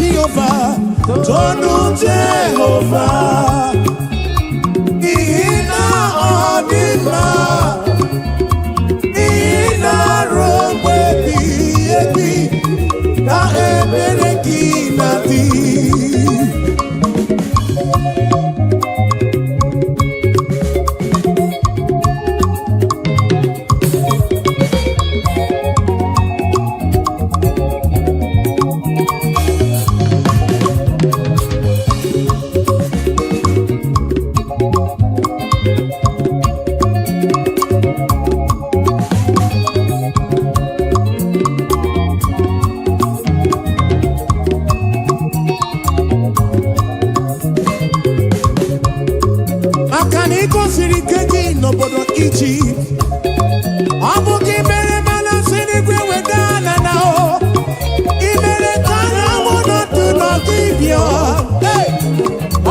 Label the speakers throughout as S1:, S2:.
S1: Jehovah, tonu Jehovah. Ina odima, ina romwe bi na ebere kinati. Nobodo ichi abuki mere mana sini kwe wedana nao imere kana mono tu no kibyo hey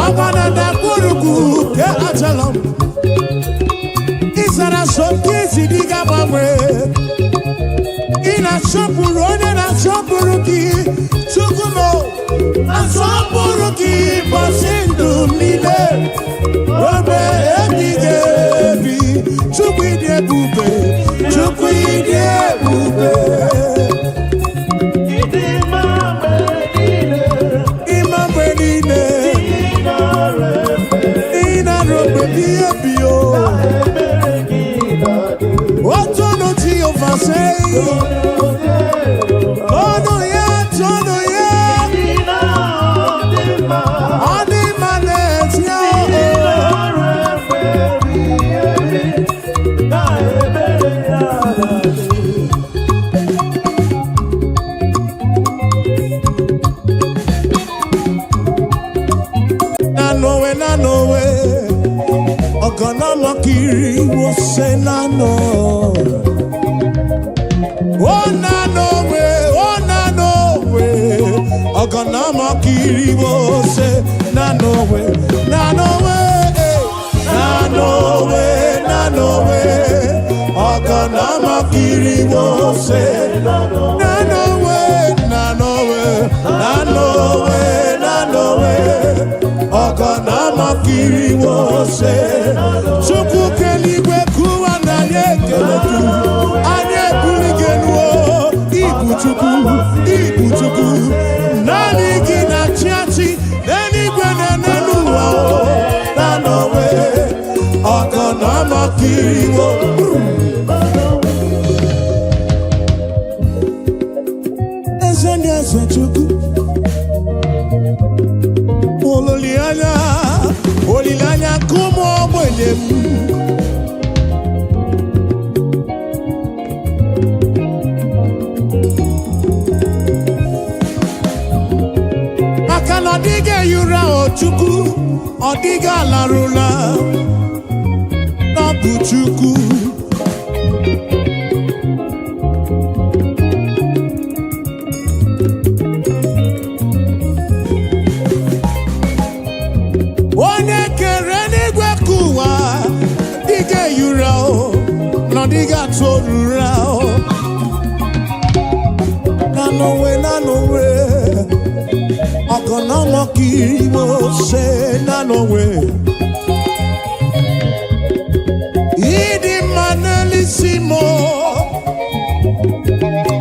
S1: agana da kuruku ke achalam isara shoki zidiga mamwe ina shopuru one na shopuru ki chukumo na shopuru ki basindu mile robe ebige Chukwide bube, Chukwide bube. Imambe nile, ina robe biye biyo. Otono Jehovah say, Tono ya, Adima let ya. Ogana makiri wo se na no. Oh na no way. Ogana makiri wo se na no way. Na no way. Ogana makiri wo se na no way. Ogana makiri wo se Chuku keligwe kuwa na yekeletu Anye buligenuo Ibu chuku Nani gina chiachi Neni gwene nenuwa Nanowe Ogana makiri wo Eze chuku Olilanya kumo mwelem Akana dige yura ochuku Odiga larula Nabu chuku Diga torura no way Ogana makiri wo se no way Idi manelisimo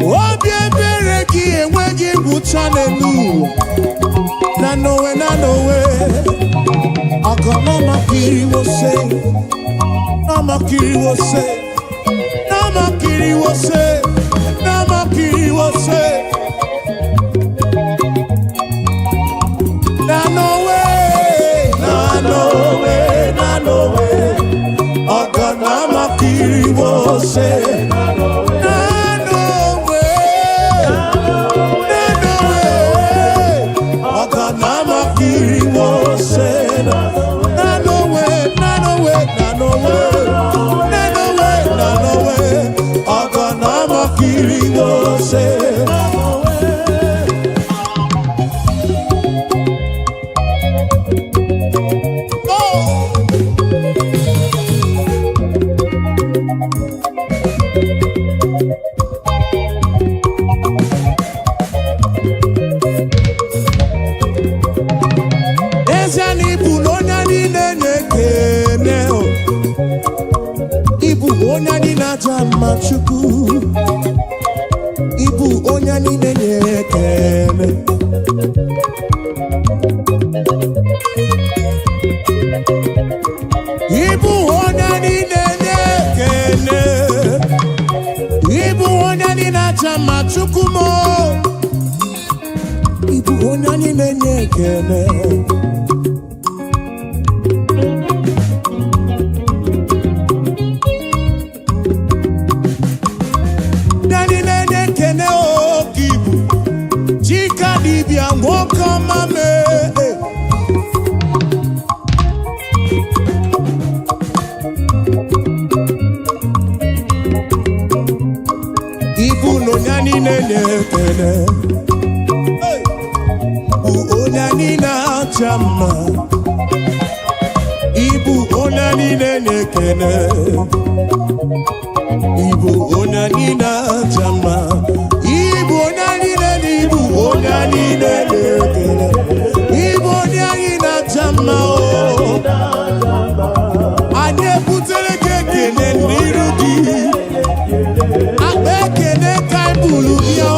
S1: Obi ebere ki enweghị buchanelu no way Ogana makiri wo se Namakiri wo se Namakiri wo se Na no way Ogana makiri wo se Na no way Ogana makiri wo se Na no way Ogana makiri wo se na-aja mma Chukwu Ibu onye anyị na-enye ekele Ibu onye anyị na-enye ekele Ibu onye anyị na-aja mma Chukwu mo Ibu onye anyị na-enye ekele Lokogoma me Ibu no nyani nenekene Onani na chama Ibu onani nenekene Ibu onani na chama Ibu onani nenekene Ibu onani nenekene Ibu onani na chama Anye putere kekene nirudi Abekene kaibulu biyo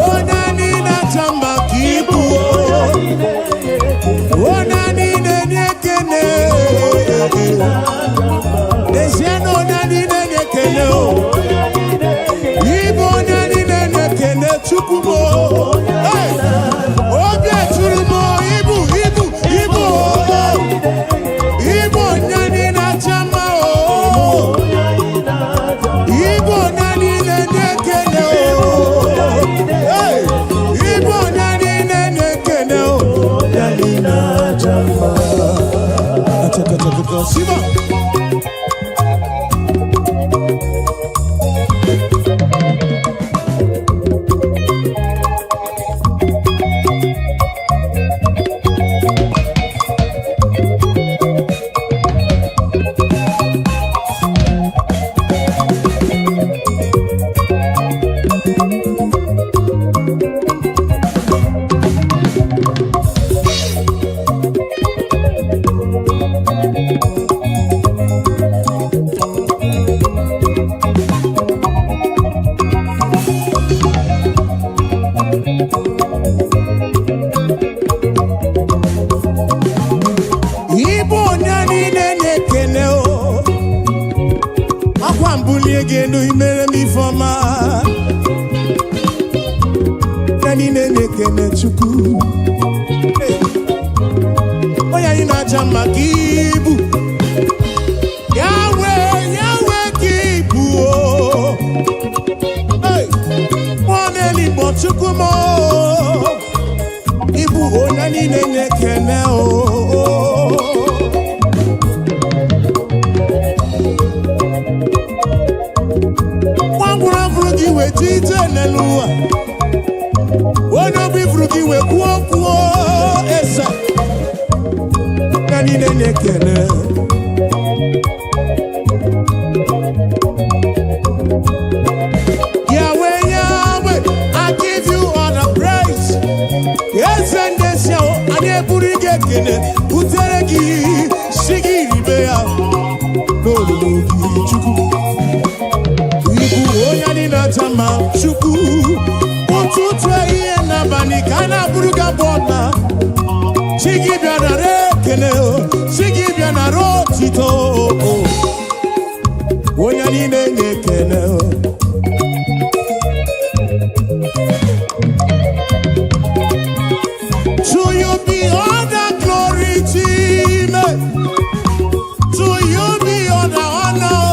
S1: Onani na chama kibu Onani nenekene Desiano onani nenekene Ibu onani nenekene Chukumo Obye churumo Ibu Ibu onani na chama Ibu onani nenekene Ibu onani nenekene Onani na chama Ataka Siba Gendo imere mi foma Nani nenekene Chukwu Oya ina jama kibu Yahweh kibu Mwane libo Chukwu mo Ibu onani nenekene we tite nelua Wono bifruki we kuo esa Nani nenekene Yahweh, I give you all the praise Yes and this yo, ane burige kene Uteregi, shigiri beya Noluki chuku Onani na chama Chukwu Ututu iye na bani kana buruga bona Chigibia na rekene Chigibia na rotito Onani nenekene To you be all the glory team To you be all the honor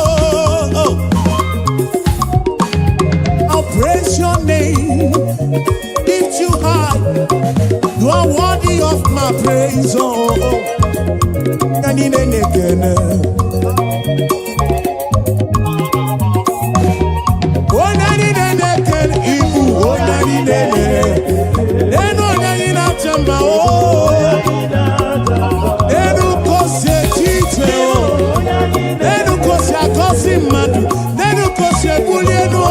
S1: Praise your name, lift you high. You are worthy of my praise. Nani nenekene, onani nenekene, ibu onani nenekene. Eno nani na chamba enu kose chite enu kose akosi madu, enu kose bulieno.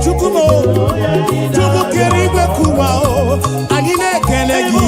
S1: Chukwu mo Chukwu kerigwe kuwa o Ani nekele gi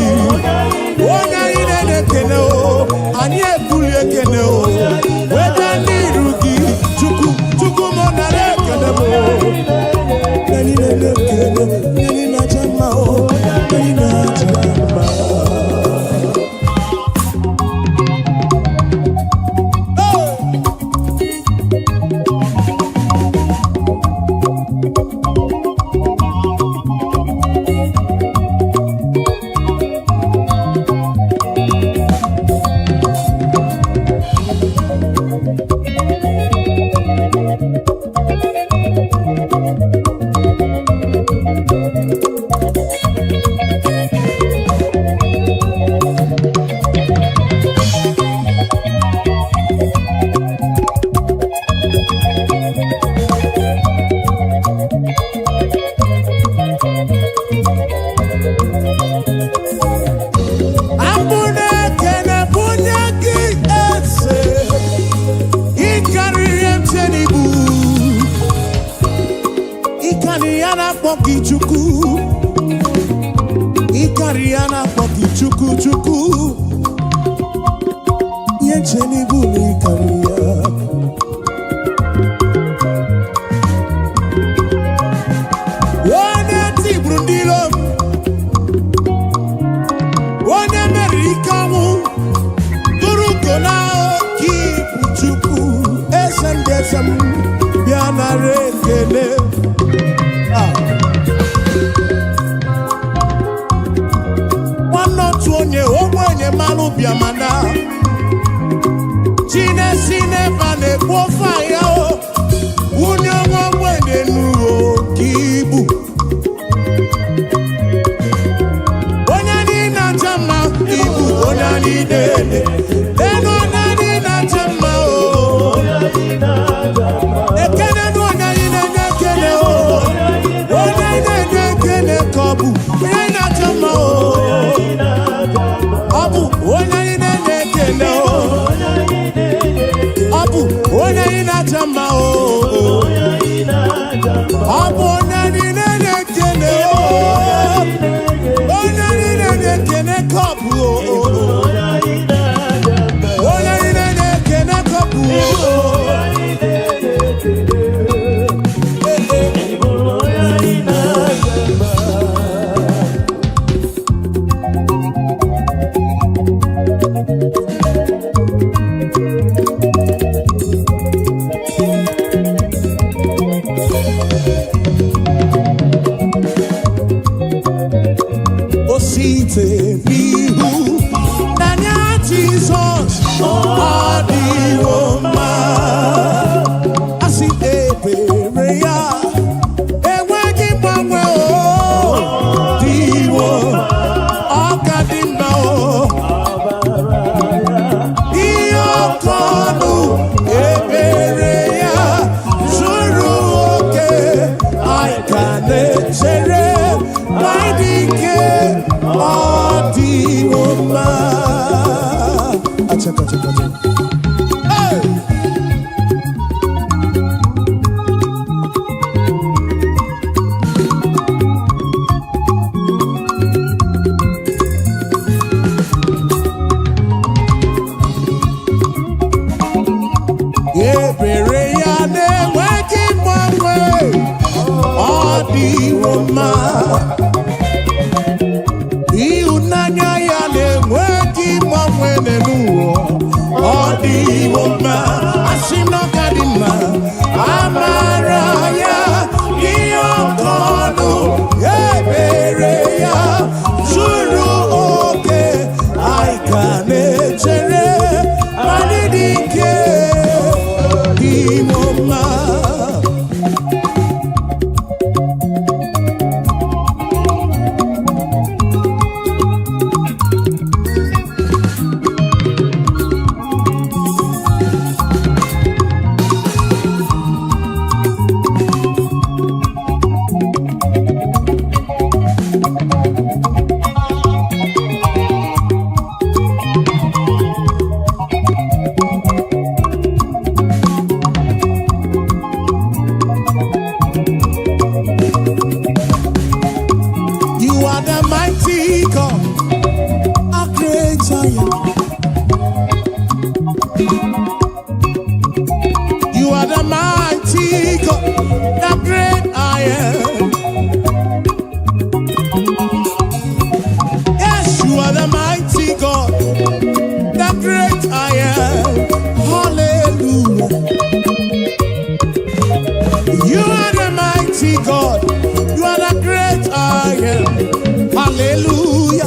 S1: Hallelujah.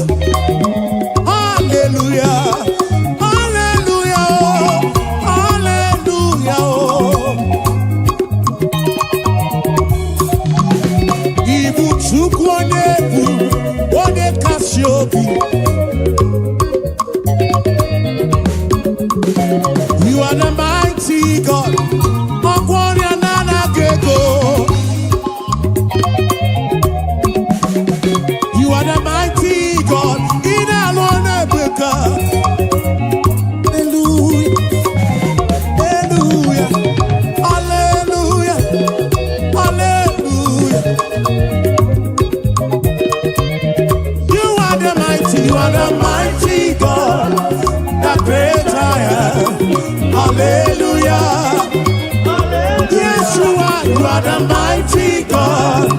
S1: are the mighty God,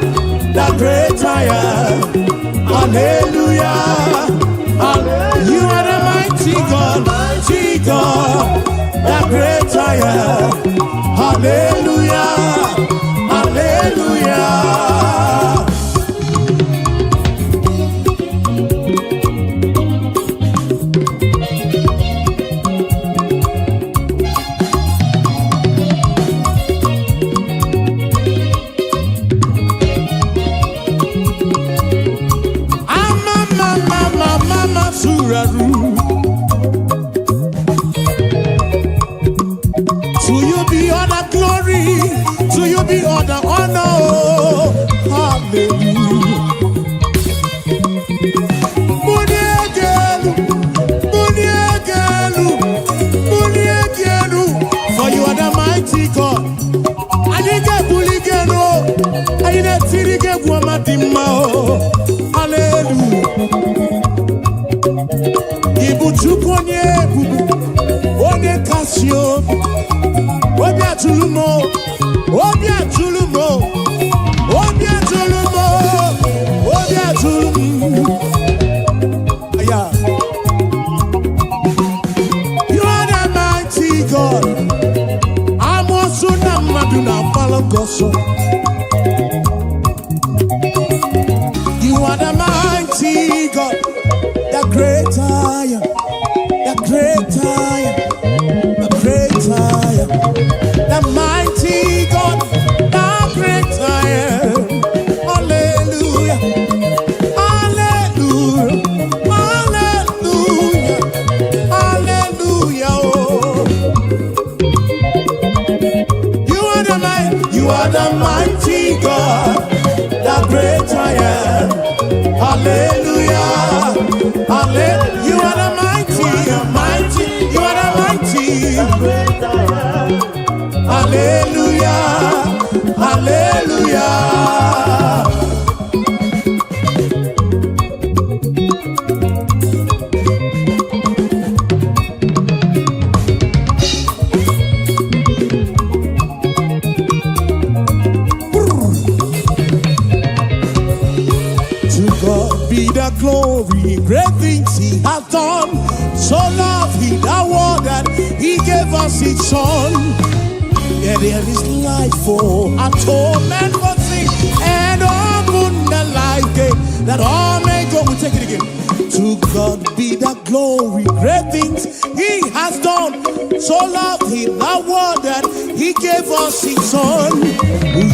S1: the great I am. Hallelujah. You are the mighty God, the great I am. Hallelujah. Hallelujah. To you be all the glory, to you be all the honor. Hallelujah. For you are the mighty God. I didn't get buligeno. I didn't get womadima. Hallelujah. Ibuchukonye bubu, one kasio, obia tulumo, obia tulumo, obia tulumo, obia tulumo. Yeah. You are the mighty God. I'm also not maduna palagoso. You are the mighty God. The great I am, the great I am, the great I am, the mighty God, the great I am. Hallelujah, hallelujah, hallelujah, hallelujah. Oh. You are the mighty God, the great I am. Hallelujah. Hallelujah. You are the mighty, mighty, you are the mighty. Hallelujah, hallelujah. To God be the glory, great things He has done. So loved He the world that He gave us His Son. Yeah, there is life for atonement for sin, and open the life gate that all may go. We take it again. To God be the glory, great things He has done. So loved He the world that He gave us His Son.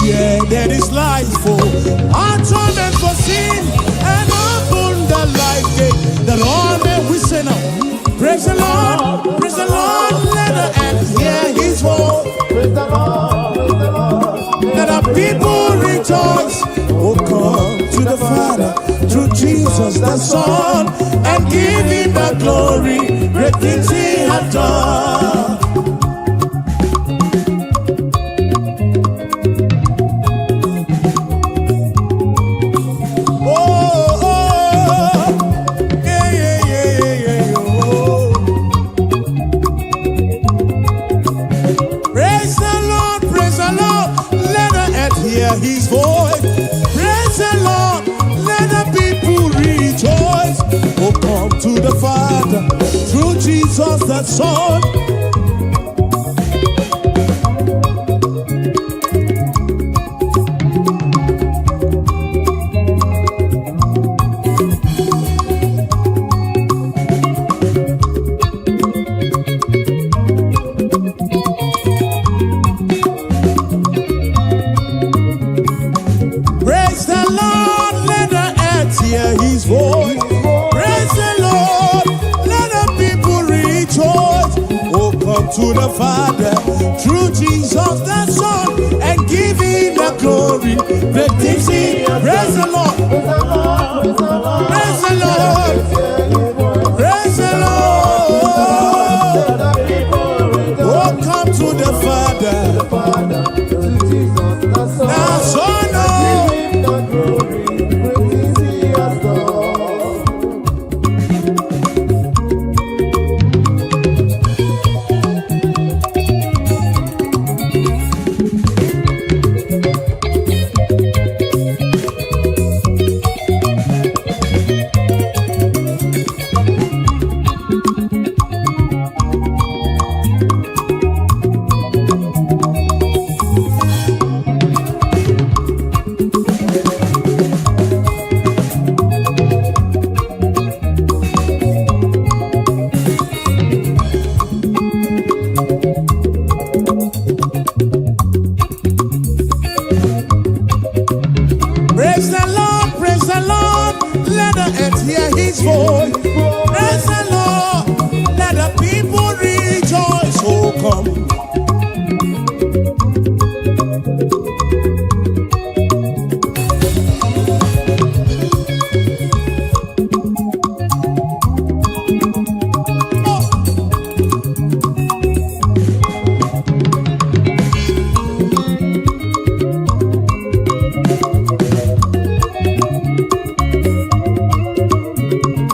S1: Yeah, there is life for atonement for sin, and open the life gate that all may we say now. Praise the Lord, let the earth hear His voice.
S2: Praise the Lord,
S1: Let the people rejoice. Oh, come to the Father through Jesus the Son, and give Him the glory. Great things He has done. His voice. Praise the Lord, let the people rejoice. Oh, come to the Father through Jesus the Son. His voice. Praise the Lord, let the people rejoice. Oh, come to the Father through Jesus the Son, and give Him the glory. Great things He. Praise the Lord, praise the Lord, praise the Lord. Oh, come to the Father. Now, Son, oh. voice. Praise the Lord. Let the people rejoice. Oh, come.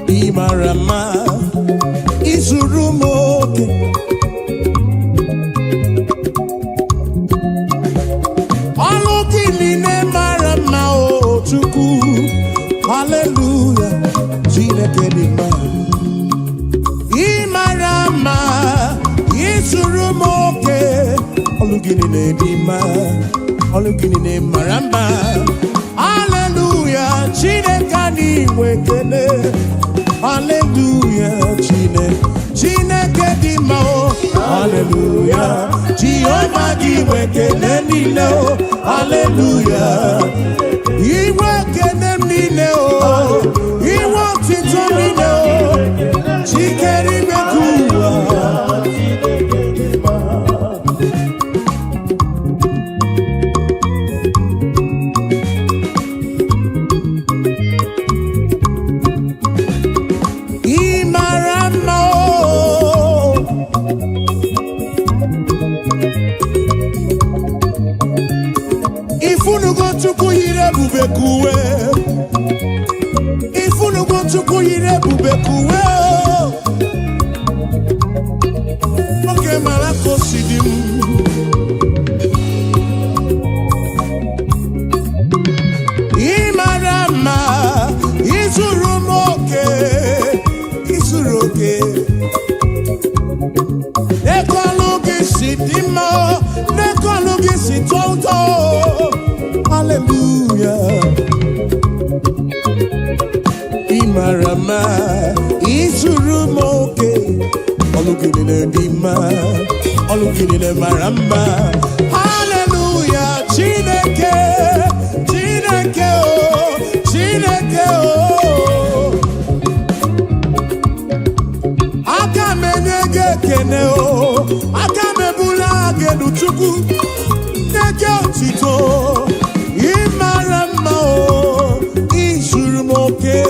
S1: Imarama izurumoke Alokini marama o Chukwu Hallelujah Chineke dị mma Imarama izurumoke Alokini dị mma Alokini marama Hallelujah Chineke dị wekele Hallelujah, Chineke di mao. Hallelujah, Jehovah di wekele nile o. Hallelujah, Iwe kene nile o. Iwe tito nile o. Chikeri mekuwa. Ifunugo Chukwu yire bubekuwe Oke marako sidim Imarama Izurumoke Izuroke Nekologi sidimo Nekologi sitonto Hallelujah Imarama Izurumoke Olukinile Dima Olukinile Maramba Hallelujah Chineke Chineke oh Chineke oh Akamenege kene oh Akamebula genu Chukwu Neke otito Imarama oh Izurumoke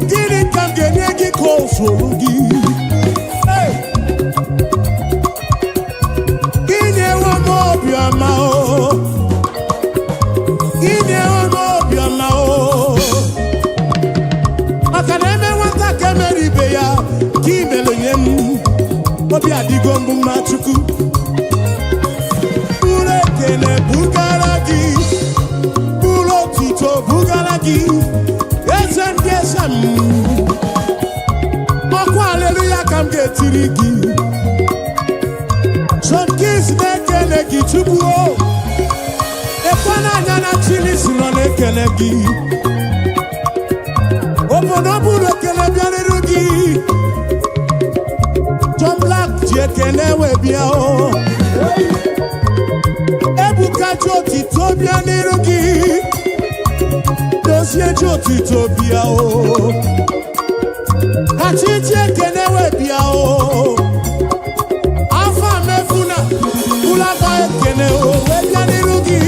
S1: Gini kam genyegi kosulugi. Gini wa mobiama o. Gini wa mobiama o. Akademe wata kemeri beya kimelo yem. Obi adigombu machuku. Ule kene bugaragi. Bulo tito bugaragi. Esem Moko hallelujah kam getirigi Some kids nekelegi chubuo Ekwana nyana chili sino nekelegi Obonobu nekelebi anirugi John Black jekelewe biao Ebuka joti tobi anirugi Dosie joti tobia o Hachiche kenewe bia o Afa mefuna Ulaba kene o Webia nirugi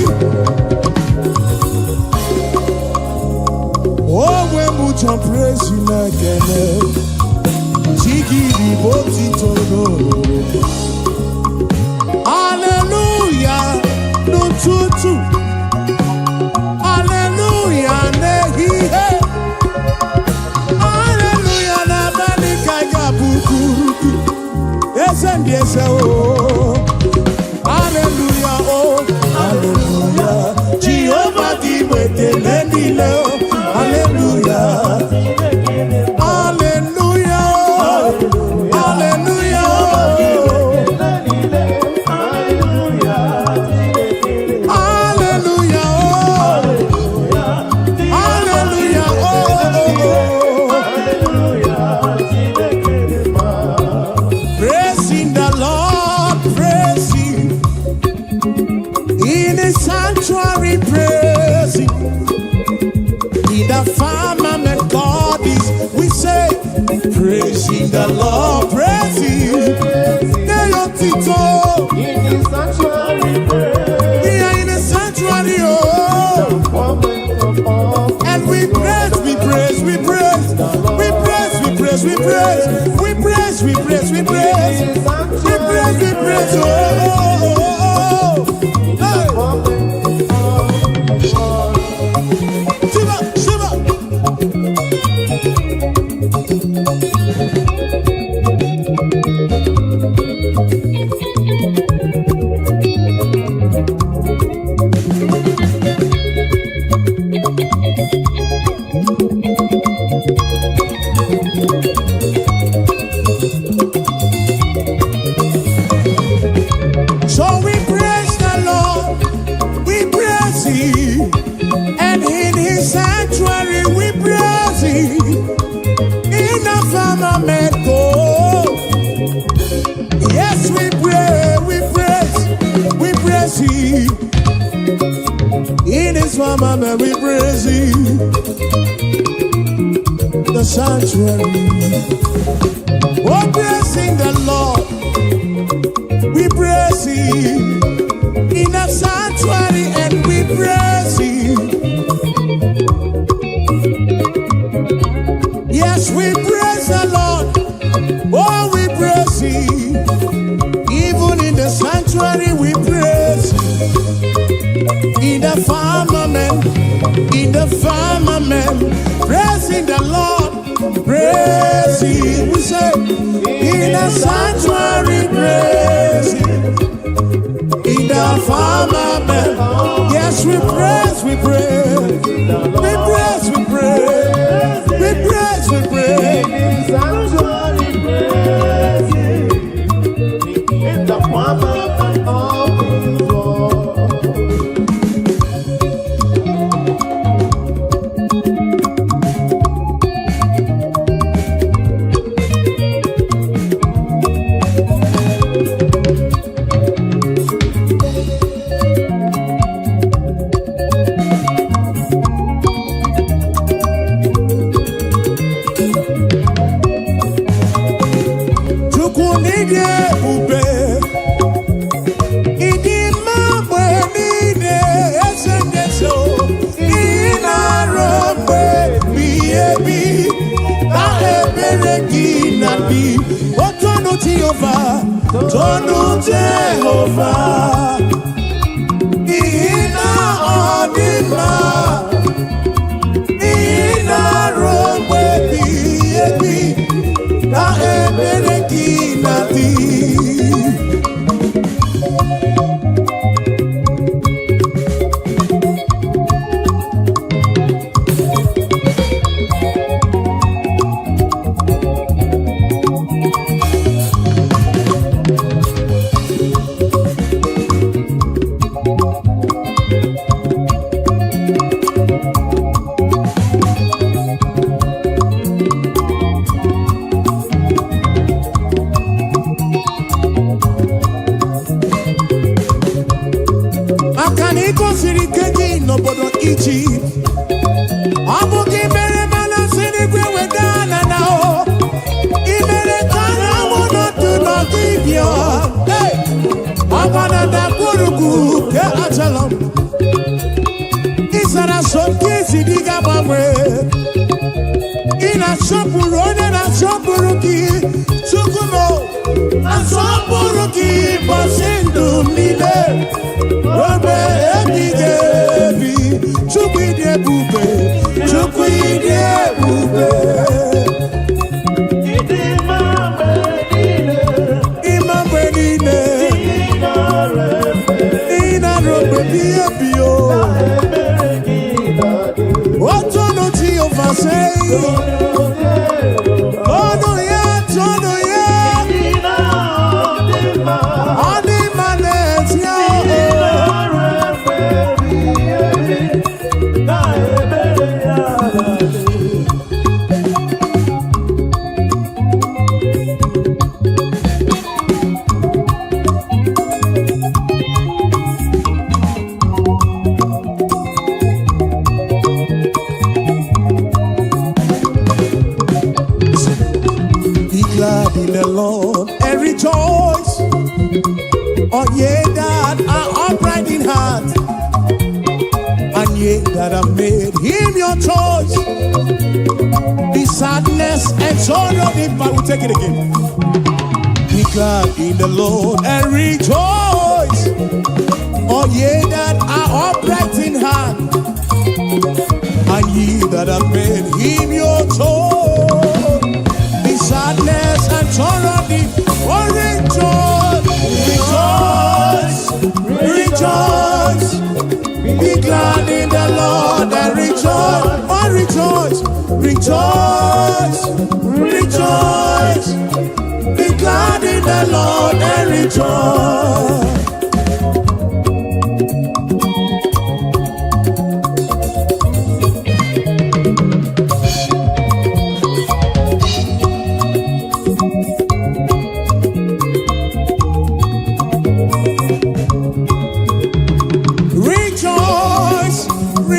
S1: Oh we mucho praise you na kene Chigi Hallelujah, oh, hallelujah. Jehovah di wete lendile, hallelujah. Hallelujah, hallelujah. Sanctuary praising in the firmament God is, we say, praising the Lord, praising Tito in the sanctuary praise. We are in the sanctuary, oh, and we praise, we praise, we praise, we praise, we praise, we praise, we praise, we praise, we praise, we praise, we praise, oh, hey. So we praise the Lord, we praise Him, and in His sanctuary we praise Him. In the firmament, oh, yes, we praise Him. In His firmament we praise Him. The sanctuary, oh, praising the Lord. We praise Him in the sanctuary, and we praise Him. Yes, we praise the Lord. Oh, we praise Him. Even in the sanctuary, we praise Him. In the firmament, praising the Lord, praise Him. We say, in the sanctuary, praise Him. In the firmament, yes, we praise, we praise, we praise, we praise, we praise, we praise. In the sanctuary, praise Him. In the firmament of His word. Tonu Jehovah, Ina Odima, Ina Robe Biebi, Na Ebereki Nati. N'obodo Egypt, ọ bụ gị mere mana siri gwe wedana na o, ị mere ka anyanwụ n'otu n'ọdịbịa, ọgbana dakpurugu ke achalọ, ị sara soke isi dị ga-agbanwe, ị na-asọpụrụ onye na-asọpụrụ gị, Chukwu m na-asọpụrụ gị ụbọchị ndụ m niile. Obe ebighị ebi, Chukwu ịdị ebube, Chukwu ịdị ebube. Ịdị mma mgbe niile, ịma mgbe say, oh no, yeah, oh no, yeah. On the man's in the Lord and rejoice. Oh, ye that are upright in heart, and ye that have made him your choice. The sadness and sorrow, if I will take it again. Be glad in the Lord and rejoice. Oh, ye that are upright in heart, and ye that have made him your choice. Sadness and sorrow, oh rejoice, rejoice, rejoice. Be glad in the Lord and rejoice, oh rejoice, rejoice, rejoice. Be glad in the Lord and rejoice.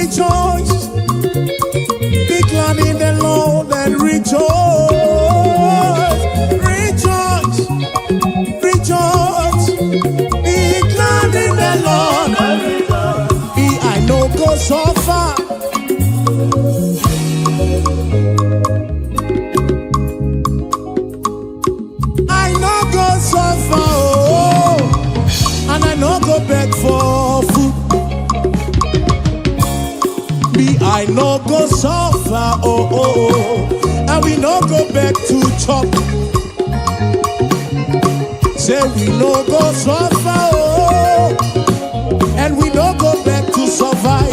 S1: Rejoice, be glad in the Lord and rejoice, rejoice, rejoice, be glad in the Lord. I know go so far. I know go so far, oh, and I know go beg for food. I no go suffer, and we no go back to chop. Say we no go suffer, and we no go back to survive.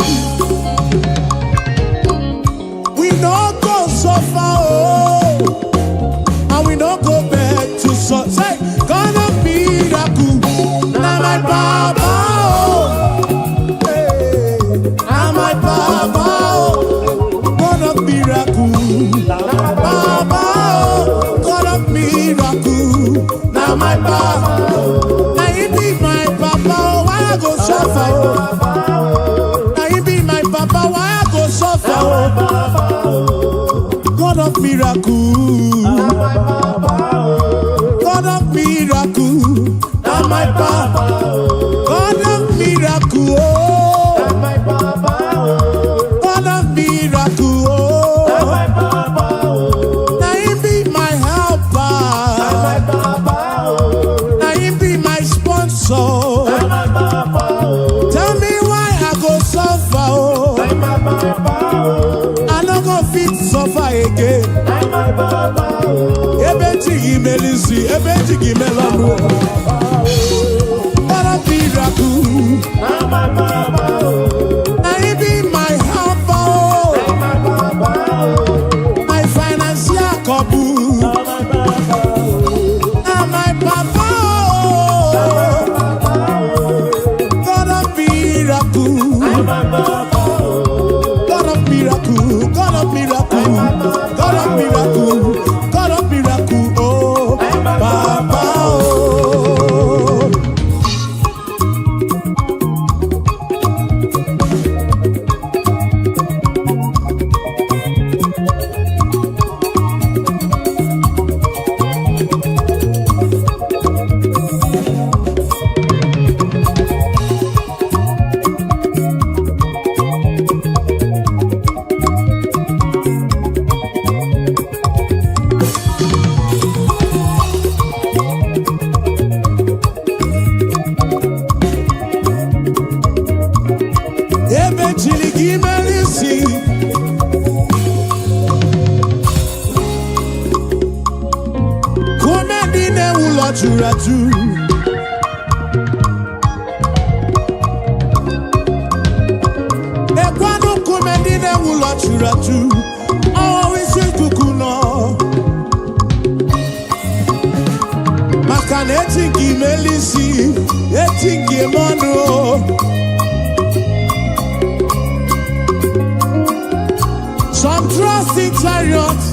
S1: We no go suffer, and we no go back to survive. Say, God of miracle, now my Baba, hey, now my Baba. Now my Papa, now you be my Papa, why I go suffer? Now you be my Papa, why I go suffer? God of miracle, God of miracle, now my Papa, God of miracle, God of miracle, now you be my helper. So, tell me why I go suffer, I no go fit suffer again. Ebetigi melisi, ebetigi melano. What a miracle! Now you be my helper, my financial couple. Now my Papa. God of miracle, God of miracle, God of miracle, God of miracle, God of miracle, oh, Papa, oh. Ratu. Ekwano kumendine wula churatu. Oh, can etingi melisi, etingi mono. Some trust in chariots,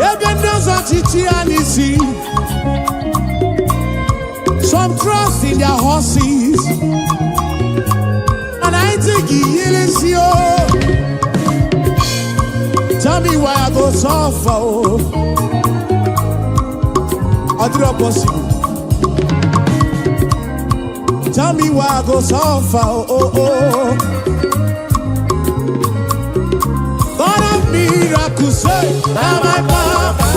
S1: even those are Chichianisi. Some trust in their horses, and I think he is you. Tell me why I go suffer. I do not possible. Tell me why I go suffer. God of miracles, say, now my Baba.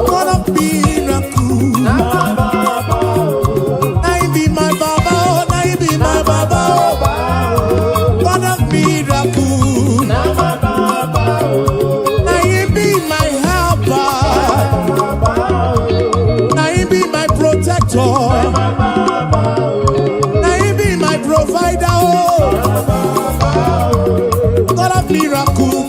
S1: God of miracles, now my Baba. Now he be my Baba, now he be my Baba. God of miracles, now my Baba. Now he be my helper, now he be my protector, now he be my provider. God of miracles.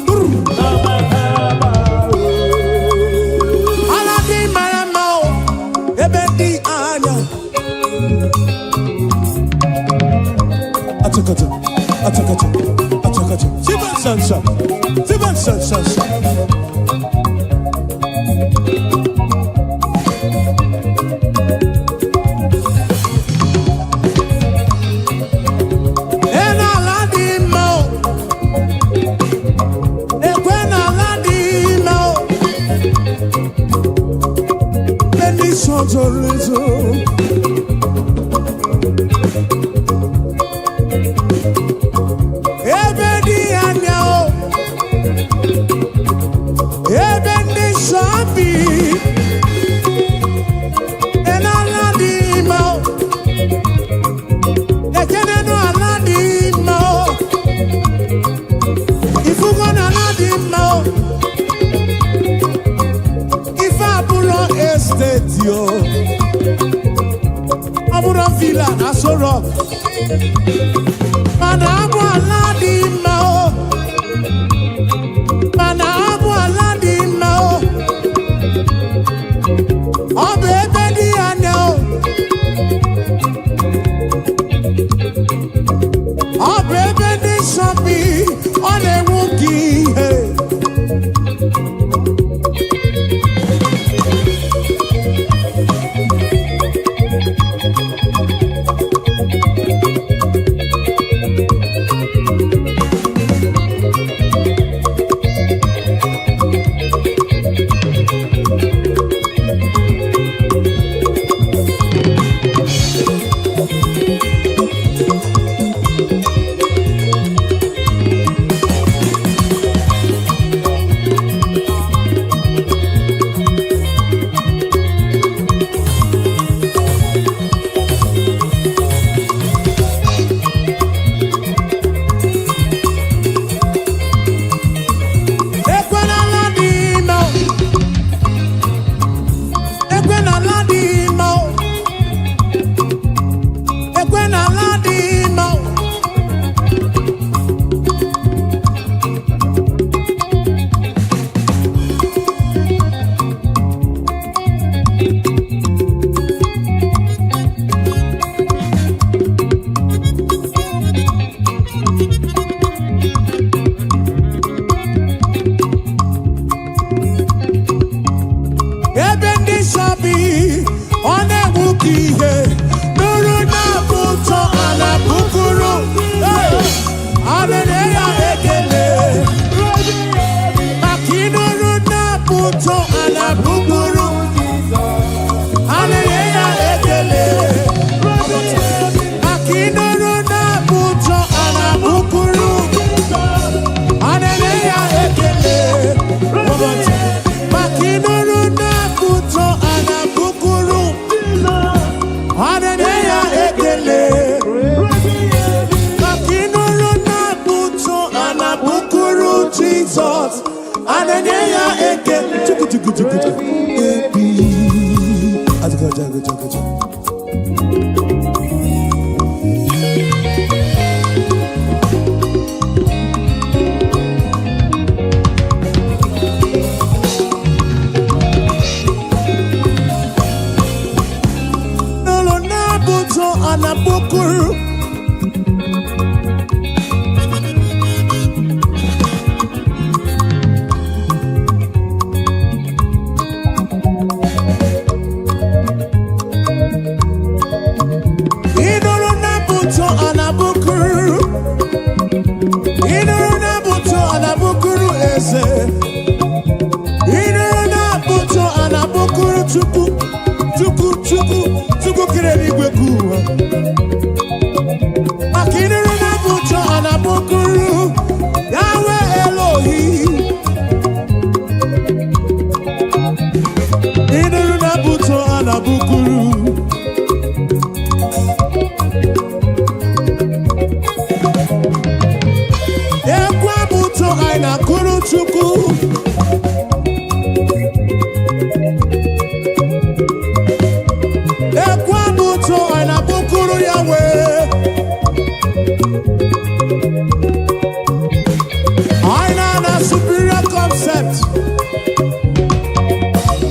S1: I know a superior concept.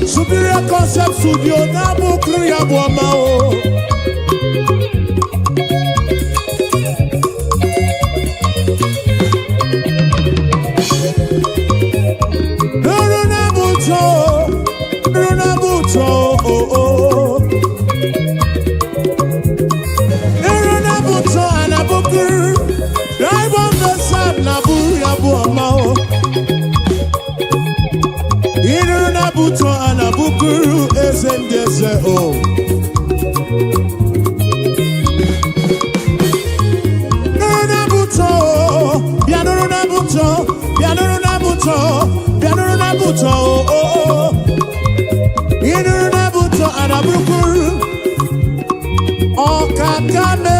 S1: Superior concept studio na bukuru ya boma o. Buto anabukuru esendese o. Nuruna buto, bianuruna buto, bianuruna buto, bianuruna buto o. Inuruna buto anabukuru okakame.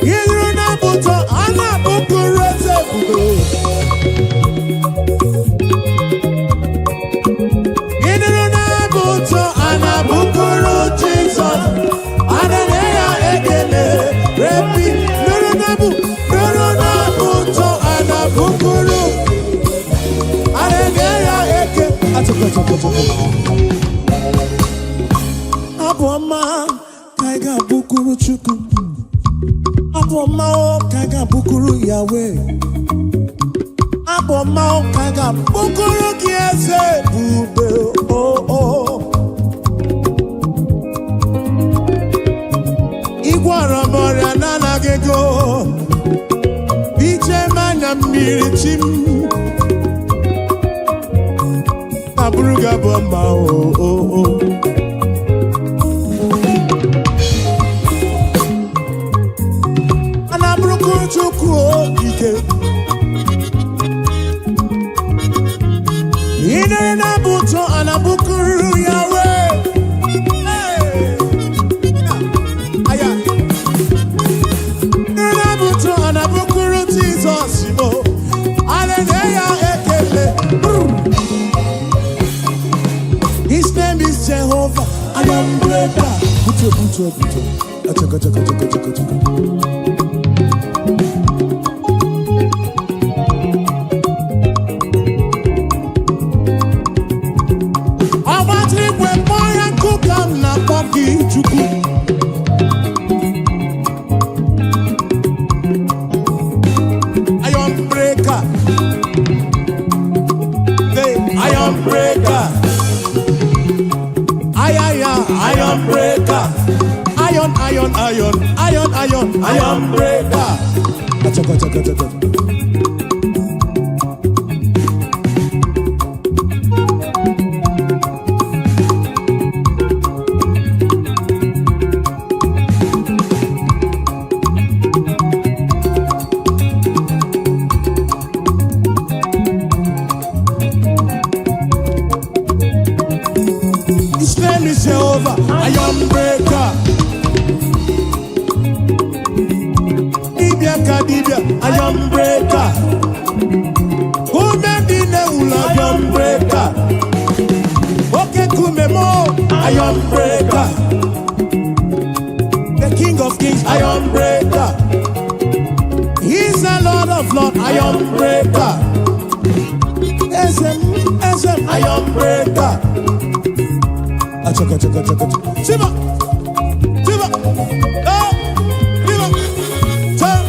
S1: Inuruna buto anabukuru esebukuru. Anabukuru Jesus, Ananeya ekele, repi, nurunabu to anabukuru, Ananeya eke. Aboma kaiga bukuru chuku, Aboma kaiga bukuru Yahweh, Aboma kaiga bukuru kiese bube oh. Igwaramoria nana gego, Ije manya mirichim, Abruga bomba oh. Anabruku chuku ike, Ine na buto anabukuru Yahweh. Anabukuru Jesus, Hallelujah, ekele. His name is Jehovah. I am greater. Buto. Achaka. Abatri kwe moya kukam na poki chuku. Iron breaker. Iron breaker. Iron breaker. Achaka. His name is Jehovah, Iron breaker. Dibia, Iron breaker. Who made the ula Iron breaker? Okay, kumemo, Iron breaker. The King of Kings, Iron breaker. He's the Lord of Lords, Iron breaker. SM, Iron breaker. Achaka. Siba. Oh, Siba. Sam.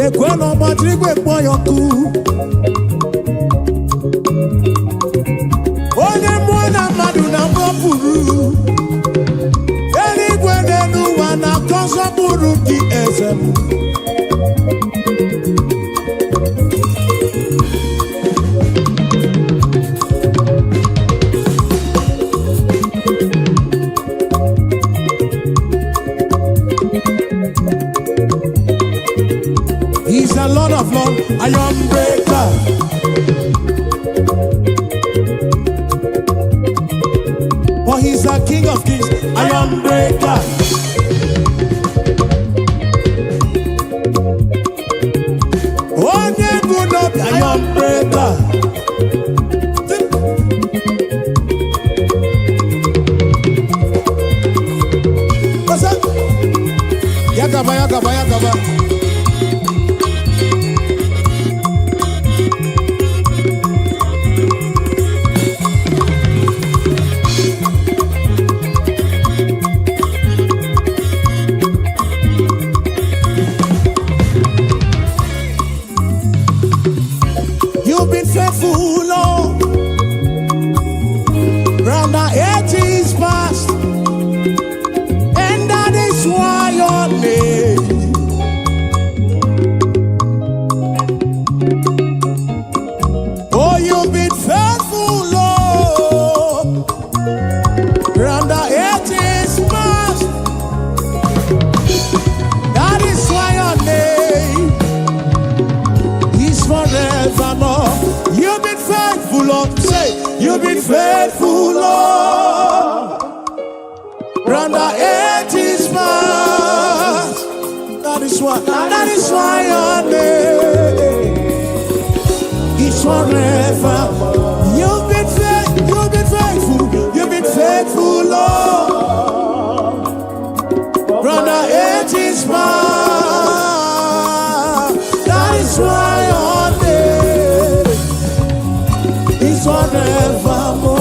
S1: Ekweno matrigwe kpoyoku. Onye mwana madu na mbopuru. Eligwe nenu wana konsopuru ki ezemu. iron breaker. For he's the King of Kings, iron breaker. Oh, never not iron breaker. What's up? Yakaba, yakaba, yakaba. You've been faithful, Lord. Round the 80s past, and that is why your name. Oh, you've been faithful, Lord. Round the 80s past, that is why your name is forevermore. You've been faithful, Lord. Say, you've been faithful, Lord. Round the 80s past, that is why your name is forever. You've been faithful, Lord. Round the 80s past, that is why your name is forevermore.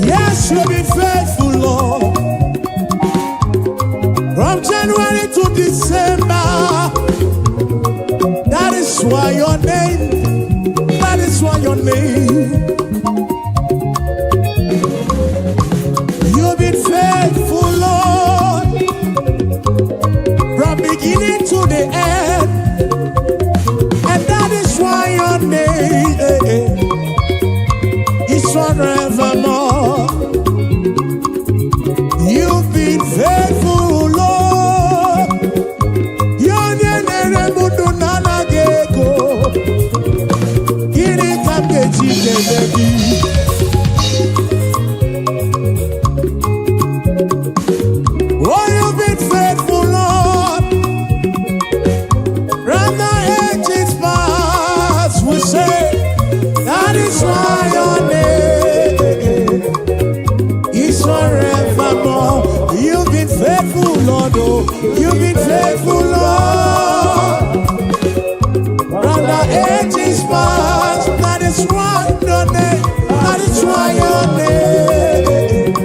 S1: Yes, you've been faithful, Lord. From January to December, that is why your name, that is why your name. You've been faithful, Lord, from beginning to the end, and that is why your name is forevermore. You've been faithful, Lord. Your name mudu nana geko. Kiri kamke chike baby. Oh, you've been faithful, Lord. From the ages past, we say that is why your name is forevermore. You've been faithful, Lord. Oh, you've been faithful, Lord. From the ages past, that is why your name, that is why your name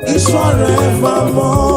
S1: is forevermore.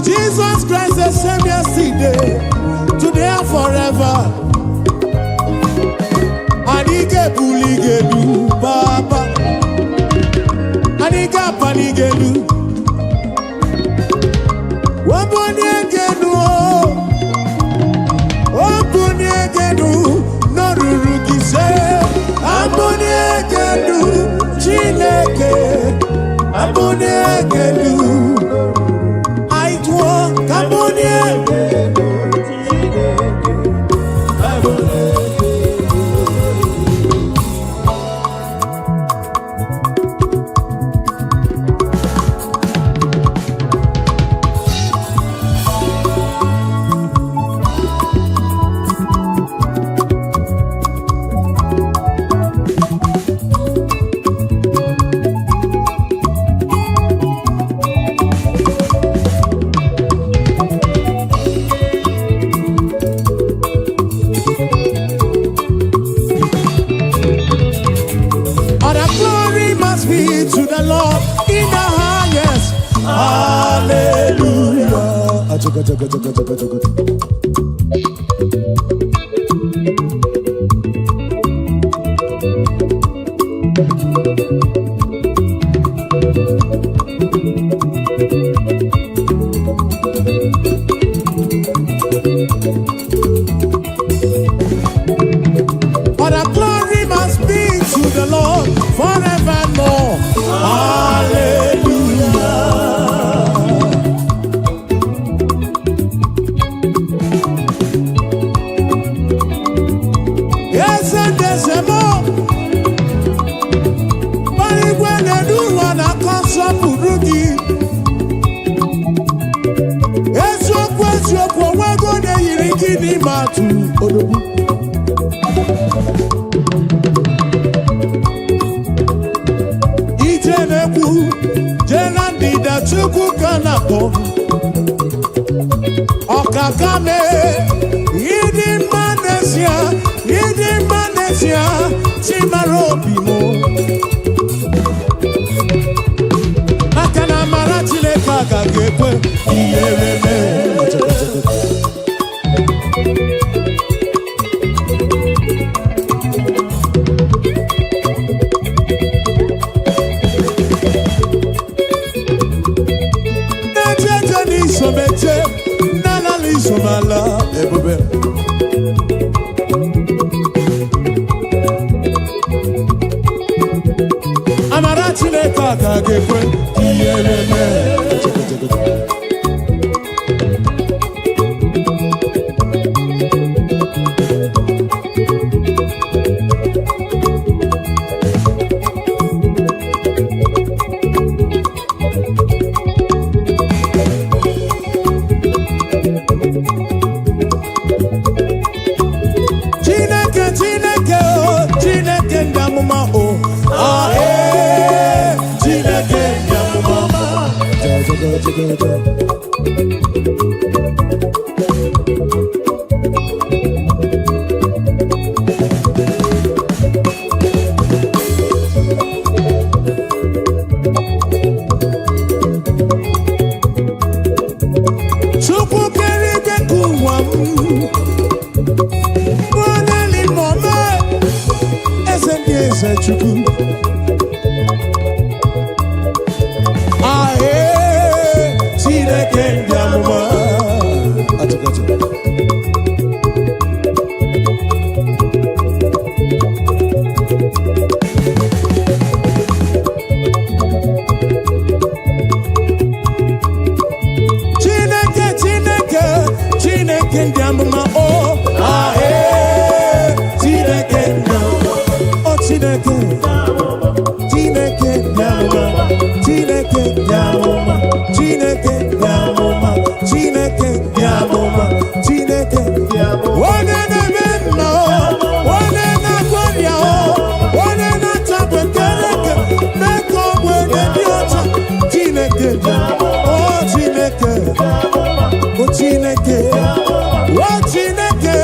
S1: Jesus Christ the same yesterday, today and forever. Anike buligelu Baba, Anika panigelu, Waboniegenu, Waboniegenu, Norurugise, Aboniegenu, Chineke, Aboniegenu. Okakame, Yidi Manesia, Chimarobimo. Makana Marachile Kaka Gekwe, Yereme. Somala, Ebube. Amarachile Kaka Gekwe, Yereme. Chukwu. Aye, Chineke ndị amụma. Chineke ndị amụma. Oh, aye, Chineke ndị amụma. Oh, Chineke ndị amụma. Chineke ndị amụma. Chineke ndị amụma. Chineke ndị amụma. Chineke ndị amụma. Chineke ndị amụma. Onye na-eme mma, onye na-agwọ ọrịa, onye na-atabụ ekereke, mee ka ogbenye dị ọcha. Chineke ndị amụma. Oh, Chineke. Oh, Chineke. Oh, Chineke.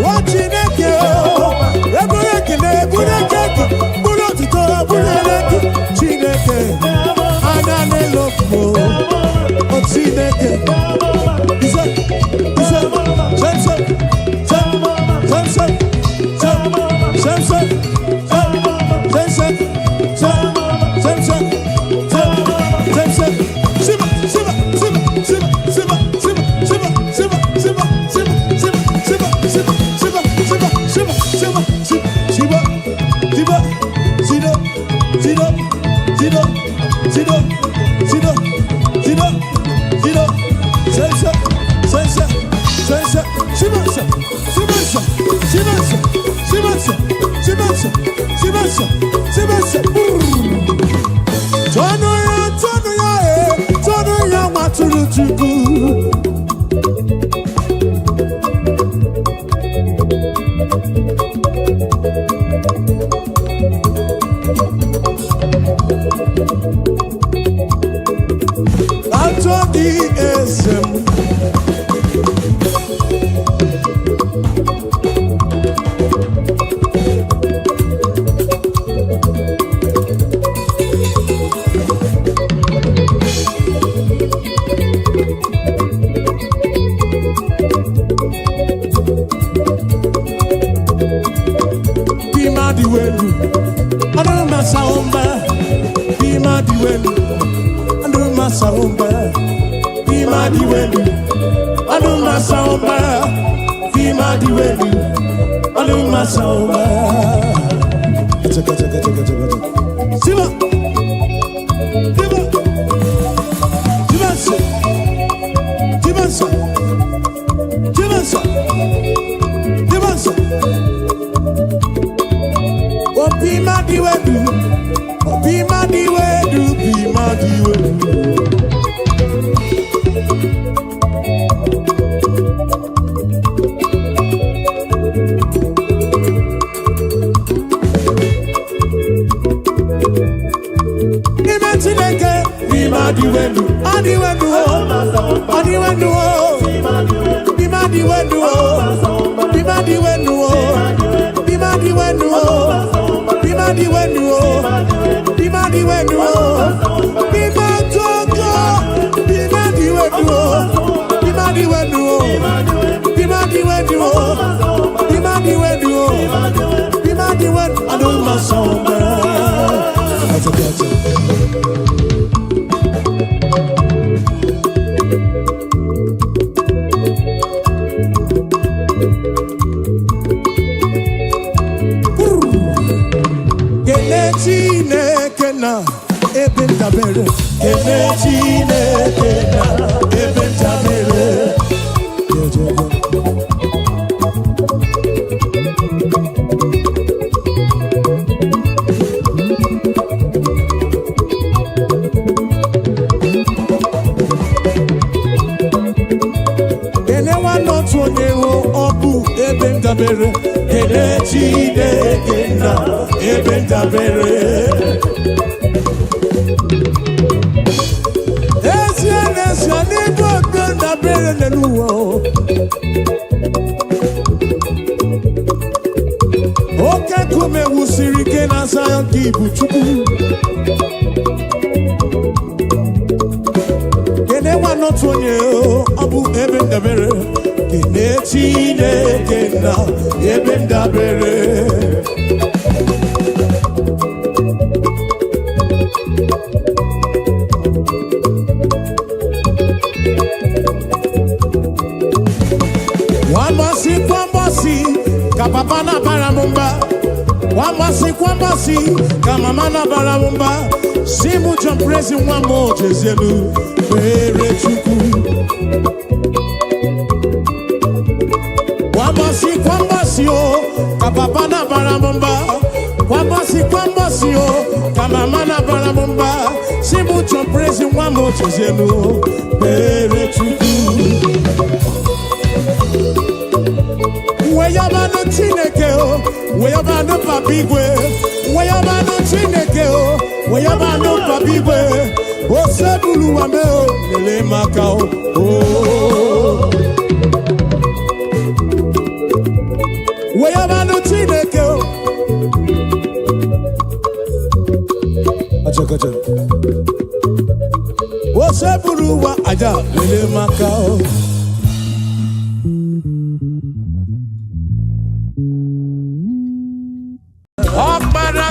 S1: Oh, Chineke. Ebureke, ebureke, burotito, bureke. Chineke. Anane lokmo. Oh, Chineke. Isa. Samson. Samson. Samson. Samson. Samson. Samson. Siba. Kwambasi, kama mana baramumba, simu champrezi mwamo jezelu, fere chuku. Kwambasi o, kapapana baramumba, kwambasi o, kama mana baramumba, simu champrezi mwamo jezelu, fere chuku. Weyabano Chineke o, weyabano papigwe, weyabano Chineke o, weyabano papigwe, o sebulu ame o, lele makao o. Weyabano Chineke o, acha, o sebulu wa aja, lele makao.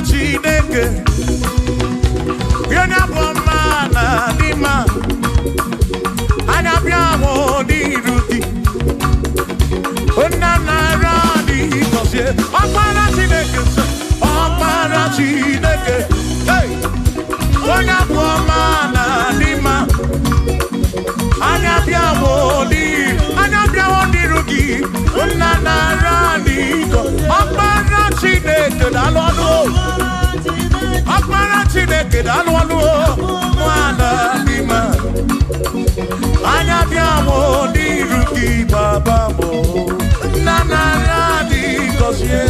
S2: Chineke Yona boma na dima Anya biamo di ruti Ona na radi kosie Opara Chineke Hey Yona boma na dima Anya biamo di ruti Ona na radi Opara Chineke da lono Akpara Chineke dalwanu mwana dima Anya biamo diruki baba mo Nana radi kosye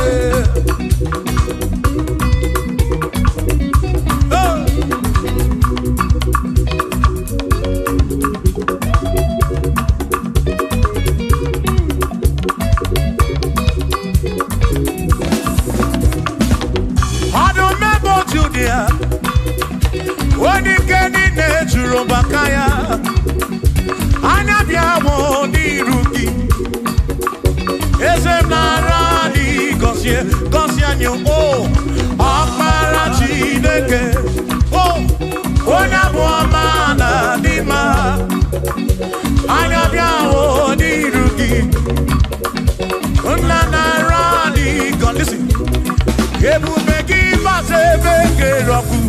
S2: Oni keni ne juro bakaya Anya biamo di ruki Ezem na radi Gosia nyo o Akpara Chineke O Onya buama na dima Anya biamo di ruki Una na radi Listen Ebu begi base bege roku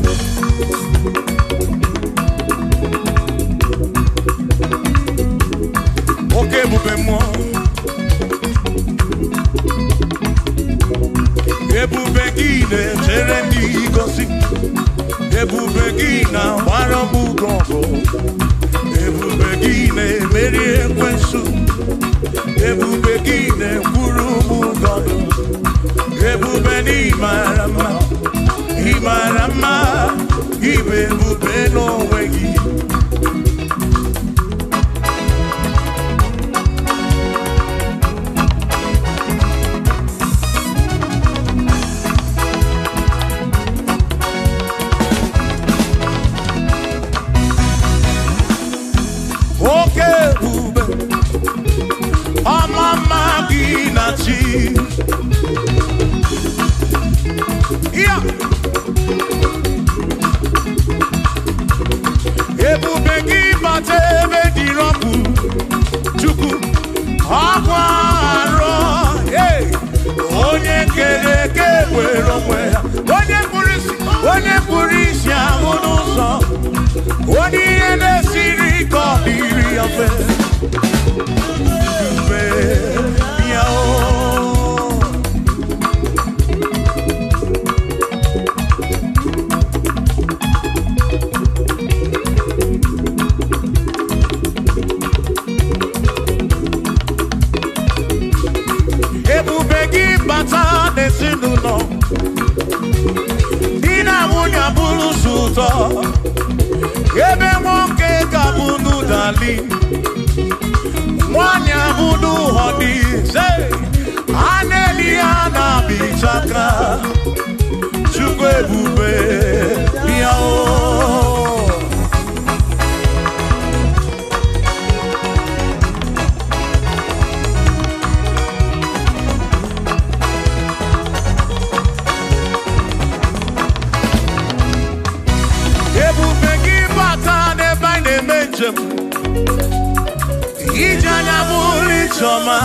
S2: Oke bube mo Ebube gine terendi gosi Ebube gina waramu gongo Ebube gine meri ekwensu Ebube gine kurumu gono Ebube ni marama Ibe ebube no wegi Yeah. Ebube gị bata ebe dị rọpụ Chukwu ọkwa arọ onye kere eke were onwe ya onye kpụrụ isi ahụ n'ụzọ onye ihe na-esiri ka ọ dịrị ya mfe Dube ya bata n'ezinụlọ di na nwunye abụrụ ụzọ ebe nwoke ga-abụ n'ụdali nwanyị abụ n'ụhọdị a na-eli ya na-abịchaka Chukwu ebube bịa Ijanya buli choma,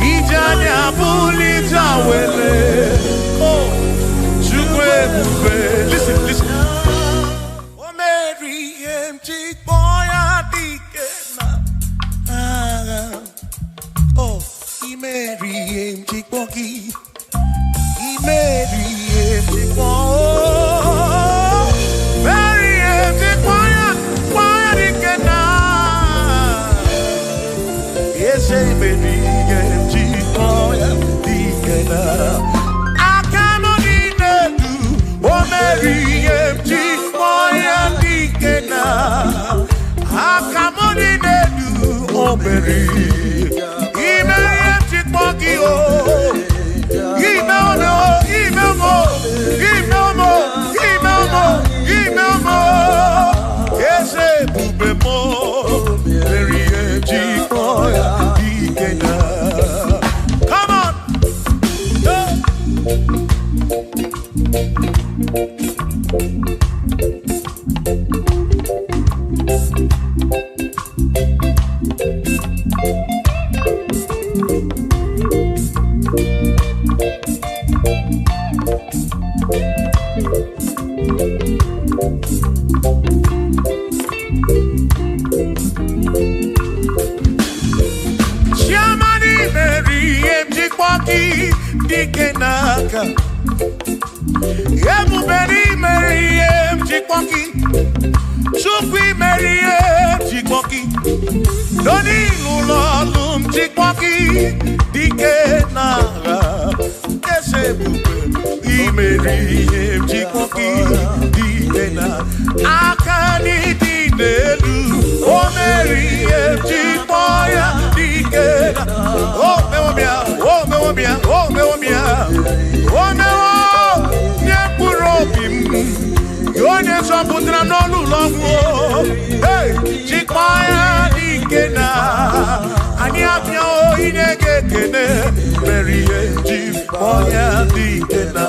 S2: ijanya buli jawele. Oh. Listen, listen. Oh, Mary, empty boy, I oh, he Mary, empty boy. He Mary, empty boy. Mary, empty boy, I yes, Mary, empty boy, I come on in do. Oh, Mary, empty boy, I come on in do. Oh, Mary, empty boy, oh, yes, Mary, empty boy, come on. Shamani Mary, empty boy, Dikenaka. Yebu Mary, empty boy. Sufi Mary, empty boy. Doni Lulolum, Chikwaki, Dikenaka. Yebu Mary, empty boy, Dikenaka. Akani Dinelu, oh Mary, empty boy, Dikenaka. Oh, Meomia, oh, Meomia, oh, Meomia. Oh, Meomia. Yone soputra no lulogo. Hey, Chikwaya Dikena. Ani apio inegekene. Mary Chikwaya Dikena.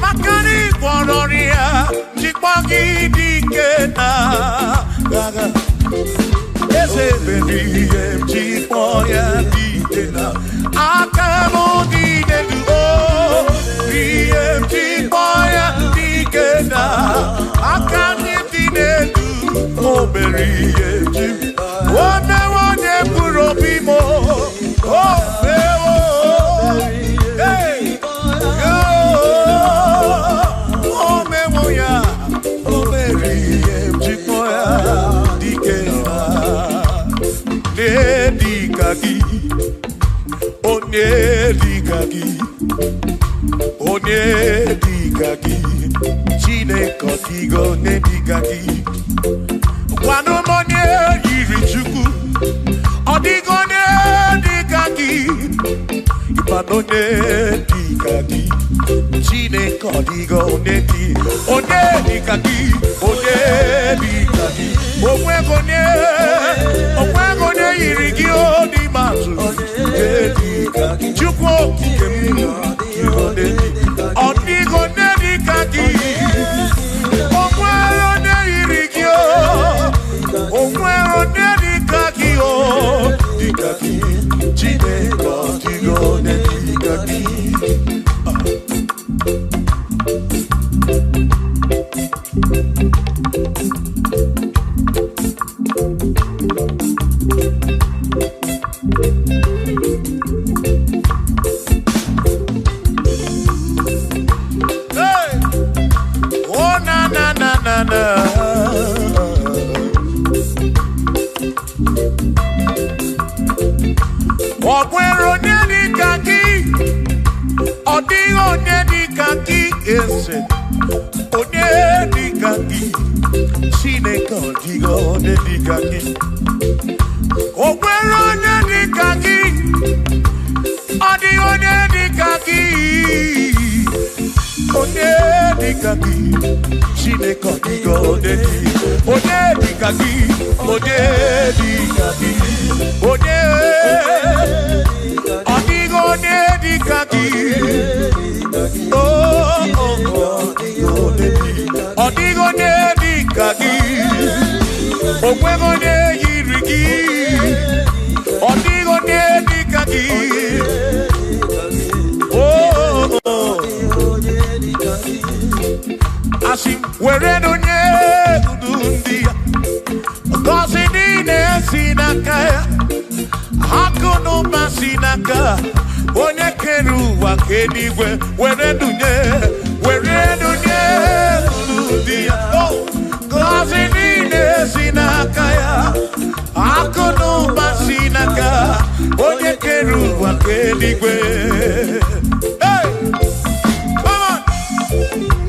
S2: Makani Polonia, Chikwagi Dikena, Ese Baby, Chikwaya Dikena, Akamo Dinelu, Chikwaya Dikena, Akami Dinelu, Oh, Berry, one Puro Bimo, Oh, Onye Chineke digo ne digagi Wano monye yiri chuku Odigo ne digagi Ibano ne digagi Chineke digo ne di Onye digagi Omwego ne yiri gi odi matu Ne digagi Chukwu kikemu Odigo ne digagi Omwego ne yiri gi Omwego ne digagi Digagi Chineke digo ne digagi Chineke digo onye dịka gị. O nwere onye dịka gị. Ọ dịghị onye dịka gị. Onye dịka gị. Chineke ọ dịghị onye dịka gị. Onye dịka gị. Onye ọ dịghị onye dịka gị. Ọ dịghị onye dịka gị. O nweghị onye yiri gị. Ọ dịghị onye dịka gị. Asị m were onye ndu ndị ya. Ngọzi niile si n'aka ya. Akụ na ụba si n'aka onye kere ụwa ka eluigwe. Were dunye ndị ya. Ngọzi niile si n'aka ya. Akụ na ụba si n'aka onye kere ụwa ka eluigwe. Hey! Come on!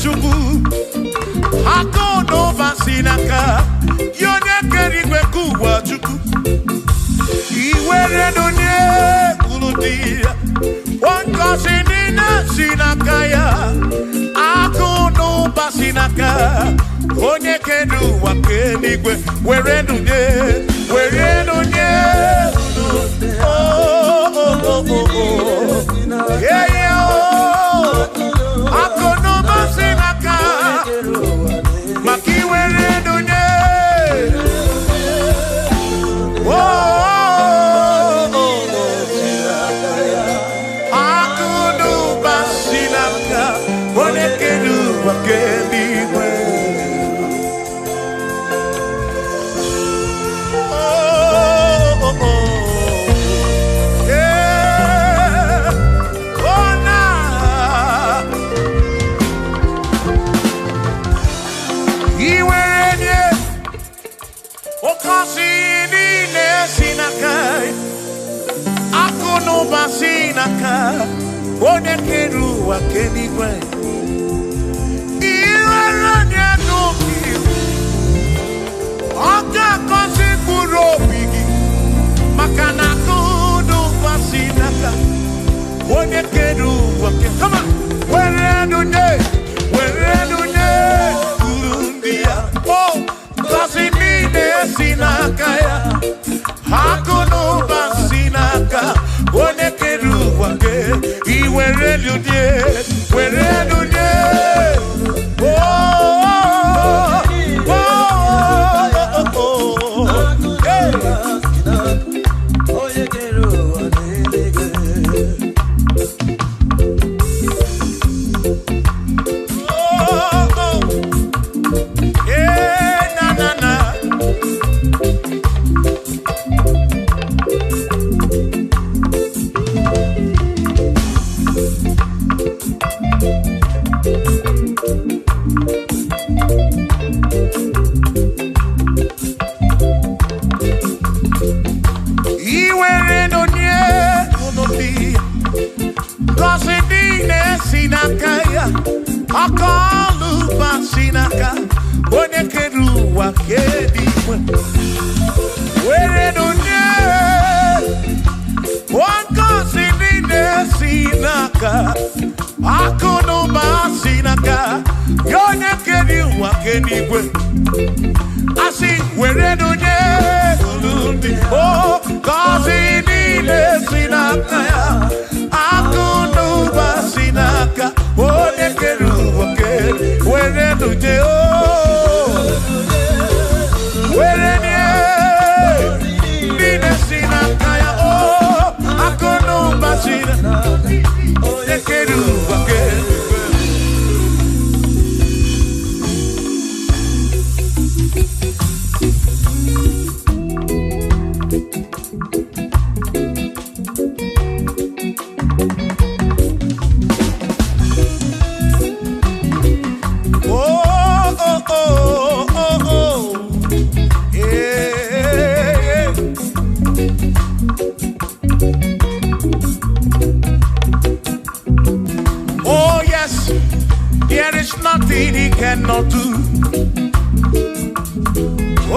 S2: Chukwu akụ n'ụba si n'aka ya onye kere igwe ka ụwa Chukwu. Iwere n'onye kwuru dị ya. Ngọzi niile si n'aka ya. Akụ n'ụba si n'aka onye kere ụwa ka eluigwe. Were n'onye akụ n'ụba si n'aka maka iwere n'onye. Akụ n'ụba si n'aka onye kere ụwa ka eluigwe. Onye kere ụwa ka eluigwe. Iwere onye n'obi ọ ga-agọzi mkpụrụ obi gị maka na akụ n'ụba si n'aka onye kere ụwa ka. Come on! Were n'onye kwuru ndị ya. Ngọzi niile si n'aka ya. Akụ n'ụba si n'aka onye kere ụwa ka iwere n'onye.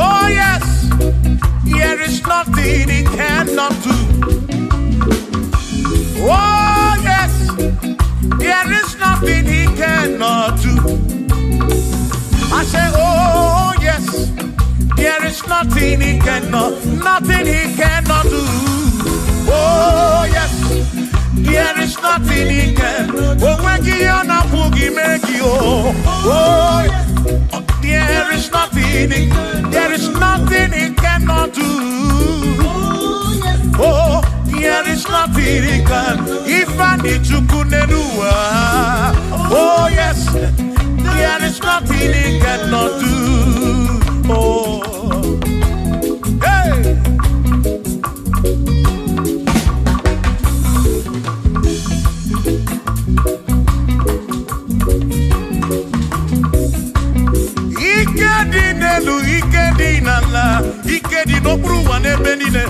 S2: Oh yes, there is nothing he cannot do. Oh yes, there is nothing he cannot do. I say, oh yes, there is nothing he cannot do. Oh yes, there is nothing he can. Oh when you na boogie make you. Oh yes, there is nothing he cannot do. Oh, there is nothing he can. If I need to kunenua. Oh yes, there is nothing he cannot do. Oh, hey. Ikedi nala, ikedi no bruwa ne benine.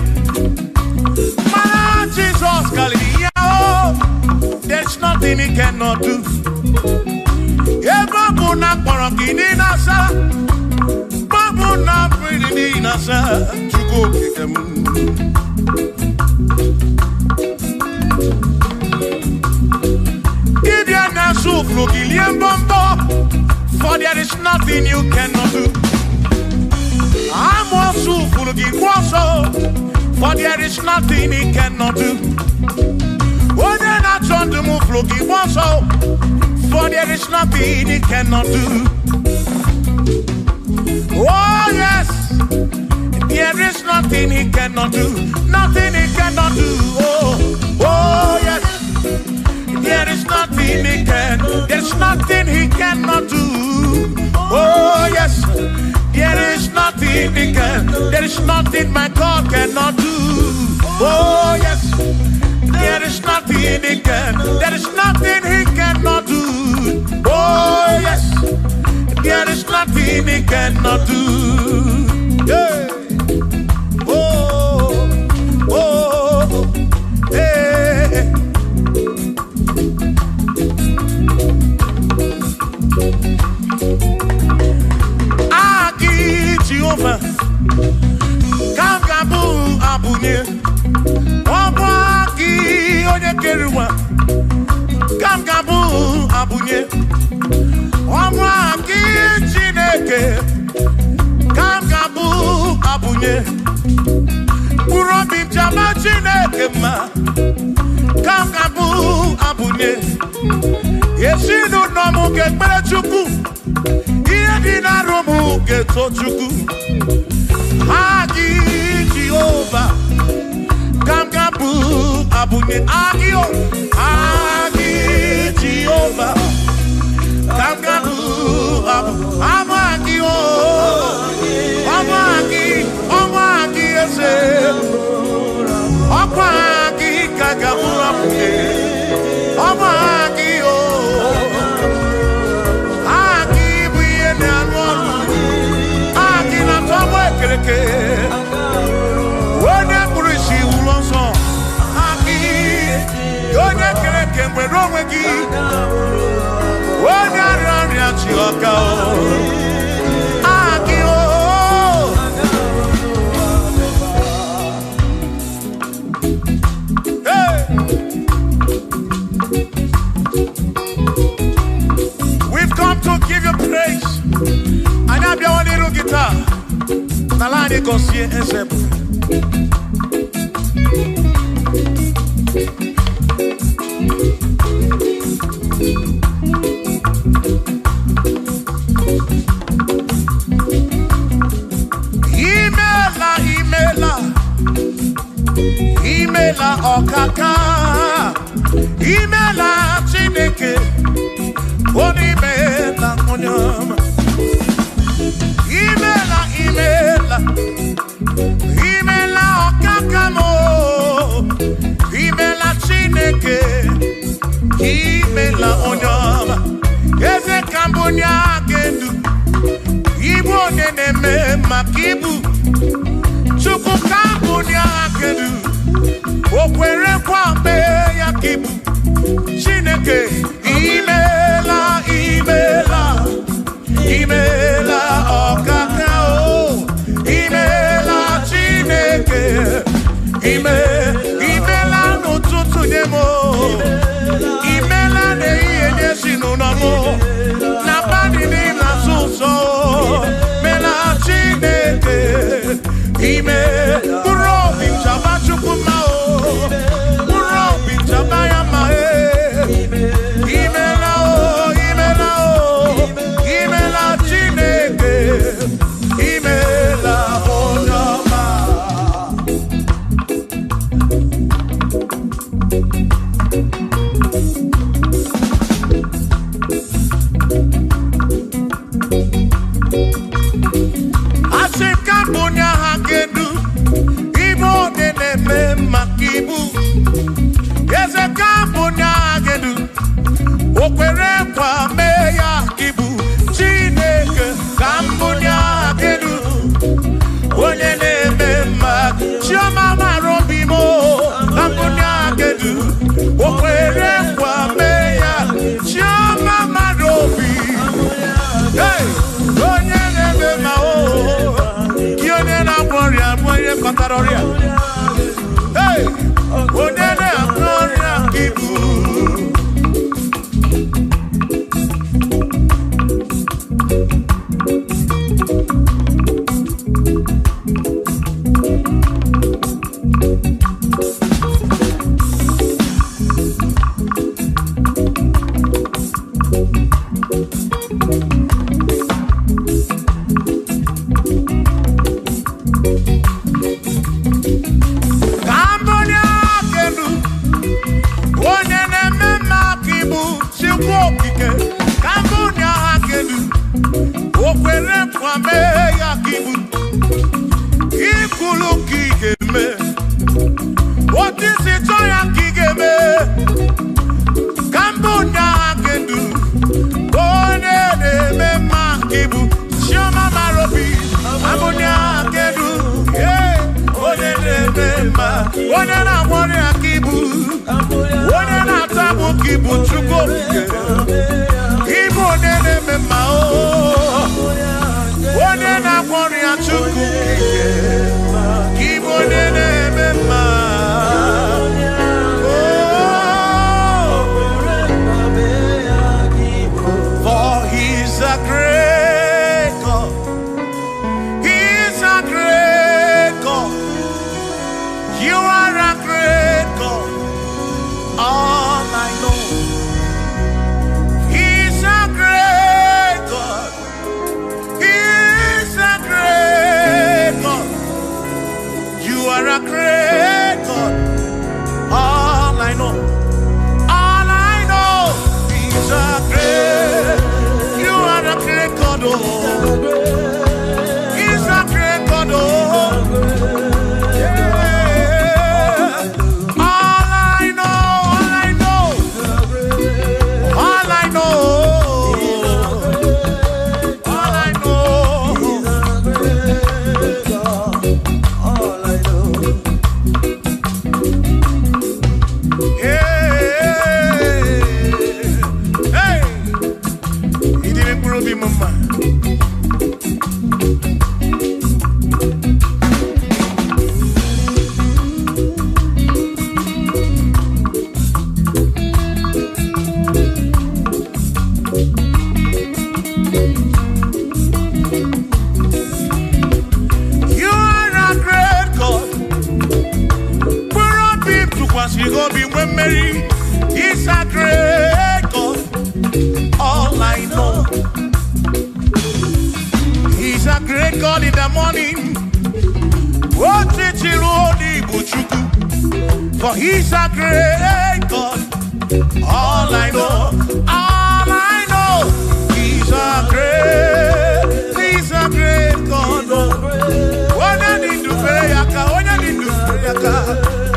S2: My Jesus Kalia, there's nothing he cannot do. Babu na kwarangini nasa, babu na pretty nasa, chuko kikemu. Idia na suflu giliem bombo, for there is nothing you cannot do. I'm also full of for there is nothing he cannot do. Oh, then I turn to move looking also, for there is nothing he cannot do. Oh, yes, there is nothing he cannot do. Nothing he cannot do. Oh, yes, there is nothing he can. There's nothing he cannot do. Oh, yes. There is nothing he can. There is nothing my God cannot do. Oh yes. There is nothing he can. There is nothing he cannot do. Oh yes. There is nothing he cannot do. Yeah. Oh, oh, hey. Kamgabu abunye Obaki onye keruwa Kamgabu abunye Obaki Chineke Kamgabu abunye Urobi jama Chineke ma Kamgabu abunye Yesinu nomu kekpere chukwu Iye dinarumu ketochukwu Agi Jehovah, Kamgabu abunye agio, Agi Jehovah, Kamgabu amagio, amagi ese, amagi kagabu abunye, amagio, agi buye ne anwanu, agi na tomo ekeleke. We've come to give you praise. And I'm your little guitar. Nalani Gosie Ezeb. Imela okaka, imela Chineke, onimela onyama. Imela okaka mo, imela Chineke, imela onyama. Eze kambunya gendu, ibu oneneme makibu, chuku kambunya gendu. Okwere kwambe ya kibu Chineke imela okaka o Kambunya hakedu, Ibo neneme makibu. Yes, a Kambunya hakedu, Okwere kwa meya kibu. Chineke Kambunya hakedu, Onyeneme mak. Chioma marobimo, Kambunya hakedu, Okwere kwa meya. Chioma marobi. Hey, Onyeneme mao. Hey, Onene Gloria Kibu. What is it? For he's a great God. He's a great God. You are a great God. All I know. He's a great God. He's a great God. You are a great God. All I know. All I know. He's a great. You are a great God. Oh. He's a great God. Oh. He's a great God. All I know. He's a great God in the morning. For he's a great God. All I know. All I know. He's a great God. When I need to pray,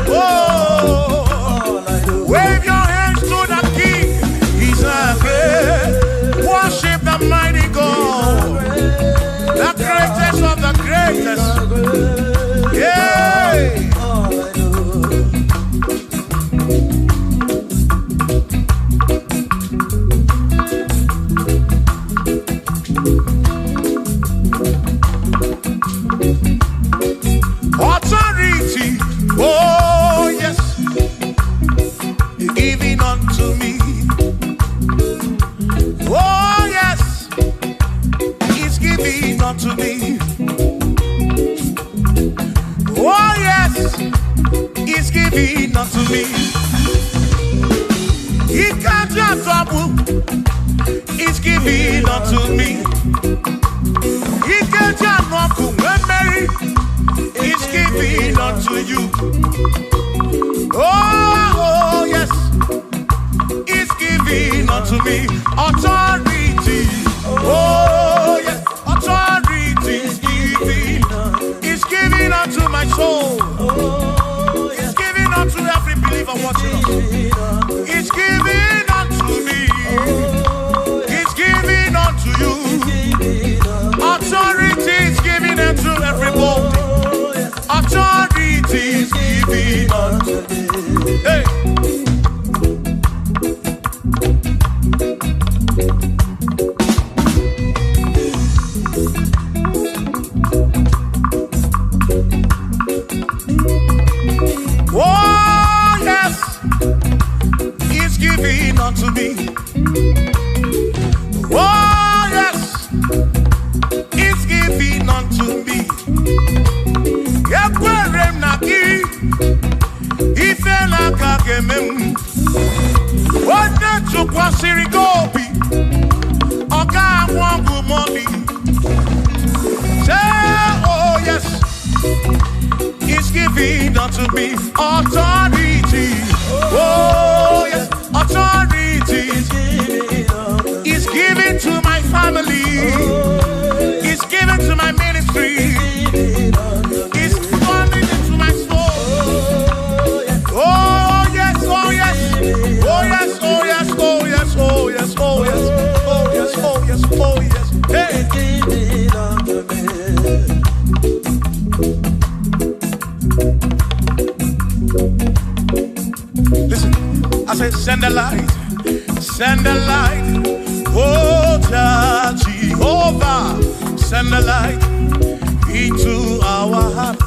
S2: oh. Wave your hands to the King. He's a great. Worship the mighty God, the greatest of the greatest. Yeah. Authority. Oh yes. Giving unto me. Oh yes, he's giving unto me. Oh yes, he's giving unto me. He can't just trouble. He's giving unto me. He can't just walk when Mary. He's giving unto you. Oh yes, he's giving unto me authority. Oh yes, authority is giving. my soul. He's giving unto every believer watching us. He's giving unto me. He's giving unto you. Authority is giving unto everybody. Authority is giving unto me. Hey. Oh, yes, He's giving unto me. Oh, yes, He's giving unto me. Ekwerem na ki, ife na kakemem. Ode chukwa sirigobi, oka wangu money. Say, oh yes, He's giving unto me authority. Oh yes, authority. He's giving to my family. He's giving to my ministry. He's coming into my soul. Oh yes, oh yes, oh yes, oh yes, oh yes, oh yes, oh yes, oh yes, oh yes, oh yes. Hey. Listen, I say send the light, oh Jehovah, send the light into our heart.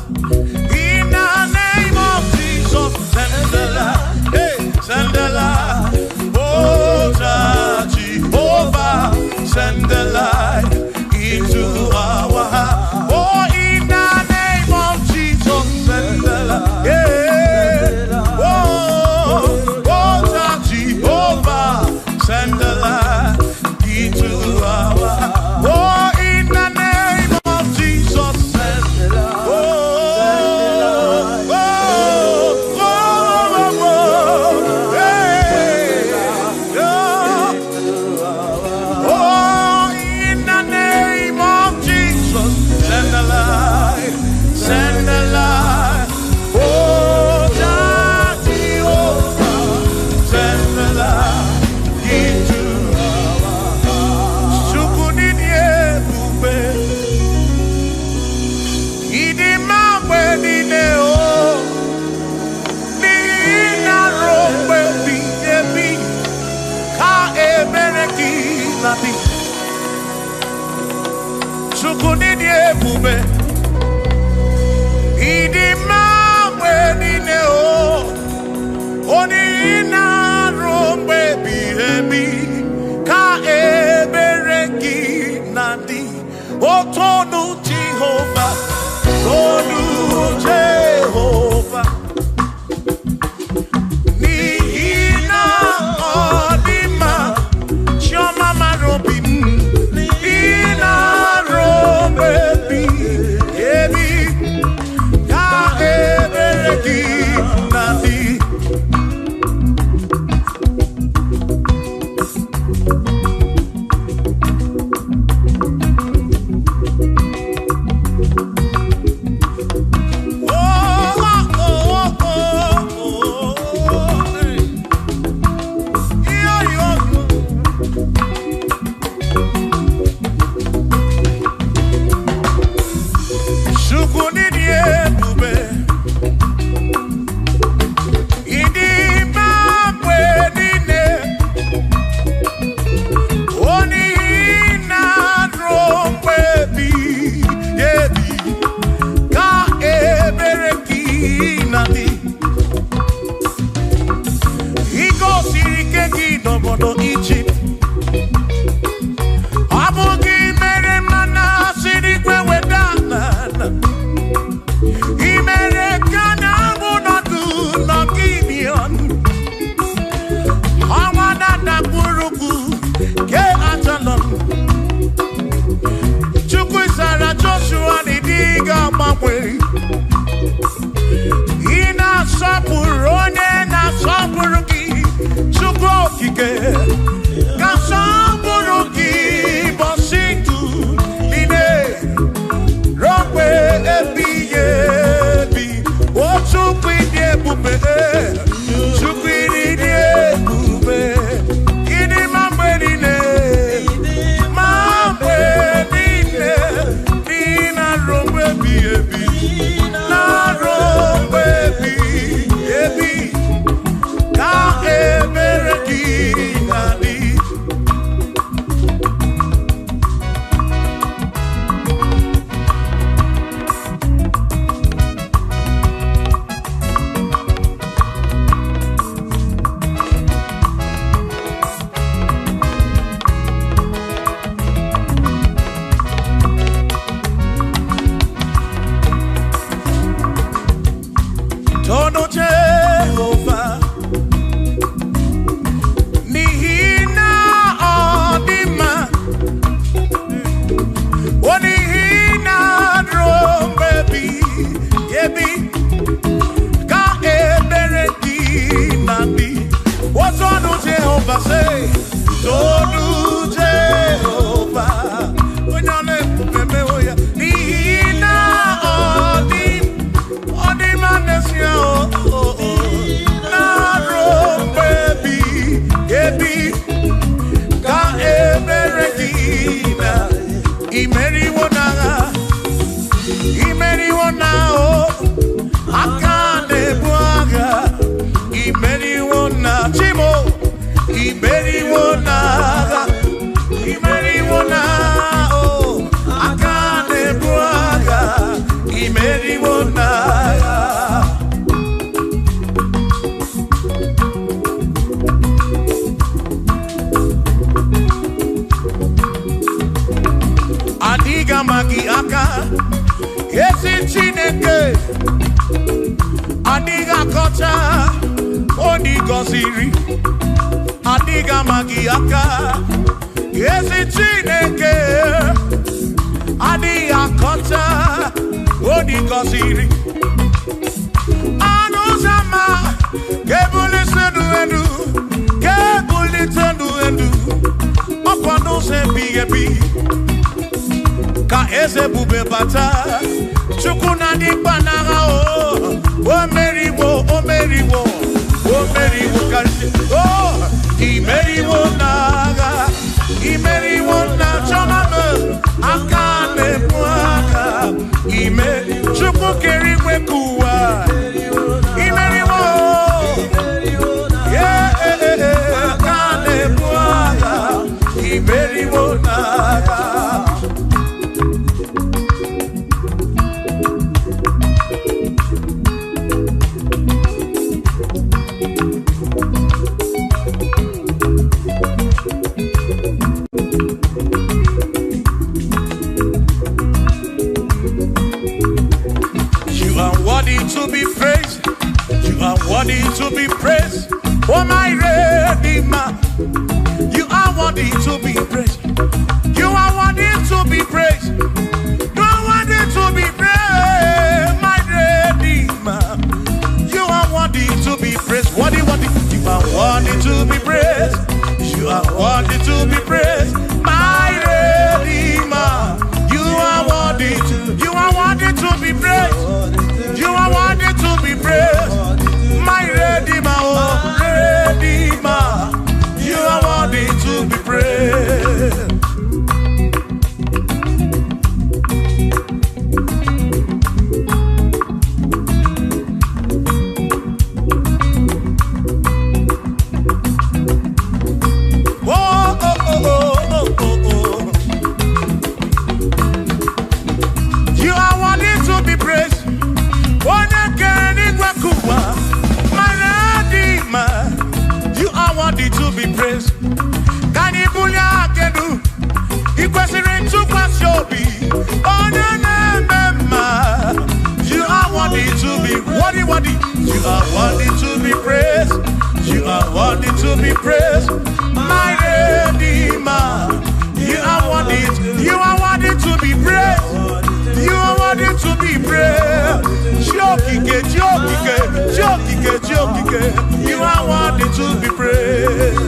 S2: In the name of Jesus, send the light, hey, send the light, oh Jehovah, send the light into our heart. Oh, in the name of Jesus, send the light, yeah. Send the light into our heart. Oh, in the name of Jesus, send the light. Oh, oh, oh, oh, hey, oh, in the name of Jesus, send the light, send the light. Oh, Jehovah, send the light. Chukunidie bube, idi mawe nine o, oni ina rombe bihemi, ka ebereki nandi, otonu Jehovah, tonu Jehovah. say, Tonu Jehovah. When you let me oya, Nina Odi Manesia Naro baby, baby, Ka Emerekina, Imeri Wona, Imeri Wona Akane Buaga, Imeri Wona Chimo, Imeri Wona, Imeri Wona Akane Buaga, Imeri Wona. Adiga magi aka, esi Chineke. Adiga kocha, oni goziri. Adiga magi aka, esi Chineke. Adiga kocha, oni goziri. Anuzama, kebuli sendu endu, kebuli tendu endu. Opano se bigebi. Ka eze bube bata chukuna di banaga o meriwo kashi imeriwo na choname akane mwaka chuku keriwe kuwa imeriwo akane mwaka imeriwo naga. To be praised, you are worthy to be praised. Oh my Redeemer, you are worthy to be praised. You are worthy to be praised. You are worthy to be praised, my Redeemer. You are worthy to be praised. Worthy. You are worthy to be praised. You are worthy to be praised, my Redeemer. You are worthy to be praised. You are worthy to be praised, my Redeemer, oh Redeemer. You are worthy to be praised. Oh, oh, oh, oh, oh, oh. You are worthy to be praised. You are worthy to be praised. Kanibulia kedu, ikwesiri to kwasiobi. You are worthy to be worthy. You are worthy to be praised. You are worthy to be praised, my Redeemer. You are worthy to be praised. You are worthy to be praised. Jokike. You are worthy to be praised.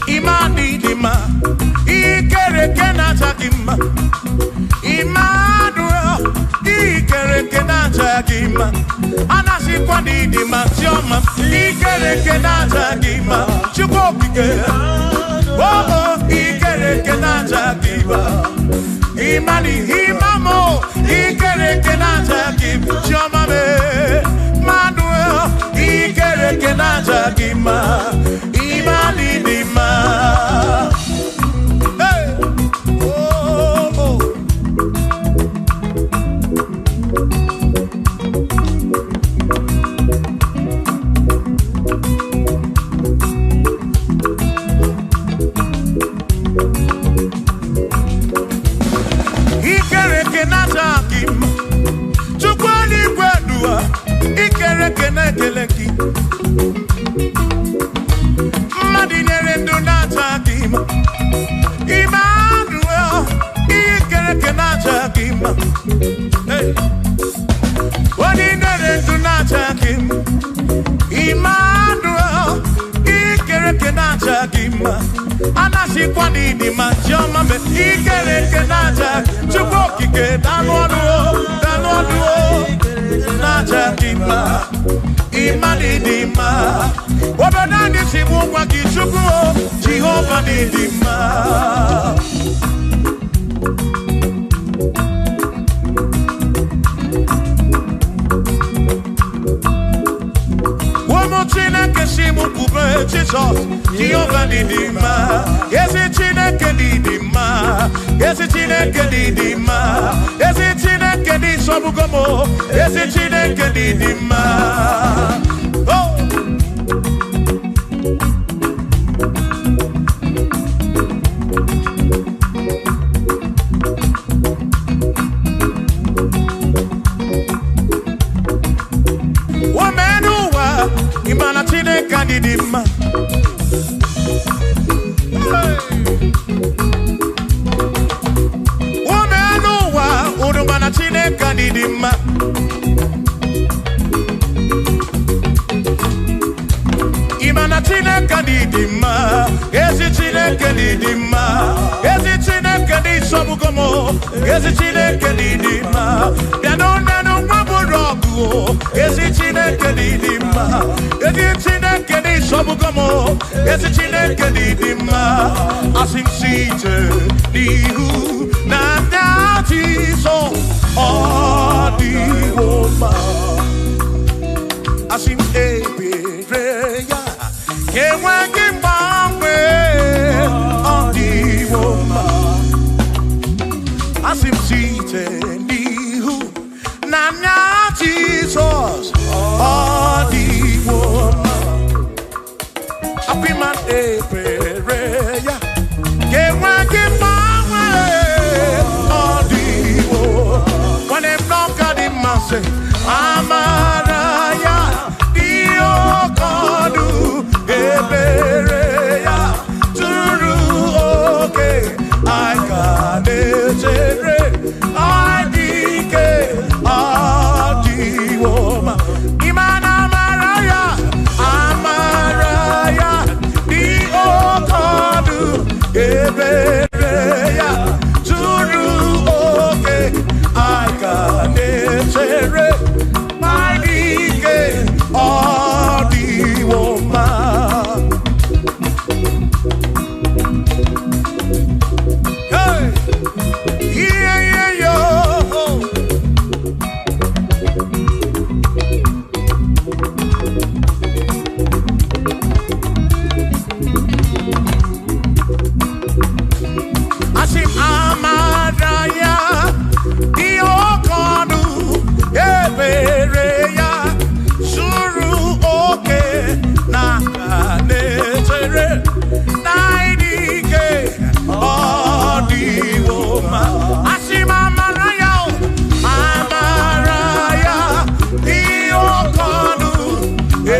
S2: Imani dima, ikere kenata kima. Imanu, ikere kenata kima. Anasi kwani dima tioma, ikere kenata kima. Chukopike, oh, ikere kenata kima. Imani imamo, ikere kenata kima. Tioma me, Manu, ikere kenata kima. Imani dima. Hey, oh, oh. gima anasi kwa nini majoma me ikeleke naja chupoki ke danwaduo naja gima imani dima wabadani simu kwa kichukuo Jehova ni dima Chineke simu kube Jesus Jehova ni dima Yesi Chineke ni dima Yesi Chineke ni dima Yesi Chineke ni sobugomo Yesi Chineke ni dima Oh Imana Chineke ni dima Umeanuwa Urumana Chineke ni dima Imana Chineke ni dima Ezi Chineke ni dima Ezi Chineke ni sobugomo Ezi Chineke ni dima Bianonano waburogu Ezi Chineke ni dima Ezi Chineke ni sobugomo Ezi Chineke ni dima Asim site nihu na nyati so Odi woma Asim ebereya Kewa kimbangwe Odi woma Asim site nihu na nyati so Odi woma Apiman ebereya Kewa kimbangwe Odi woma When I'm not got in my say Amaraya Dio kodu ebereya turu okay I got it I dike adiwoma imana amaraya Dio kodu ebereya turu okay I got it I dike adiwoma hey yeah yo Asim amaraya Dio ebereya suru oke na netere naidike odiwoma asima amaraya diokonu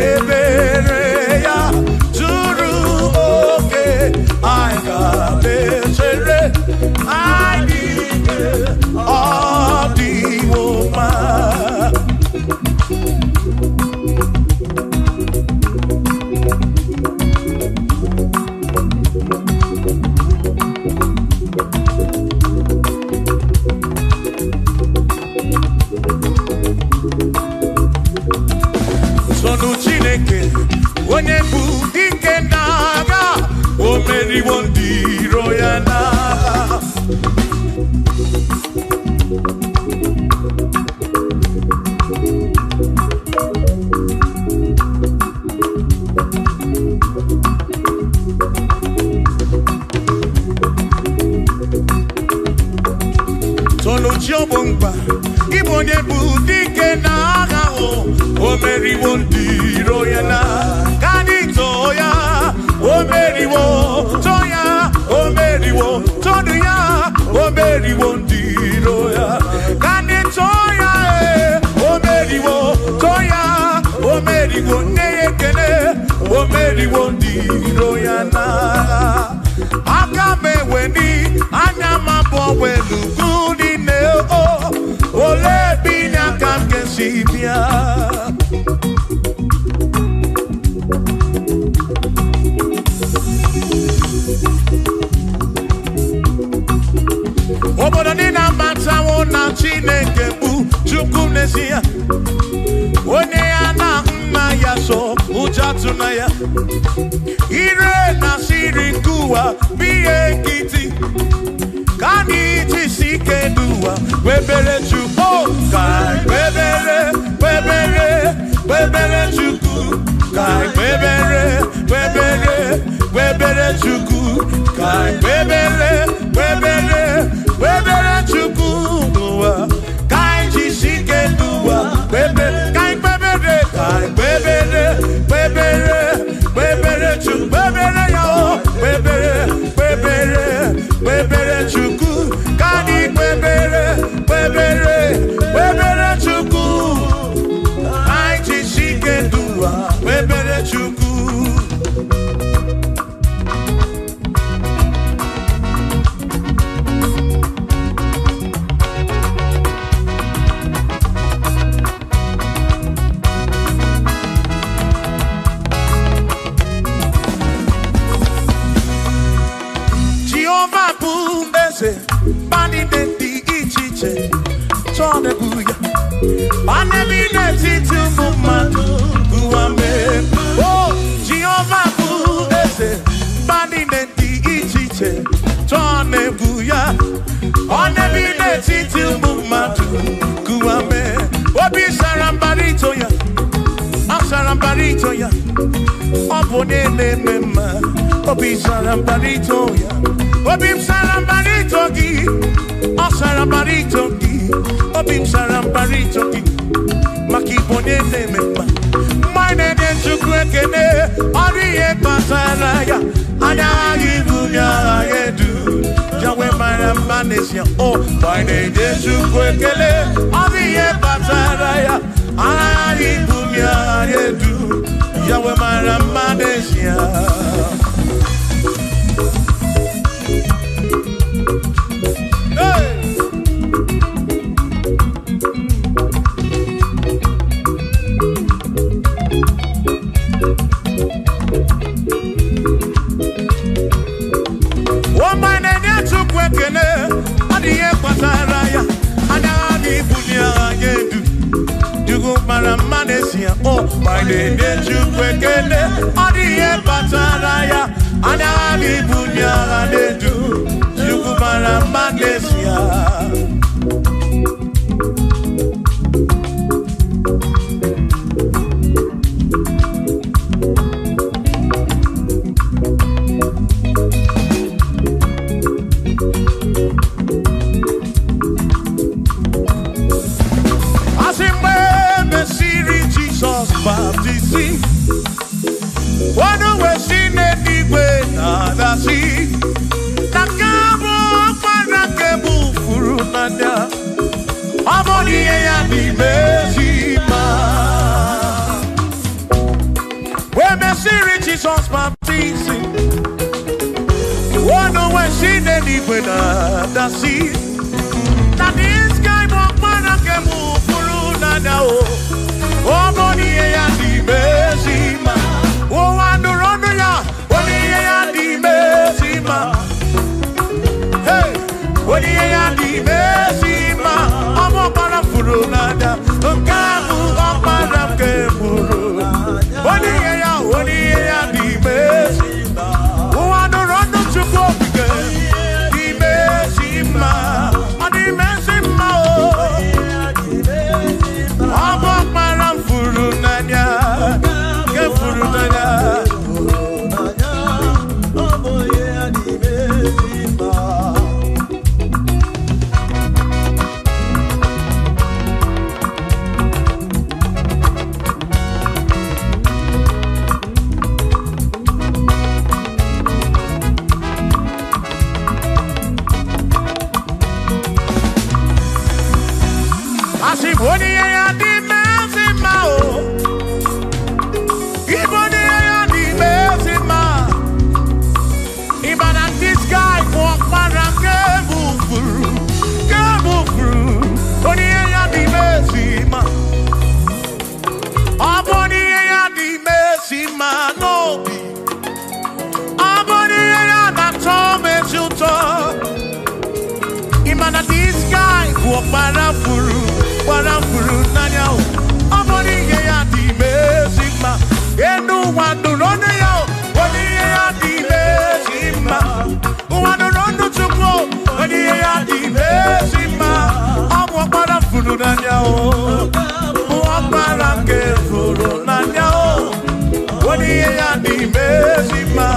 S2: ebereya suru oke aiga netere naidike odiwoma Sonu Chineke onye bụ dike n'agha o meriwo ndị iro ya n'agha Sonu Chiobongba ịbụ onye bụ dike n'agha o meriwo ndị iro ya n'agha Kadito ya o meriwo toya o meriwo todu ya o meriwo ndị iro ya Kadito ya o meriwo toya o meriwo neyekele o meriwo ndị iro ya n'agha aka mewe ni anya mabọ welu gudi ne o ole binya kam kesibia katunaya. Ire na siringuwa biye kiti. Kani tisike duwa webere chuko kai webere chuku kai webere chuku kai webere chuku duwa kai tisike duwa webere kai webere chuku webere yo webere chuku kani webere chuku ai chishike duwa webere chuku Bani de di ichiche, chone buya. Bani bi de titu mumadu guame. Oh, Jehovah bu ese. Bani de di ichiche, chone buya. Bani bi de titu mumadu guame. Obi sarambarito ya, sarambarito ya. Obone ne mema, obi sarambarito ya. Obim sarambarito gi, o sarambarito gi, obim sarambarito gi, makibone ne mema. Mine de chukwekene, oriye pasaraya, anyagi dunya yedu, jawe marambanesia. Oh, mine de chukwekene, oriye pasaraya, anyagi dunya yedu, jawe marambanesia. Oh, my name is Jukwekene, Odiye Pataraya, Anani Bunya Anedu, Jukumara Manesia. Wano we sine igwe na dasi Nakabo para kebu furu nada Amoni ya di mesima We mesiri Jesus baptisi Wano we sine igwe na dasi Na this guy mo para kebu furu nada Amoni ya di mesima Oh, I know, ya. What do you mesima? Hey, what do you mesima? I'm up on a furunada. Kamu up on a kemuru. What do you mesima? Oh, I know, to go again. The mesima. Oh, the mesima. I'm up on a furunada. Warafuru nanyao, amoni ya di mesima, enu Uwandurono yo, odiye ya dimezima. Uwandurono tukwo, odiye ya dimezima. Amwapara furu nanya o, amwapara ke furu nanya o, odiye ya dimezima.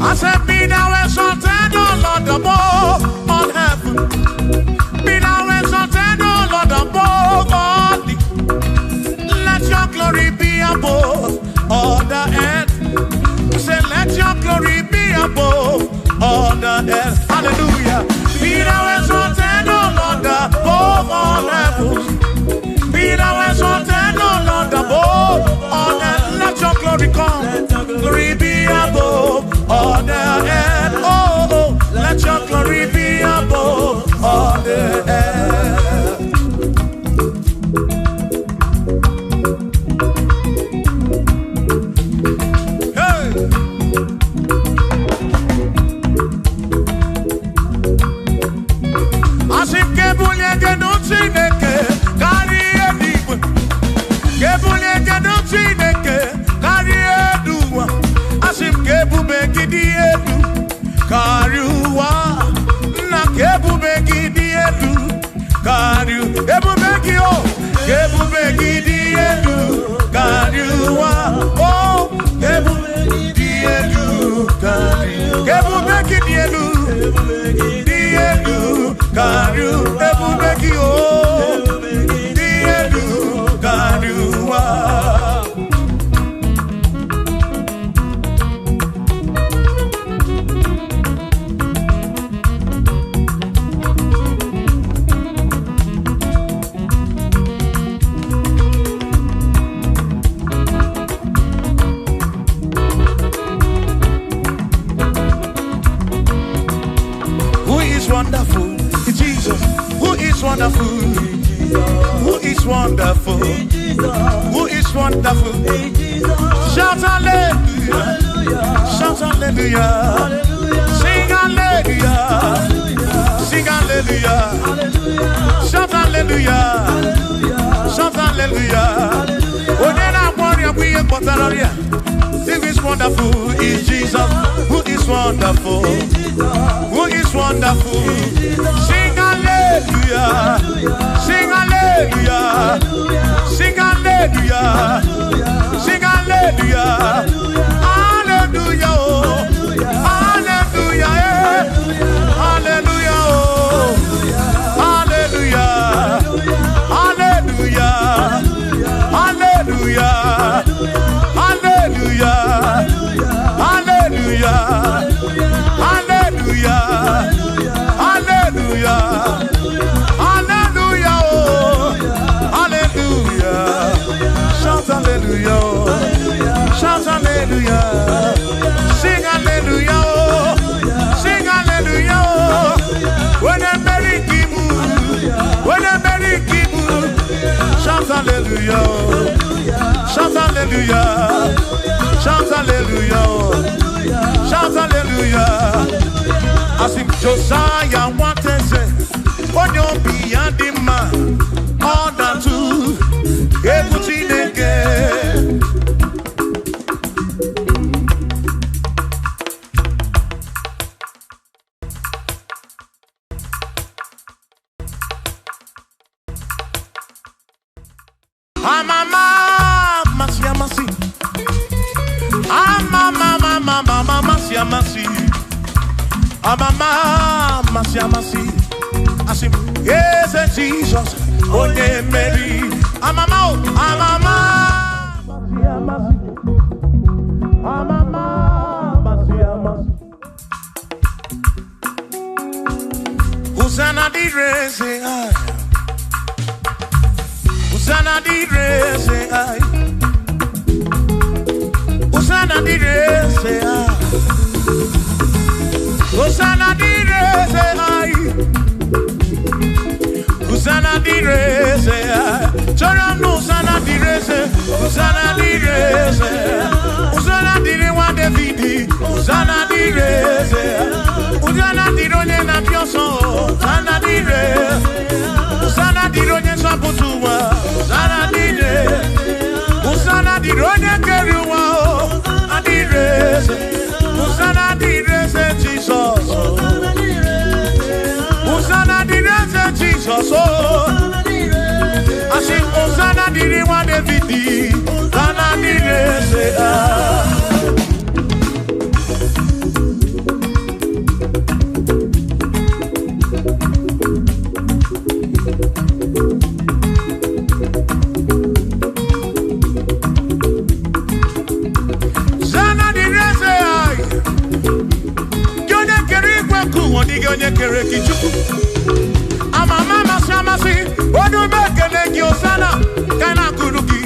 S2: I said, be thou exalted, O Lord, above all heaven. Be thou exalted, O Lord, above all the. Let your glory be above all the earth. Say, let your glory be above all the earth. Hallelujah. Be thou exalted, O Lord, above all heaven. Be thou exalted, O Lord, above all earth. Let your glory come. Glory be above all the earth. Oh, oh, let your glory be above all the earth. Hey. Asike bunye genu Chineke kari edigwe. Gebunye genu Chineke kari eduwa. Asike bube gidi edu kari uwa. Na gebube gidi edu kari ebube gio. Gebube gidi edu kari uwa. Oh, gebube gidi edu kari. Gebube gidi edu. Edu kari ebube gio. Edu kari uwa. Wonderful, Jesus. Who is wonderful? Who is wonderful? Who is wonderful? Shout hallelujah! Shout hallelujah! Sing hallelujah! Sing hallelujah! Shout hallelujah! Shout hallelujah! Onena warrior we embotararia. Who is wonderful is Jesus. Who is wonderful? Who is wonderful? Sing hallelujah! Sing hallelujah! Sing hallelujah! Sing hallelujah! Hallelujah! Hallelujah! Hallelujah! Hallelujah! Hallelujah! Hallelujah! Hallelujah! Hallelujah! Hallelujah! Hallelujah! Hallelujah! Oh, hallelujah! Shout hallelujah! Shout hallelujah! Sing hallelujah! Sing hallelujah! When a merry kibu, when a merry kibu, shout hallelujah! Shout hallelujah! Shout hallelujah! Shout hallelujah! I sing Josiah what to say. On your beyond the man, all that too. Everything again. Mama, masia masi. Mama, masia masi. Mama, masia masi. I sing, yes, Jesus, oh yeah, Mary. Mama, masia masi. Mama, masia masi. Hosanna di re say I. Hosanna di re say I. Hosanna di re say I. Hosanna di re say I. Hosanna di re say I. Usana direse, Usana direse, Usana dire wa Davidi, Usana direse, Usana dironye na pioso, Usana dire, Usana dironye saputuwa, Usana dire, Usana dironye keruwa, Adirese, Usana direse Jesus, Usana direse Jesus, I sing Hosanna diri wa Davidi, Hosanna diri se Hosanna diri se ai. Yonye kere kwa kuwoni yonye kere kichuku. Ama mama shamasi, odu mekele ki Hosanna, kana kuruki.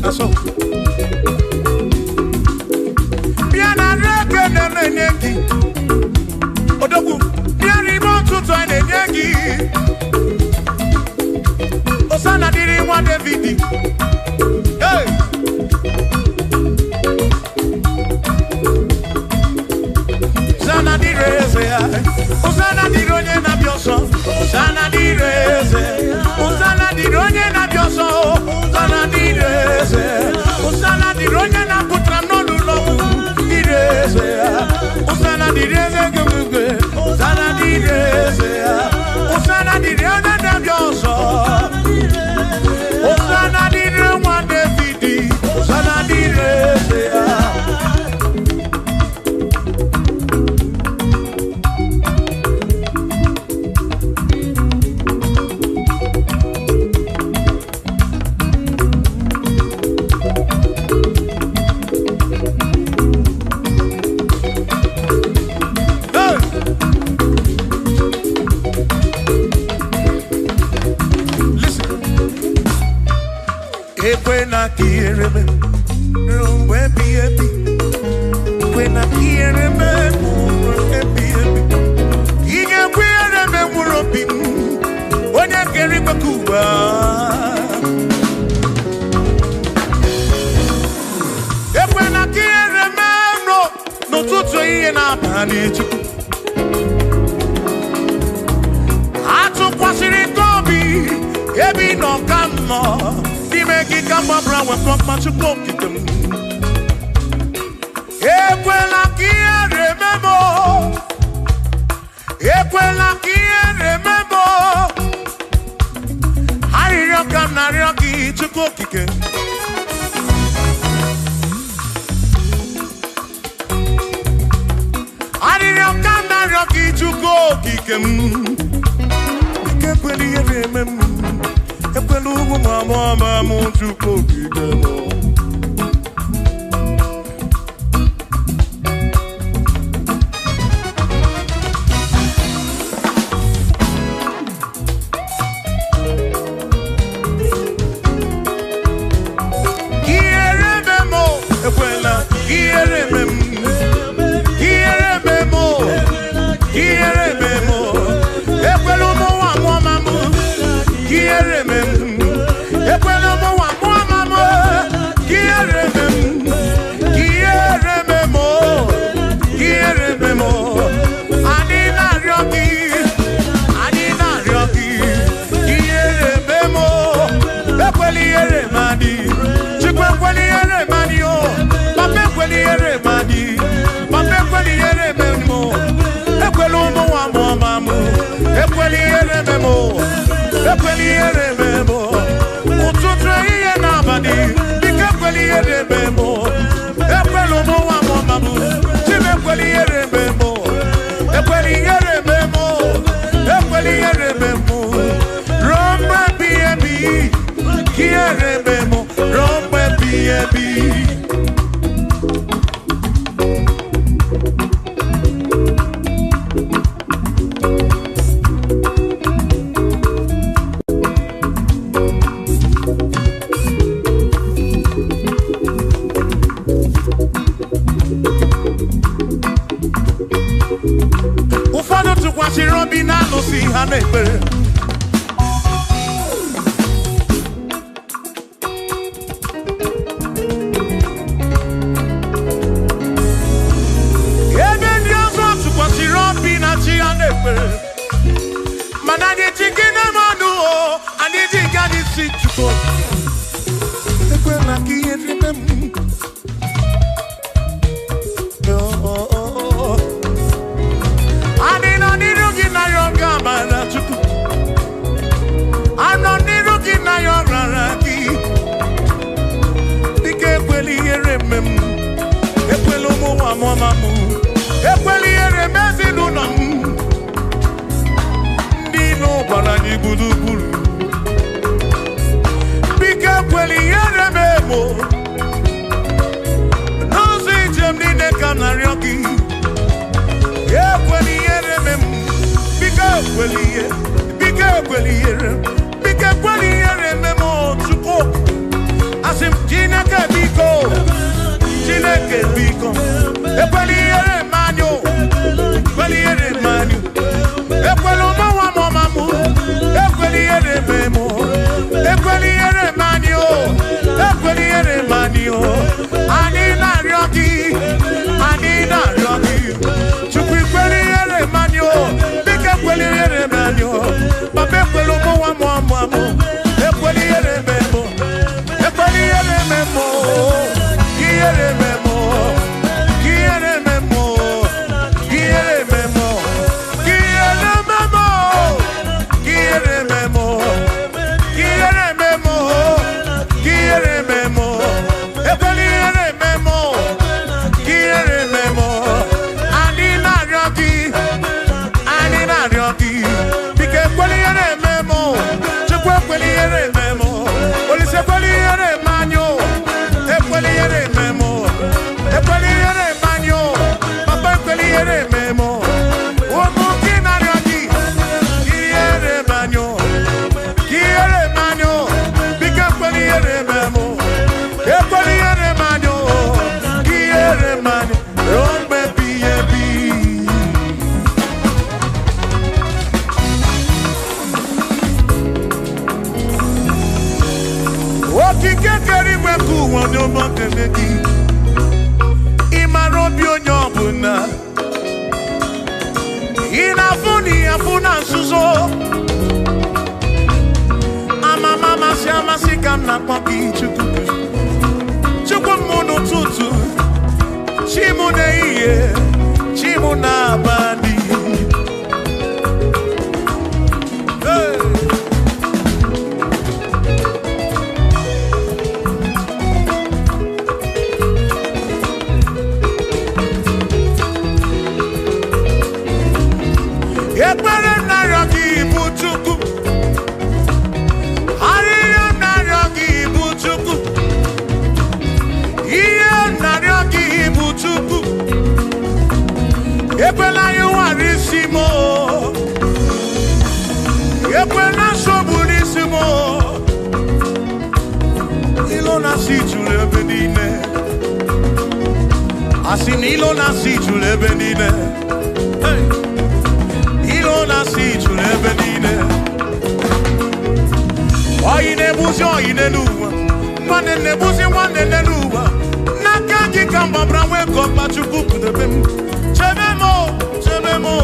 S2: That's all. Biana reke ne menyeki. Odogu, biani montu to ene nyeki. Hosanna diri wa Davidi. Hey. Hosanna diri se ai. Hosanna dironye na bioso, Hosanna direse, Hosanna dironye na bioso, Hosanna direse, Hosanna dironye na putra no lulo, direse, Hosanna direse gumugwe, Hosanna direse, Hosanna dironye na bioso, Hosanna dironye wa Davidi, Hosanna direse. When I hear me, when I hear when I get it back when I hear no to in a manage. I took what's it to be, every no come. Make it come up around with from much of them. Equela kia remember. Equela kia remember. Hariyaka nariyaki chukokike. Hariyaka nariyaki chukokike. Equela remember. Epelugu mama muntu kokigeno. Kierememo, ekwela, kierememo, kierememo, kierememo, epelugu mama kierememo. so. Ekwela ka ihe rime m. Anyị nọ n'iru gị na ya ọ ga-amara Chukwu. Anọ n'iru gị na ya ọ rara gị. Dịka ekwela ihere mme m. Ekwela ụmụ nwa mụọma m. Ekwela ihere mme ezinụlọ m. Ndị ilo gbara anyị gburugburu. Biko ekwela ihere mme mo. N'ụzọ ijem niile ka m na-arịọ gị. Ekwela ihere mme m. Biko ekwela ihere. Biko ekwela ihere. Biko ekwela ihere mme m Chukwu. Asị m Chineke biko. Chineke biko. Ekwela ihere mmanụ. Ekwela ihere mmanụ. Ekwela ụmụnwa mụọma m. Ekwela ihere mme m. Ekwela ihere mmanụ. Ekwela ihere mmanụ. Anyị na-arịọ gị. Anyị na-arịọ gị. Chukwu ekwela ihere mmanụ. Biko ekwela ihere mmanụ. Papa ekwela ụmụnwa mụọma m. Ekwela ihere mme m. Ekwela ihere mme m. Ihere mme m. Ihere mme m. Ihere mme m. Ihere mme m. Ihere mme m. Ihere mme m. Ihere mme m. Ekwela ihere mme m. Ihere mme m. Anyị na-arịọ gị. Anyị na-arịọ gị. Biko ekwela ihere mme m. Chukwu ekwela ihere mme m. Olise ekwela ihere mme anyị. Ekwela ihere mme m. Ekwela ihere mme anyị. Papa ekwela ihere mme m. Ụmụ gị na-arịọ gị. Ihere mme anyị. Ihere mme anyị. Biko ekwela ihere mme m. Ekwela ihere mme anyị. Ihere mme anyị. Ruo mgbe ebighị ebi. Okike kere igwe ka ụwa dị ụmụ nkele gị. Ị mara obi onye ọbụla. Ị na-afụ na ị afụ na nzuzo. Amama amasị amasị ka m na-akpọ gị Chukwu. Chukwu m n'ụtụtụ. Chi m n'ehihie. Chi m n'abalị. Hey! Ekpere m na-arịọ gị bụ Chukwu. Arịrịọ m na-arịọ gị bụ Chukwu. Ihe m na-arịọ gị bụ Chukwu. Ekwela ya ụwara isi m. Ekwela nsogbu n'isi m. Ilo na-asị juru ebe niile. Asị na ilo na-asị juru ebe niile. Hey! Ilo na-asị juru ebe niile. Oyi na-ebuzi oyi n'elu ụwa. Nwanne na-ebuzi nwanne n'elu ụwa. N'aka gị ka m gbabara nwee ka ọkpa Chukwu kpụdebe m. Chebe m o, chebe m o.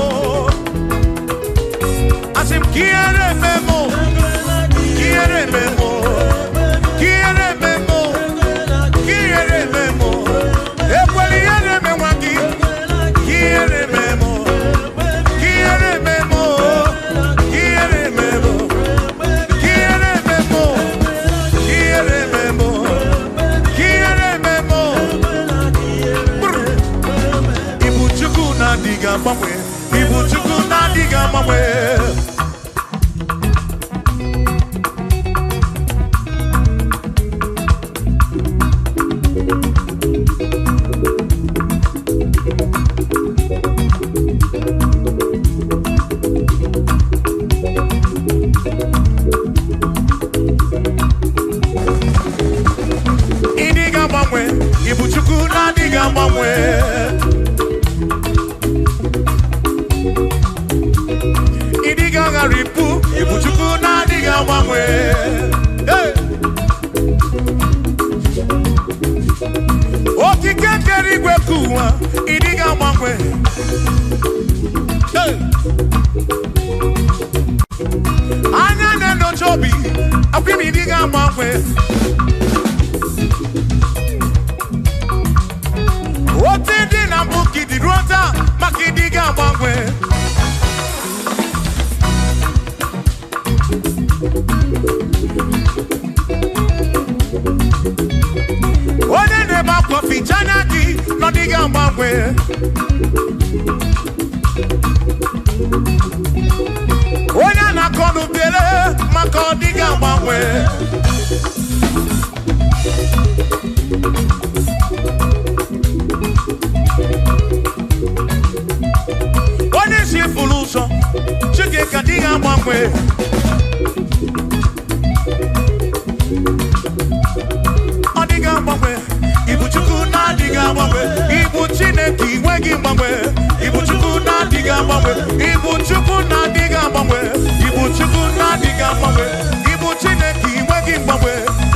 S2: Asị m ka ihere eme m o. Ka ihere eme m o. Ka ihere eme m o. Ka ihere eme m o. Ekwela ihere eme nwa gị. Ka ihere eme m o. Ihere eme m o. Ihere eme m o. Ihere eme m o. Ihere eme m o. Ihere eme m o. Ibu Chukwu na-adịghị agbanwe. Ibu Chukwu na-adịghị agbanwe. Ịdịghị agbanwe. Ibu Chukwu na-adịghị agbanwe. Ịdịghị agharịpụ. Ibu Chukwu na-adịghị agbanwe. Hey! Okike kere igwe ka ụwa. Ịdịghị agbanwe. Hey! Anya na-enyocha obi. Akwụm ịdịghị agbanwe. mangwe. Oti di na buki di rota makidiga mangwe. Ode ne ba kofi chanaki no diga mangwe. Onya na konu bele makodiga mangwe. Onye si fulu so chike kadiga mangwe. Odiga mangwe. Ibu chuku na diga mangwe. Ibu chineki wegi mangwe. Ibu chuku na diga mangwe. Ibu chuku na diga mangwe. Ibu chuku na diga mangwe. Ibu chineki wegi mangwe.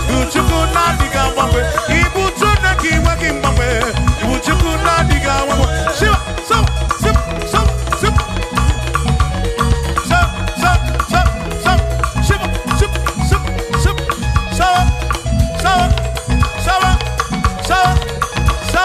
S2: Ibu chuku na diga mangwe. Ibu chineki wegi mangwe. Ibu chuku na diga mangwe. Shiva so sip so sip. So so so so shiva sip sip sip so so so so so so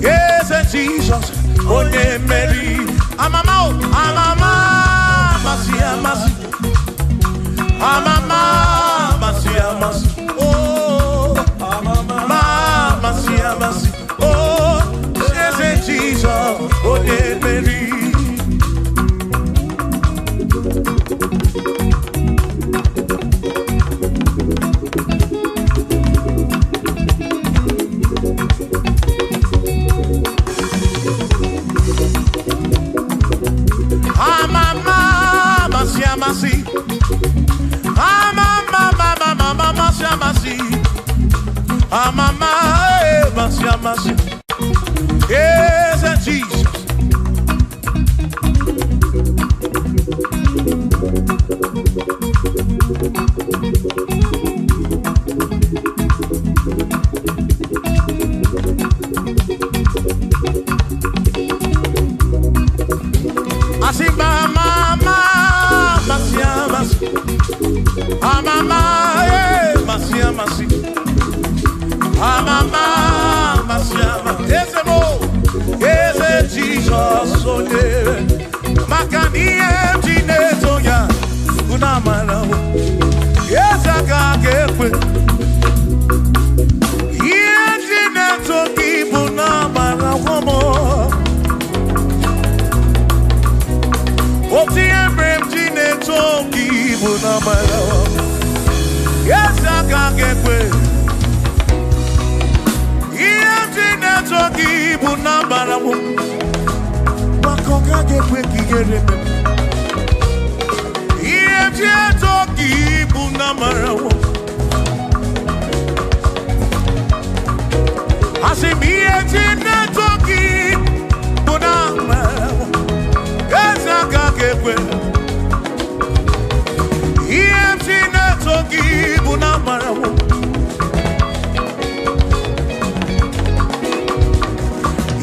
S2: Yes, Jesus, oh, Mary, Amama, Masia, Masi, Amama, Masia, Masi, oh, Amama, Masia, Masi, oh, yes, Jesus, oh, Mary. Yes, Jesus. Asi mama, masia, mama, masia, mama, masia, ese mo, ese Jesus, ole, makani jineto ya, una mala, esa kakekwe, jineto kibuna mala womo. Oti embrem jineto kibuna mala, esa kakekwe. Jineto kibuna mala womo. Makoka gekwe kigere me. Jineto kibuna mala womo. Asimi jineto kibuna mala womo. Kakekwe EMT netoki buna marawo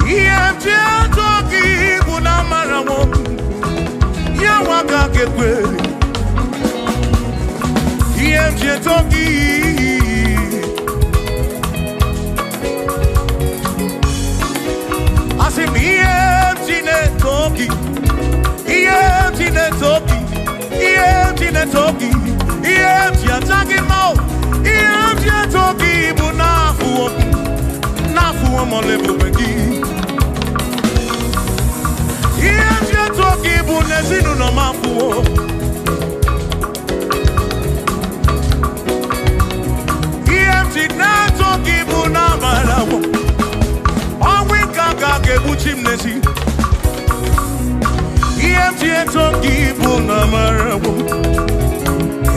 S2: EMT netoki buna marawo Yawa kakekwe EMT netoki Asim EMT netoki Ataki mo, Toki, Bunafu, Nafu, Molebu, Begi. Toki, Bunezinu, no Mafu. Toki, Bunamara. On we kaka, Gebuchim Nesi. Toki, Bunamara.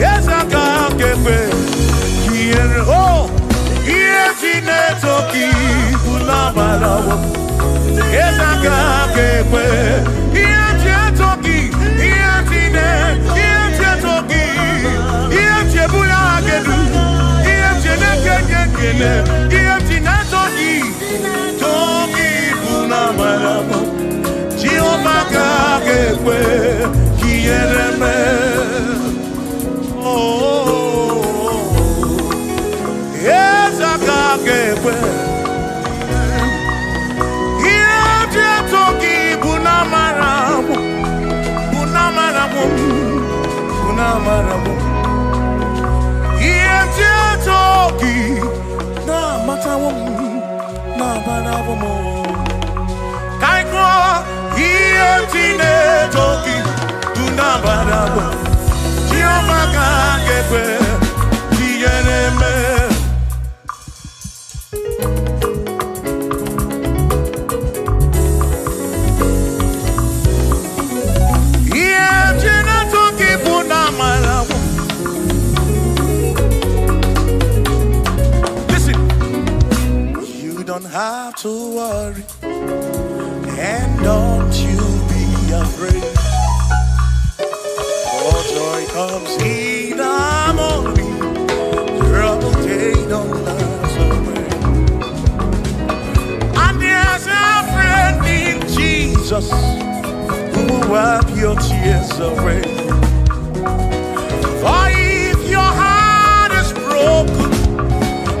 S2: Yes, I can't get back. Oh, Toki, Bulamara. Yes, I can't get back. Toki, Toki, Bulagedu, Toki, Toki, Bulamara. Jehovah can't get back. Yes, I can't get away. Toki, Bunamaramu, Bunamaramu, Bunamaramu. Toki, Namatamu, Namaramu. Kaiko, Toki, Bunamaramu. Jehovah can't get away. Listen, you don't have to worry, and don't you be afraid. For joy comes in the morning. Trouble they don't last away. And there's a friend in Jesus who will wipe your tears away. For if your heart is broken,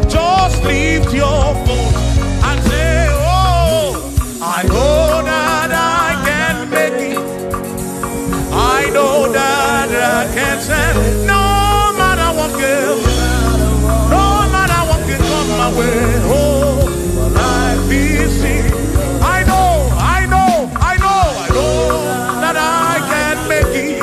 S2: just lift your voice and say, oh, I know that I can make it. I know that I can stand. No matter what girl. My way, oh, life is easy. I know that I can make it.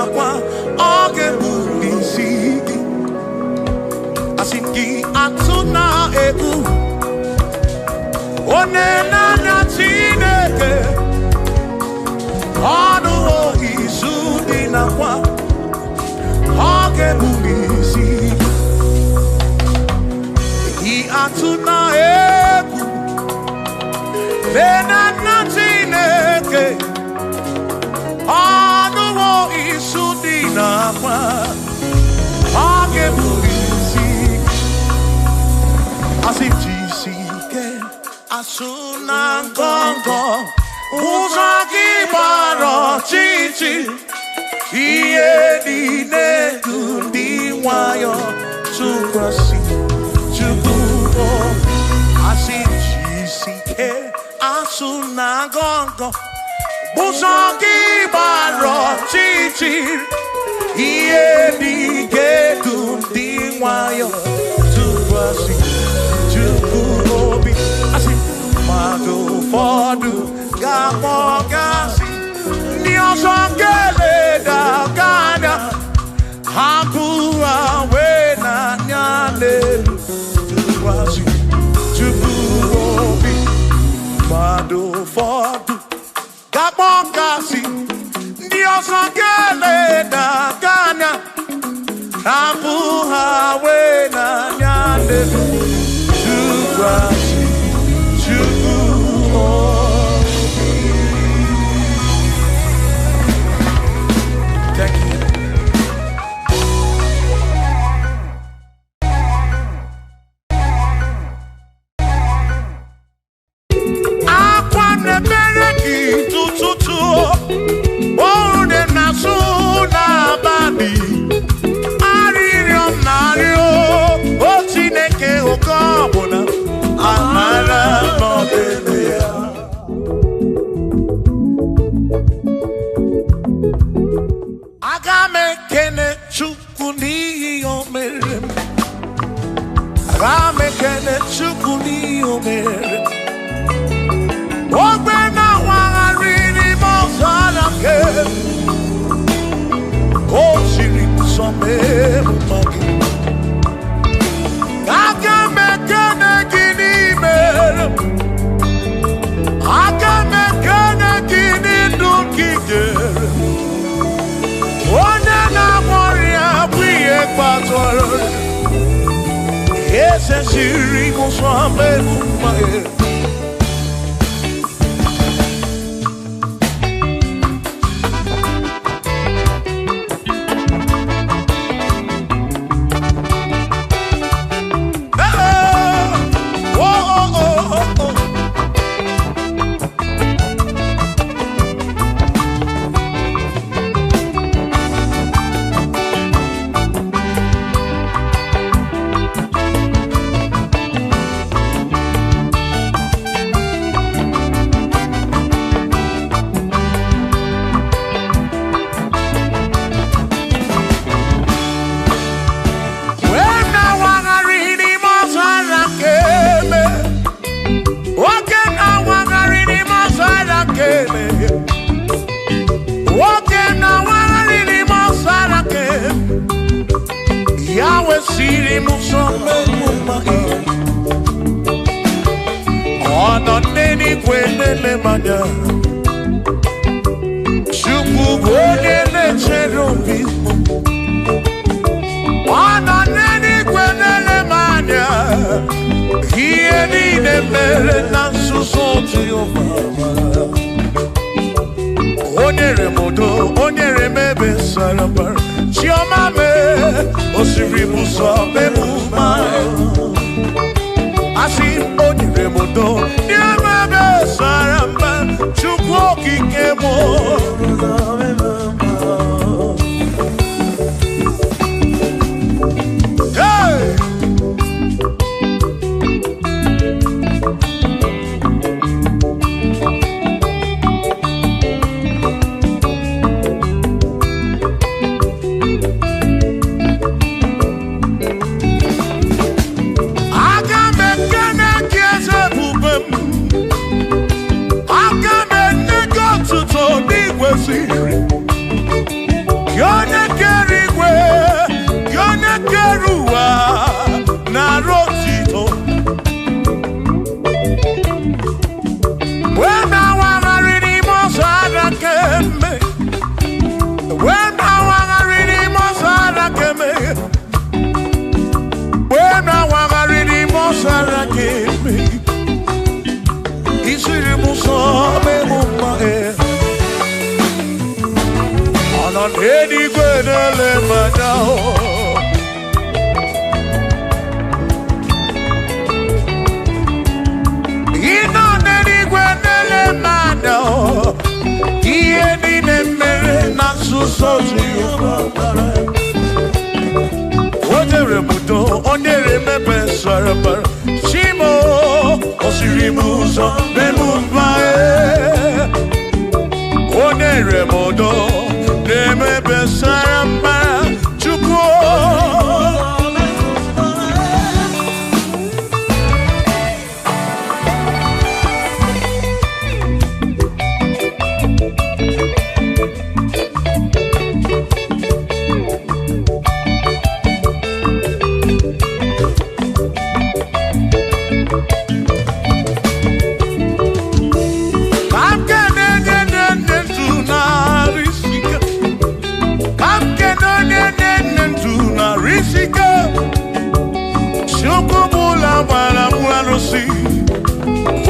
S2: nakwa oge bulisi asinki atuna egu onena na Chineke onu isu di nakwa oge bulisi atuna egu lena na Chineke anuwo isu di nakwa oge bulisi asijisike asuna ngongo uzaki baro chichi iye di nedu di wayo tukwasi asijisike asuna ngongo uzaki baro chichi iye di gedu di wayo tukwasi tukuobi asi mado fodu gamogasi ni osongele da gana hampua wena nyale tukwasi tukuobi mado fodu gamogasi ni osongele da gana hampua wena nyale tukwasi thank you. Akwane bereki tututu ode nasu na babi aririom nario o Chineke okobuna amara modelia agame kene chukuni omere agame kene chukuni omere ogbe na wangari mozala ke o siri some magi agame kene gini mere agame kene gini dunkige one na moria bwiye patoro ese siri musame magi Edigwe nele manya. Ino nedigwe nele manya. Iye ni nemere na susoji. Odere mudo, odere mebe sarabara. Shimo, osirimuso, memumbae. Odere mudo, nemebe sarabara. Chuko.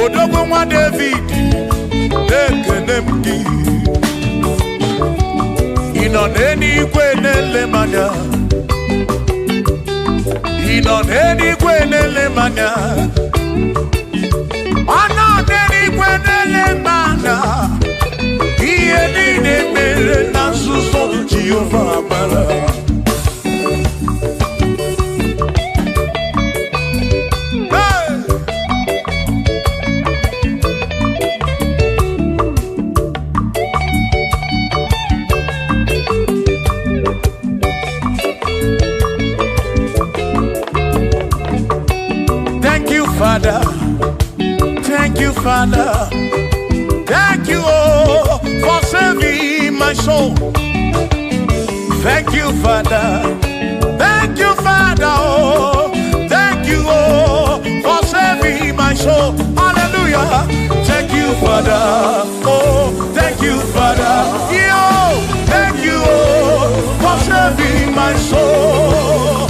S2: Odogwa David, Ekenemki. Inoneni kwenele manya. Inoneni kwenele manya. Anoneni kwenele manya. Iye nine mere na suso Jehovah Mara. Father, thank you, Father, thank you, oh, for saving my soul. Thank you, Father, thank you, Father, oh, thank you, oh, for saving my soul. Hallelujah, thank you, Father, oh, thank you, Father, yo, thank you, oh, for saving my soul.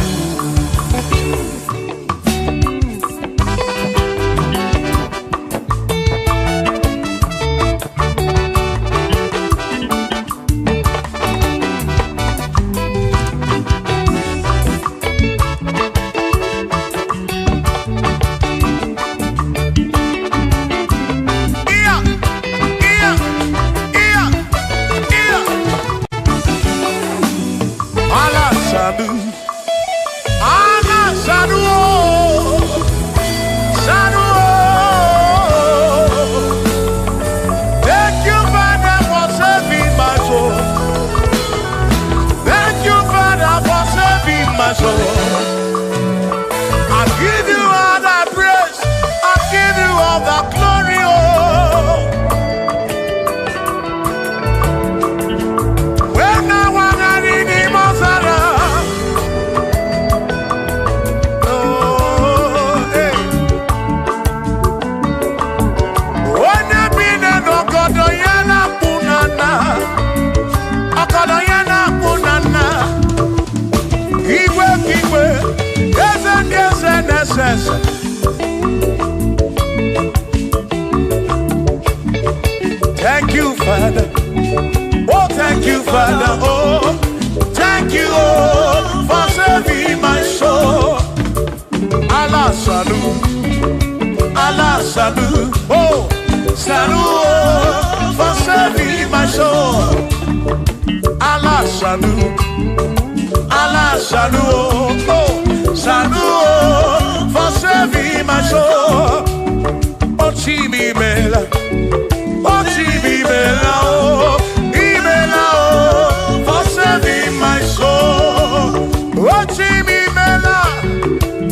S2: Thank you, Father. Oh, thank you, Father. Oh, thank you, oh, for saving my soul. Allah salut, Allah salut. Oh, salut, oh, for saving my soul. Allah salut, Allah salut. Oh, salut, oh, for saving my soul. Oh, Chibi Mela. Oh, Chibi Bella, oh, Ibella, oh, for saving my soul. Oh, Chibi Bella,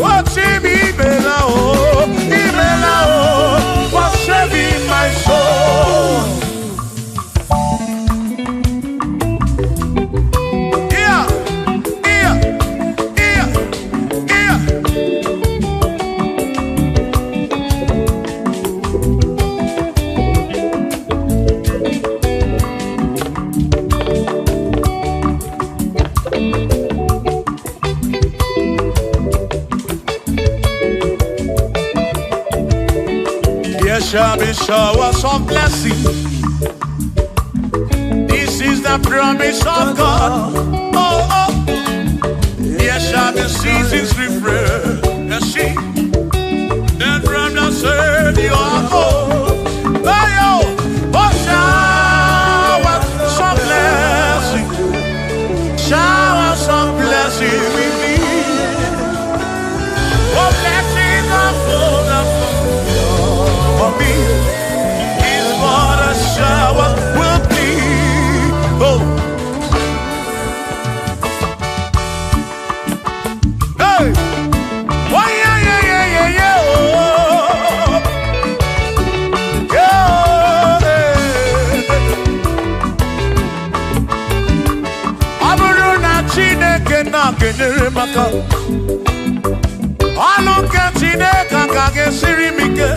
S2: oh, Chibi Bella, oh, Ibella, oh, for saving my soul. Yeah, yeah, yeah, yeah. There shall be showers of blessing. This is the the promise of God. Oh, oh. Yes, shall the seasons refresh. Yes, see. Then from the sun you are home. Oh, oh, shower some blessing. Shower some blessing with me. Oh, blessing of for me is what a shower will be. Oh. Hey. Oh, yeah, yeah, yeah, yeah, yeah. Oh. Yeah. Aburu na Chineke na kenere maka. Alu ke Chineke ka gesiri mike.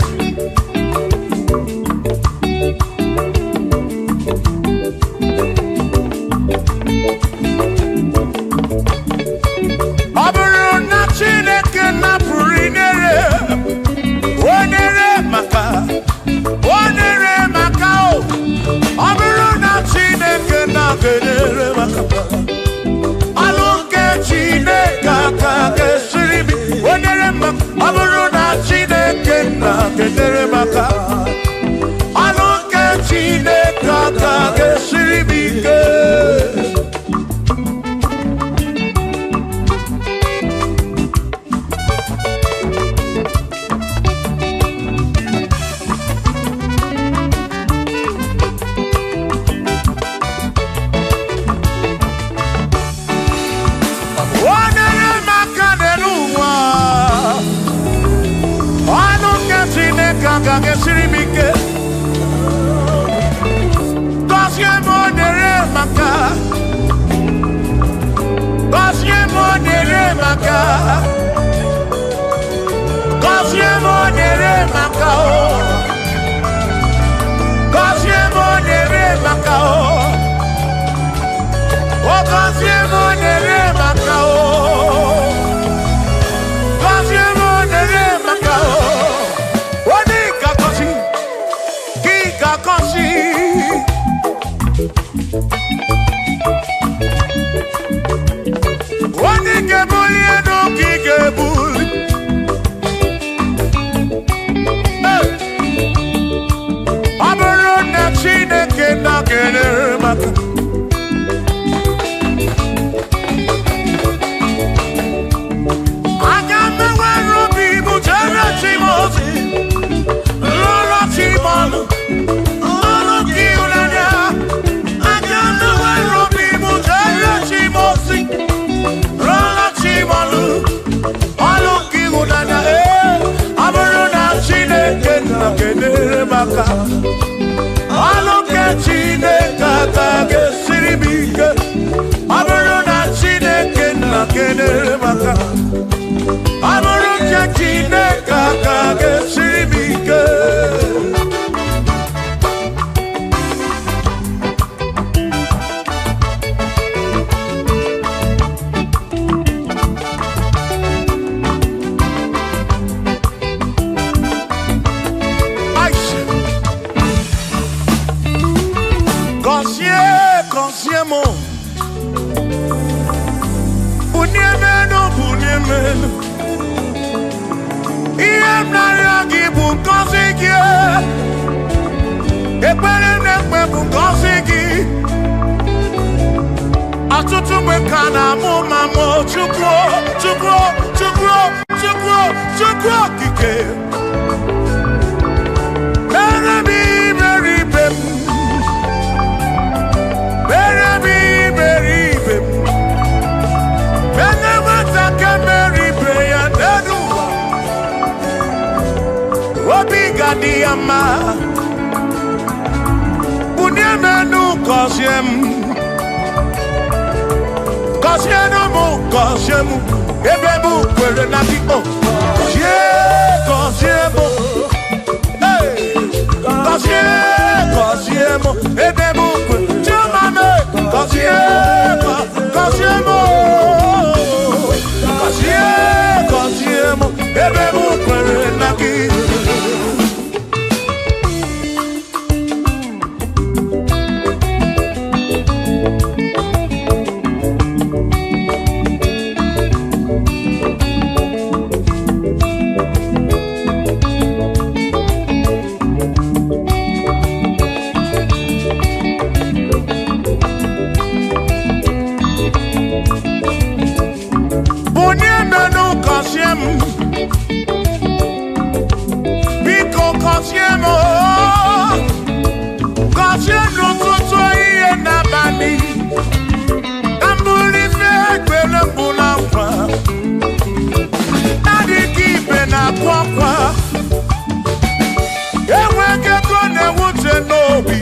S2: obi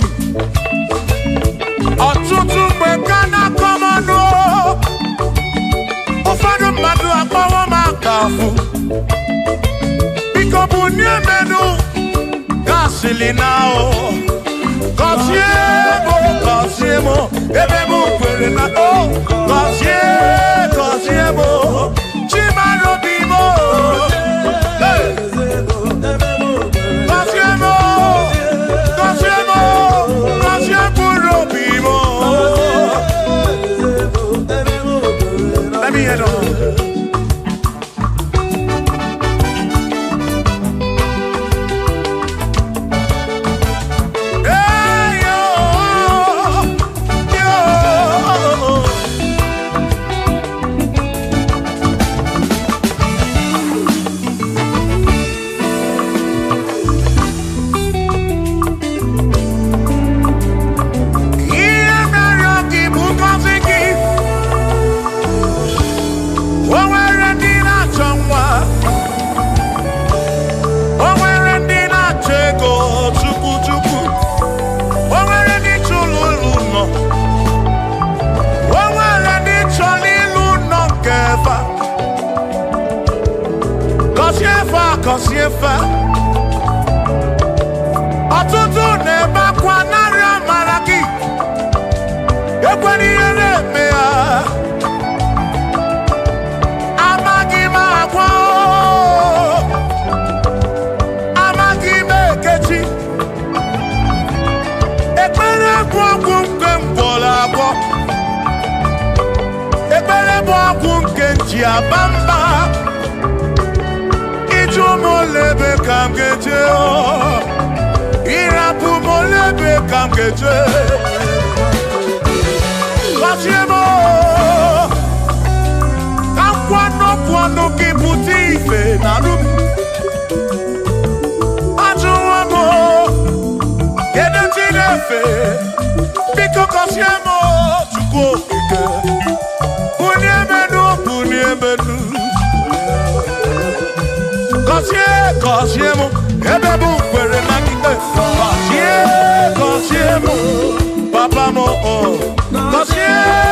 S2: ọtụtụ mgbe ka na-akọmanụ ụfọdụ mmadụ akpọrọ m akafụ biko bụ nye menụ gasịlị na gọzie m ebe m kwere na gọzie m chimarobi m let me head on. Kosiefa ọtụtụ na-ebe akwa narị amara gị ekwere ihe na-eme ya amaghị m agwa amaghị m ekechi ekpere bụ ọgwụ nke mgbọrọ agwọ ekpere bụ ọgwụ nke nji aba mba molebe kam geje irapu molebe kam geje Wasiemo Kakwano kiputi ife naru Ajuwamo Yedechinefe Biko kosiemo Chuko ike Bunyemenu Kosiemo Ebebu kwere nakite Kosiemo Papa mo Kosiemo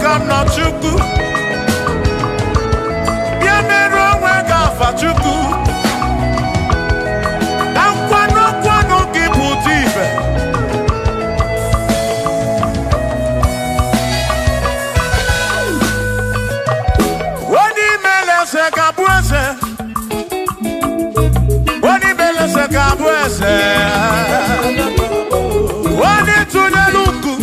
S2: come not chuku. Bia mero wega fa chuku. Dan kwano kiputibe. Wani mele se kabwese. Wani mele se kabwese. Wani tuneluku.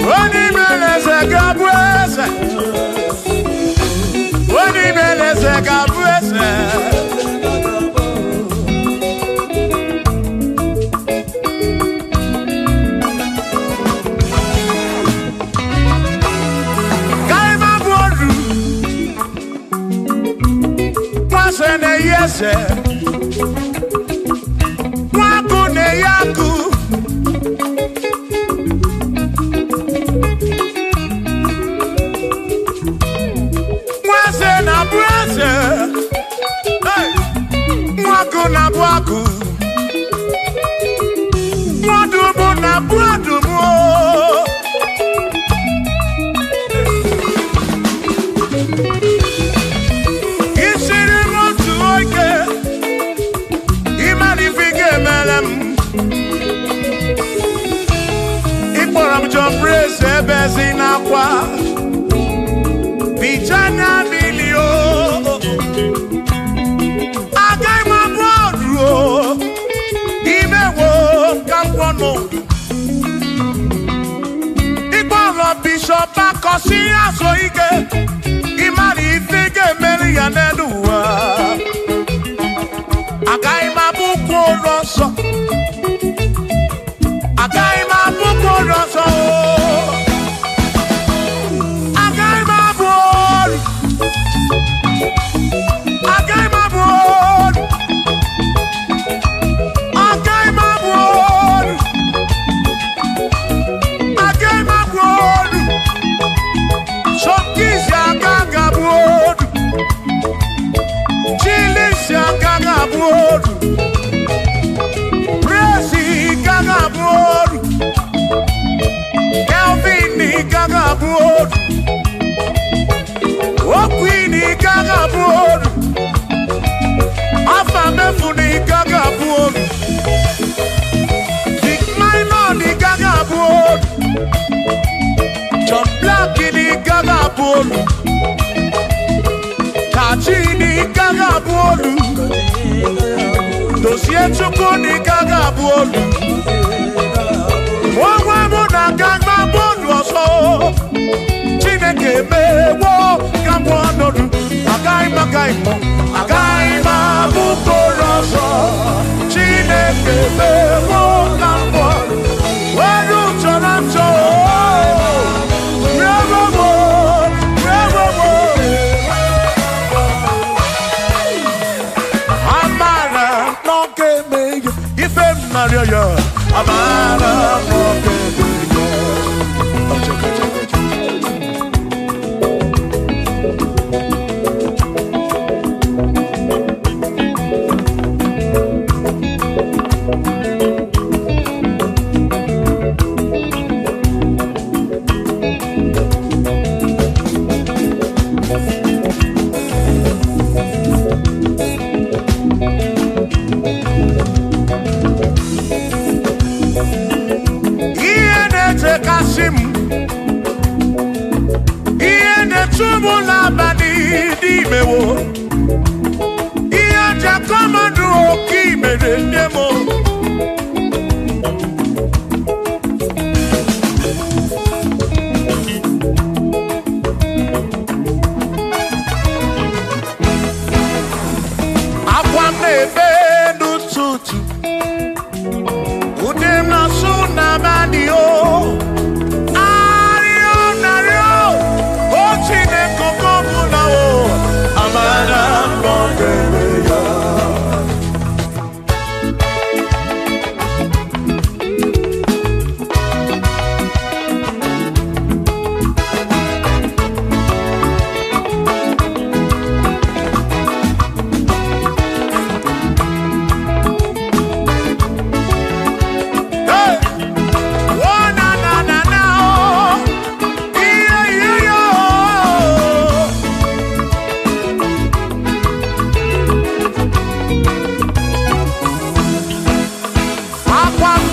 S2: Wani mele se kabwese. Wani mele se kabwese. Ne yese Mwaku ne yaku Mwase na bwase hey. Mwaku na bwaku Mwadumu na bwadumu Praise bezina kwa Bijana milio Agai mabodro Imewo kampono Igboro bishop akosi aso ike Imari ifike meri yaneduwa Agai mabuko roso Agai mabuko roso Kachini kagabuolu Dosie chukuni kagabuolu Mwawe muna kagabuolu oso Chineke mewo kagabuolu Agaima bukoroso Chineke mewo kagabuolu Wadu chonacho Maria, Amara,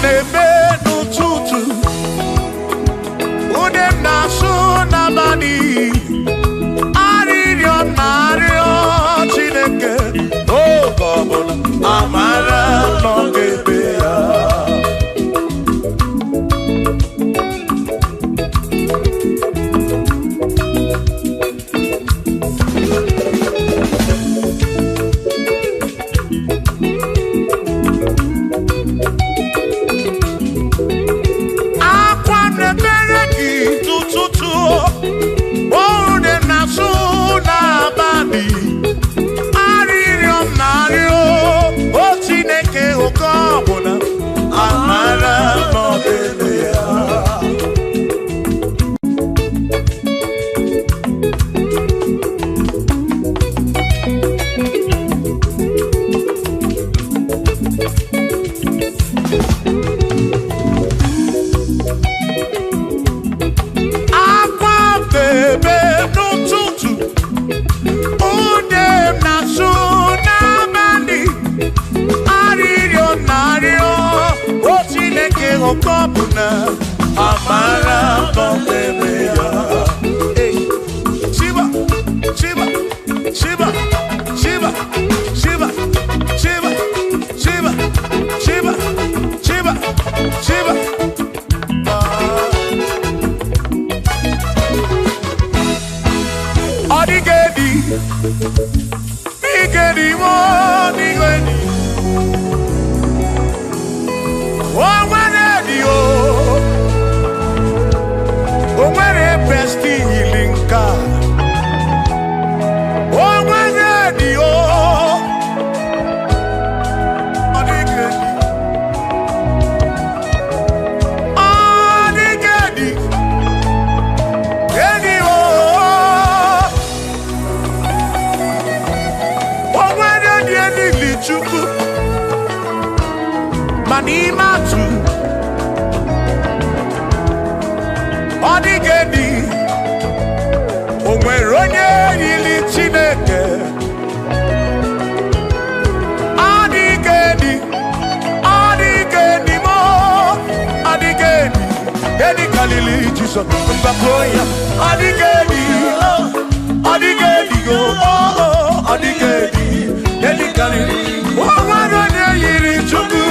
S2: na-eme n'ụtụtụ, ude m na-asụ n'abalị, arịrịọ m na-arịọ Chineke oge ọbụla, amara nọ n'ebe ya. Lokogoma, amara n'ebe ya. Shiba, Shiba, Shiba, Shiba, Shiba, Shiba, Shiba, Shiba, Shiba, Shiba. Odigedi, Nigedi mo, Nigedi. Manimatu Odigedi Onweronye yili Chineke Odigedi Odigedi mo Odigedi Edi Galili Jesus Mbakoya Odigedi Odigedi go Odigedi Edi Galili Onweronye yili Chukwu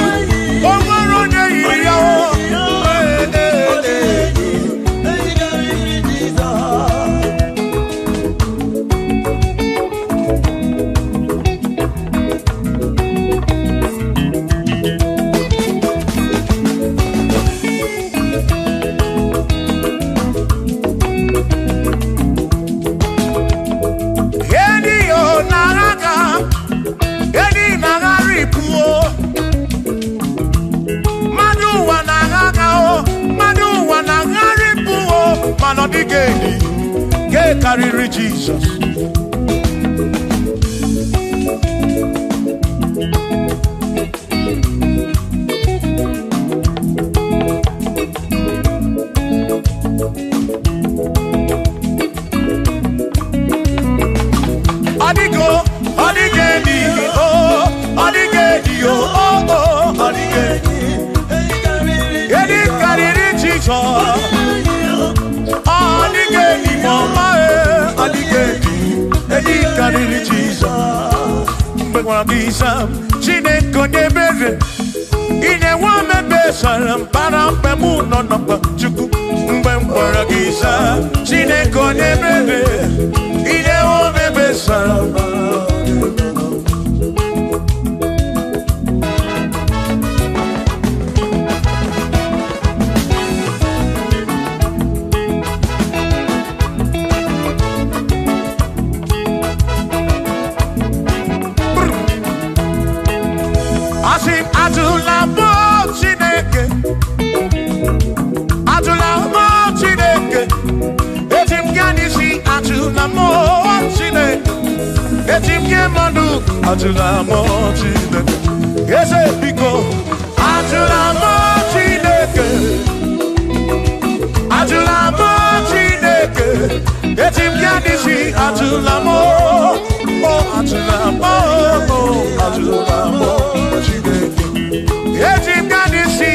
S2: Odigedi, get carry Jesus. Odigo, Odigedi, oh, Odigedi, oh, oh, Odigedi, get carry Jesus. Odigedi mama Odigedi Edi kariri Jesus Mbegwa bisa Chineke onye bere Ine wame besara Mpara mpemu nonokwa Chukwu Mgbe mkwara gisa Chineke onye bere Ine wame besara Atula mo Chineke, ese biko. Atula mo Chineke, atula mo Chineke. Etim yanisi atula mo, oh atula mo, oh atula mo Chineke. Etim yanisi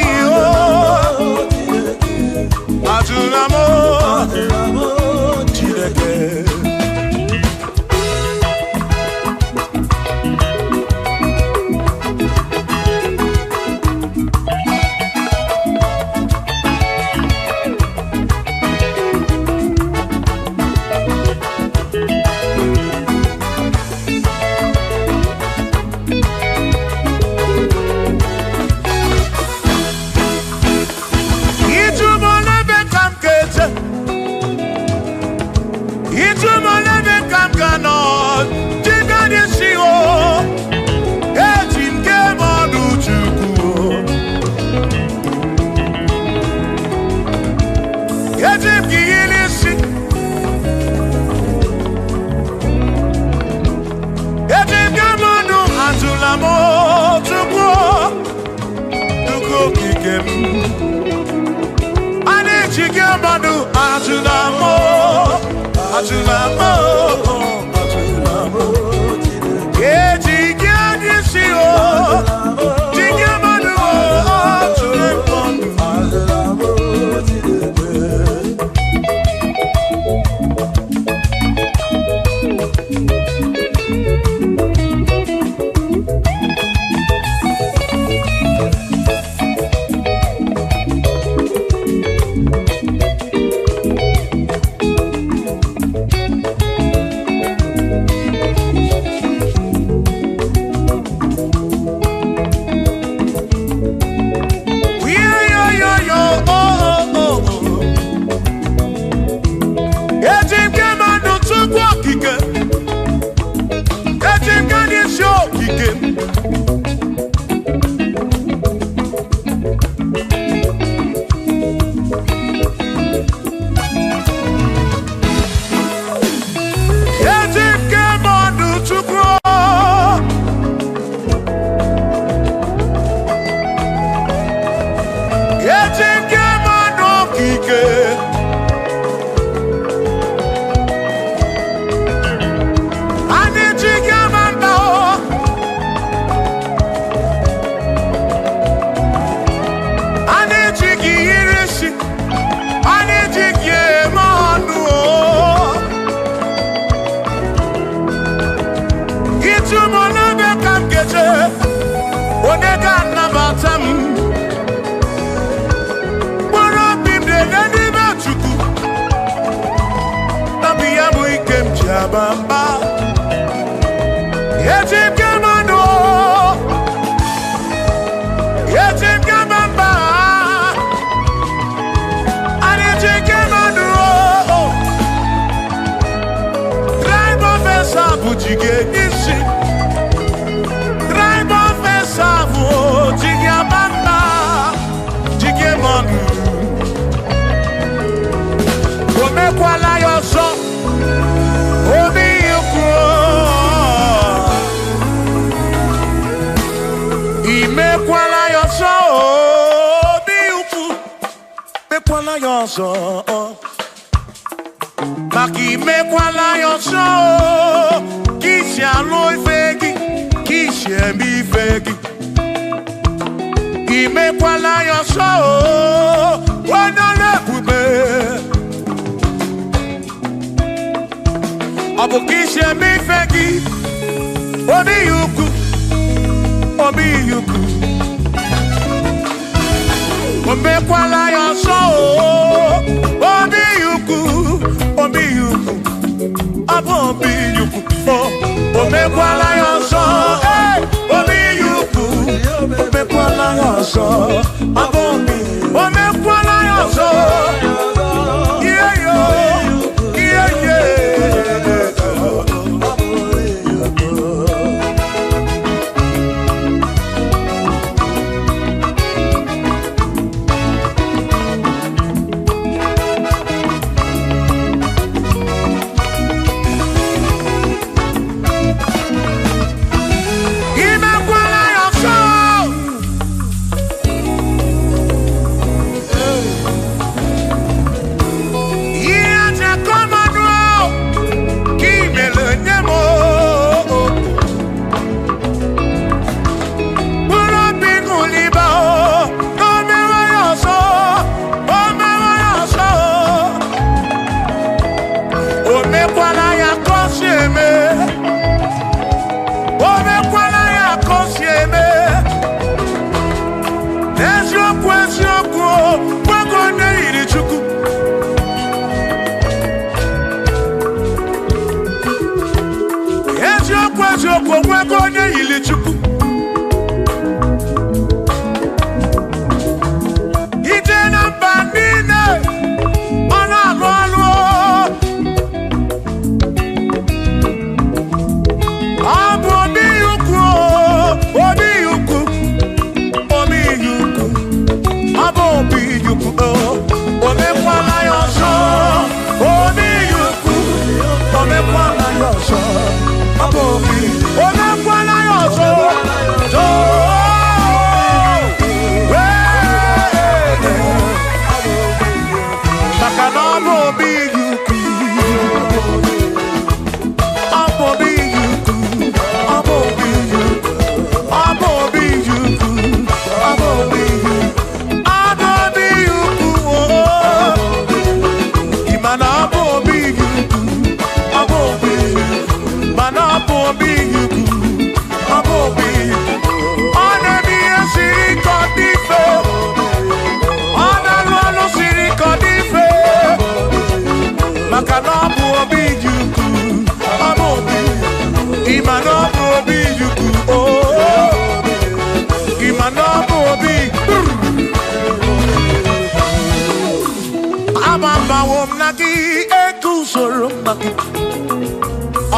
S2: chicken. I need chicken, manu, ajunamo, ajunamo, ajunamo. Yeah, chicken, you see, oh, chicken, manu, ajunamo, ajunamo. Maki me kwala yoso, kishi aloi fegi, kishi mi fegi. Ime kwala yoso, wana lekube. Abu kishi mi fegi, obi yuku, obi yuku. Ime kwala yoso, obi yuku. Obi yuku, abo obi yuku, ome kwala yoso, obi yuku, ome kwala yoso, abo obi, ome kwala yoso, yeah yo, yeah yeah.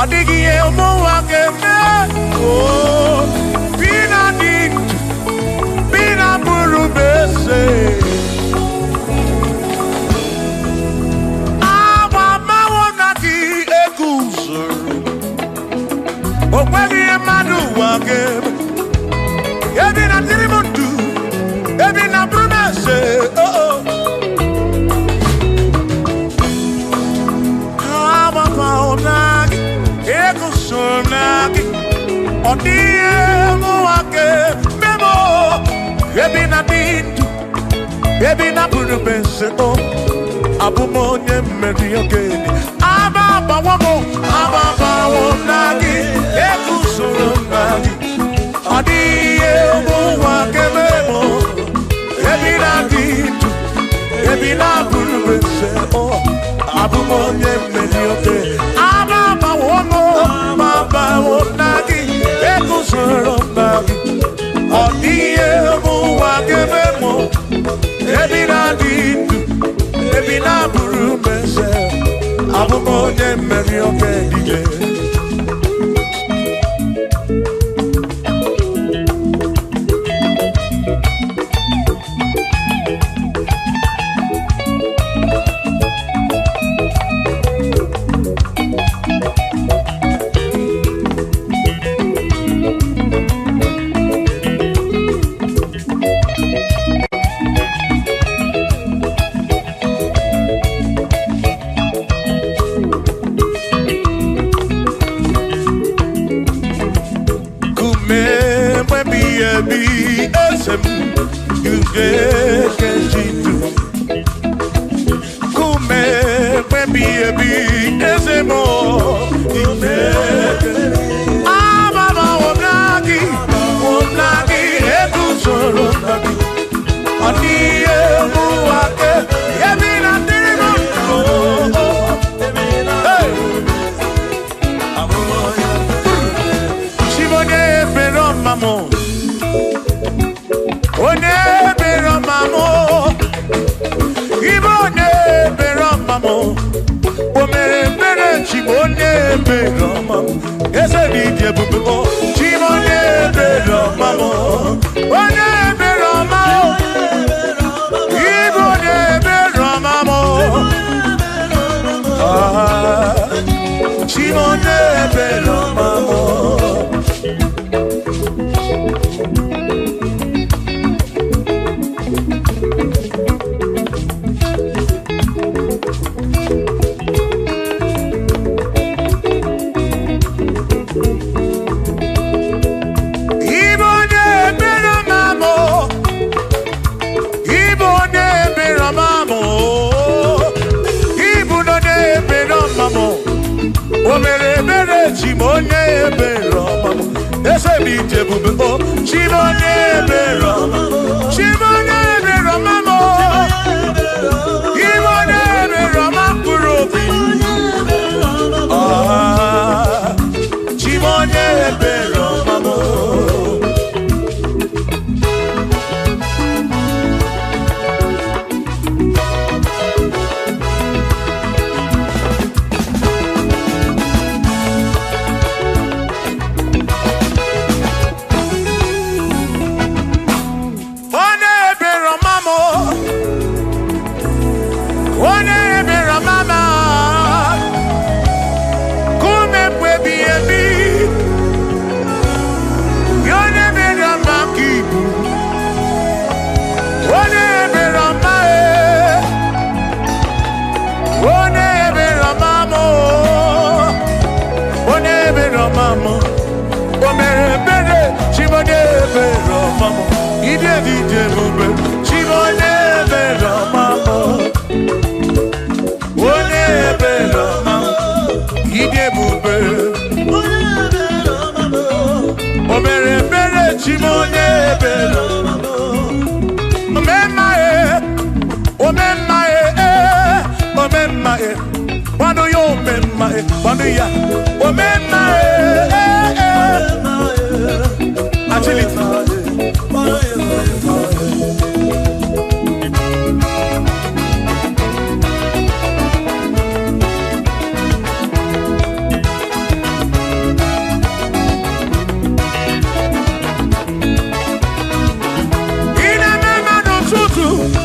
S2: Odigie umuwake me. Oh, bina dit, bina buru bese. Awa mawonaki ekuzuru. Okwegi emadu wake. Ebi na tirimutu, ebi na buru bese. Oh oh. Awa mawonaki. Sonaki, odie muake memo, ebi na dintu, ebi na buru benseto, abumonye meriyogeni, ababa wonagi, ekusonagi, odie muake memo, ebi na dintu, ebi na buru benseto, abumonye meriyogeni, ababa wonagi, ekusonagi, odie muake memo, ebi na dintu, ebi na buru benseto, abumonye meriyogeni.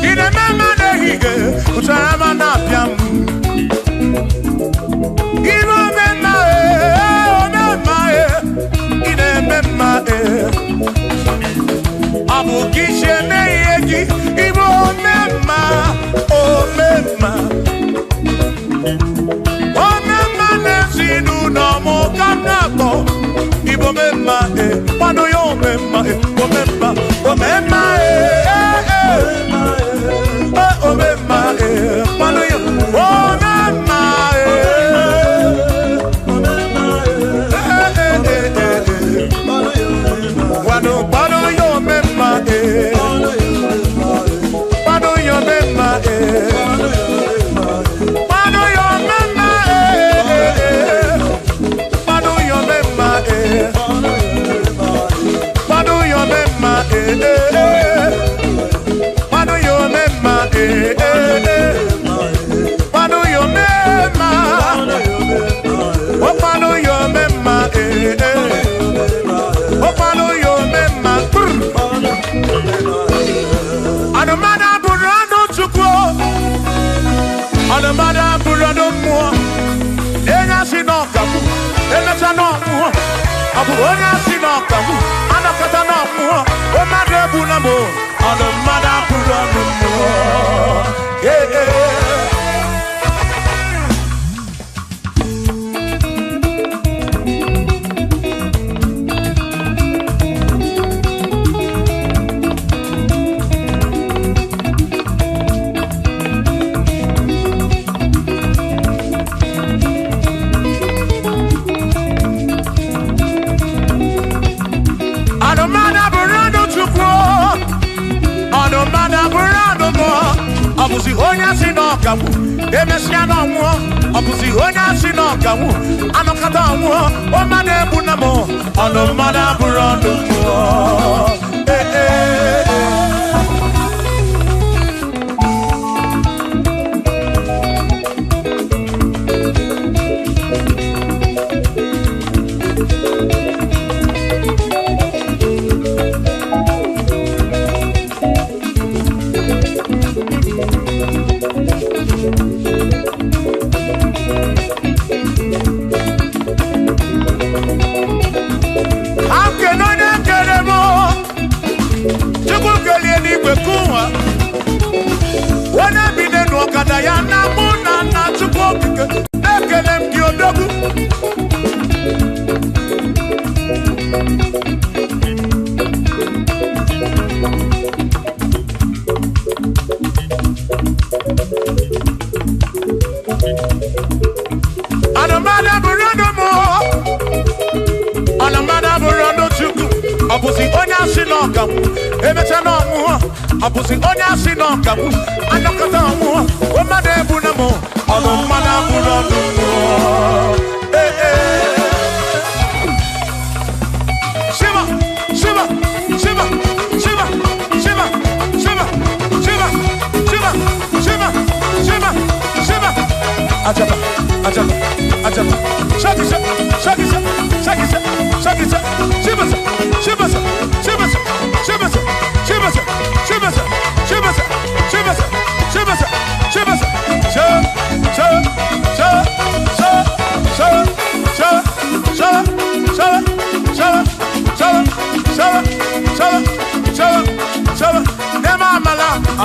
S2: ine mema nehige utama na piam ino mema ine mema abu kishe neyegi ibo mema o mema nezinu no mo kanako ibo mema pano yo mema o mema o mema o mema pano yo o mema pano yo mema pano yo mema Alamada burado mo enya sinokamu eleta no mo abu onya sinokamu anakata no mo o madebu na mo alamada burado mo Abusi honya sinokamu emesiano mo abusi honya sinokamu anokata mo o madebu na mo anomada burando mo Abusi onya sinokamu emechano mu abusi onya sinokamu anokata mu o madebu na mo anomada burando mo Shiva Shiva Shiva Shiva Shiva Shiva Shiva Shiva Shiva Shiva Shiva Ajaba Ajaba Ajaba Shakisa Shakisa Shakisa Shakisa Shiva Shiva Shiva Shiva Shiva Shiva Shiva Shiva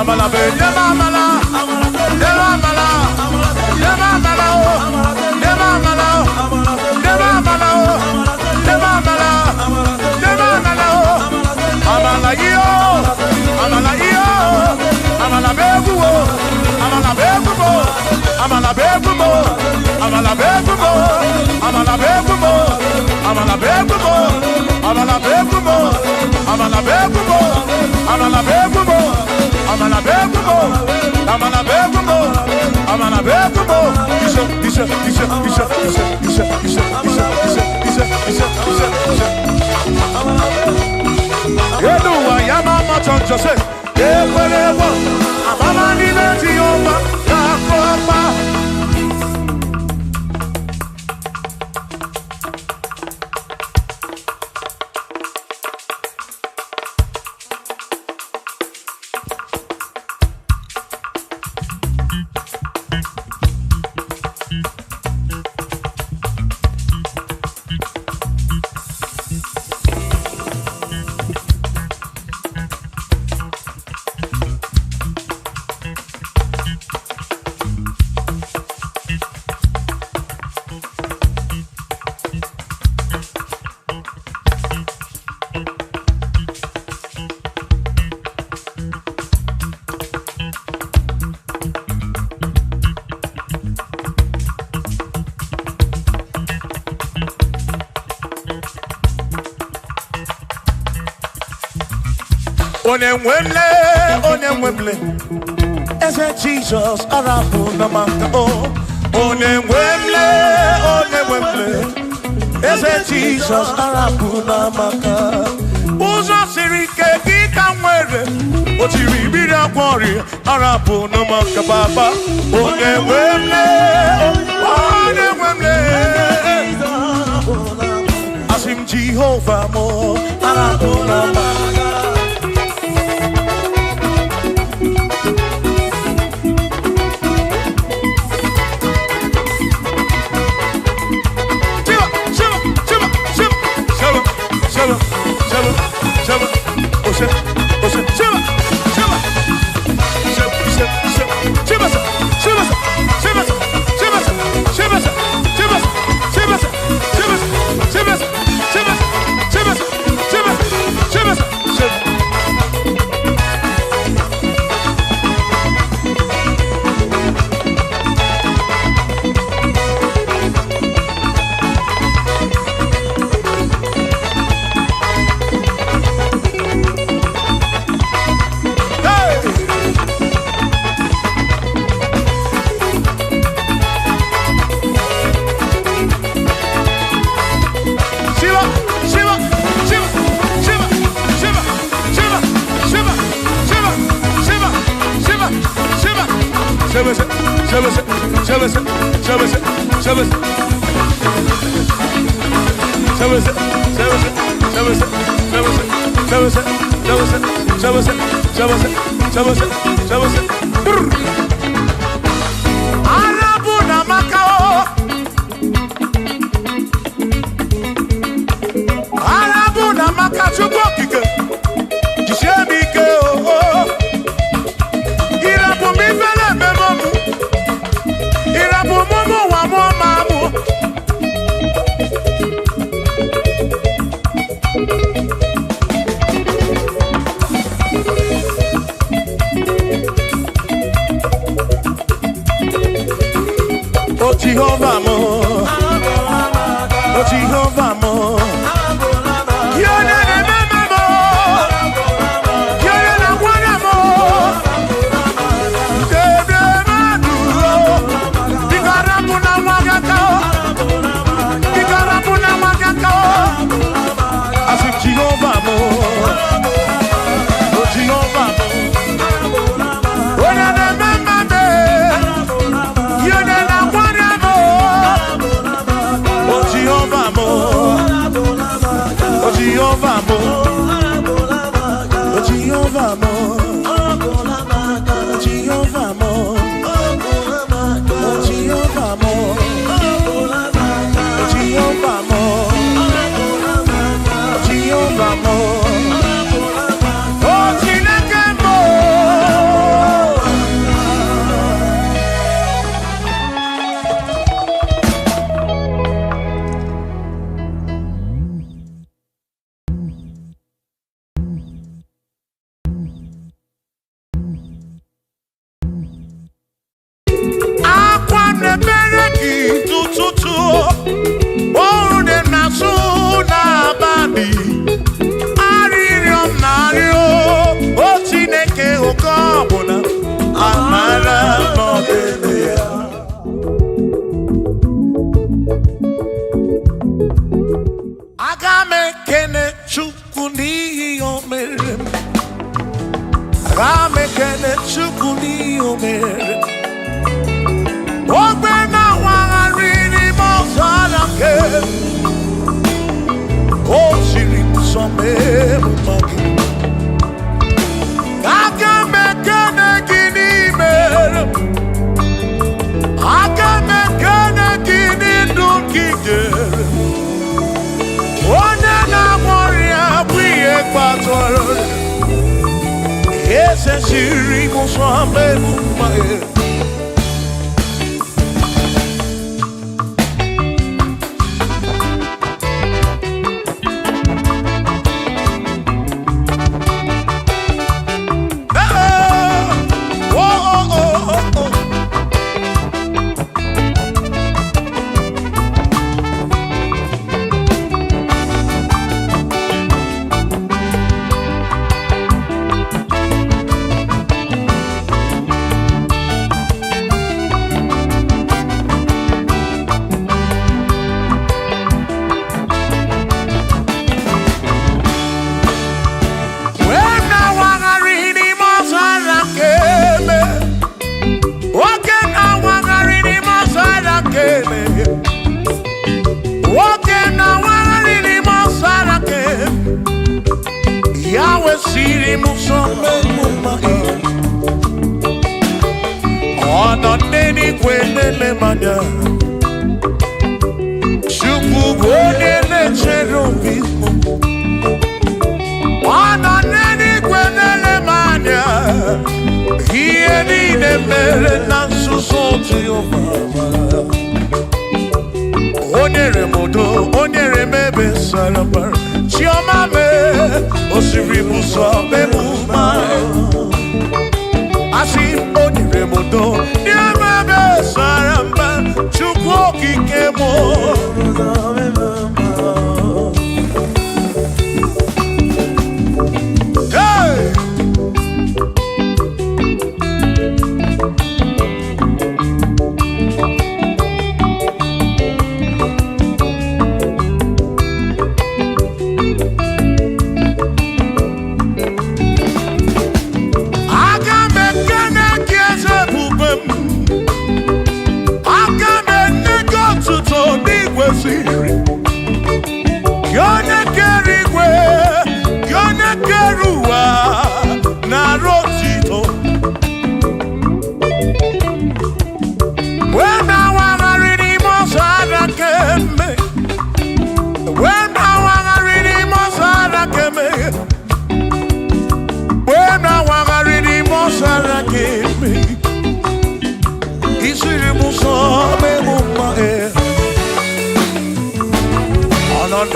S2: Amala be nema amala nema amala nema amala nema amala nema amala nema amala nema amala amala yo amala yo amala bebu amala bebu amala bebu amala bebu amala bebu amala bebu amala bebu amala bebu amala bebu amala begumo, amala begumo, amala begumo. Isa. Yedu wa yama matonjo se, ekwelewa, amama ni beti yoma, kakopa. Onemwemle, Eze Jesus, Arabu Namaka, Onemwemle, Eze Jesus, Arabu Namaka, Uzo Sirike, Gita Mwere, Otiri Kwari, Arabu Namaka Baba, Onemwemle, Asim Jehovah Mo, Arabu Namaka. siri muso mema Ona neni kwenele manya Shuku kwenele cherubi Ona neni kwenele manya Hieni ne mere nansu soti ofama Onyere modo, onyere mebe sarabar Chioma me, osiri muso memuma Asi onyere modo, nye mebe saramba Chukwu okike mo Hey!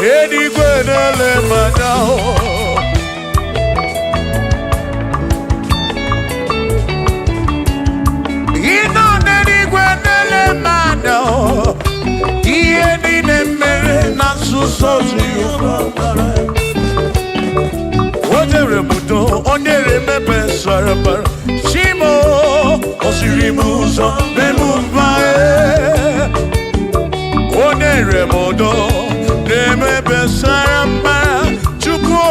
S2: Edi gwenele manao Ino nedi gwenele manao Ieni ne mere nasuso ziyufamara Odere mudo onere mebe sarabara Shimo osiri muzo memumbae Onere mudo Neme besaramba chukwu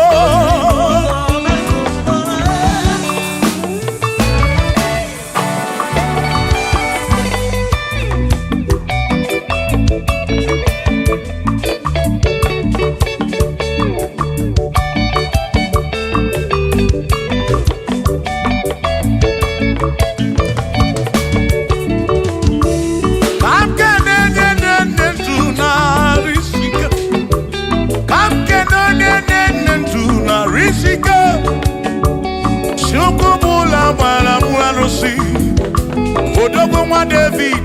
S2: Odogo mwa David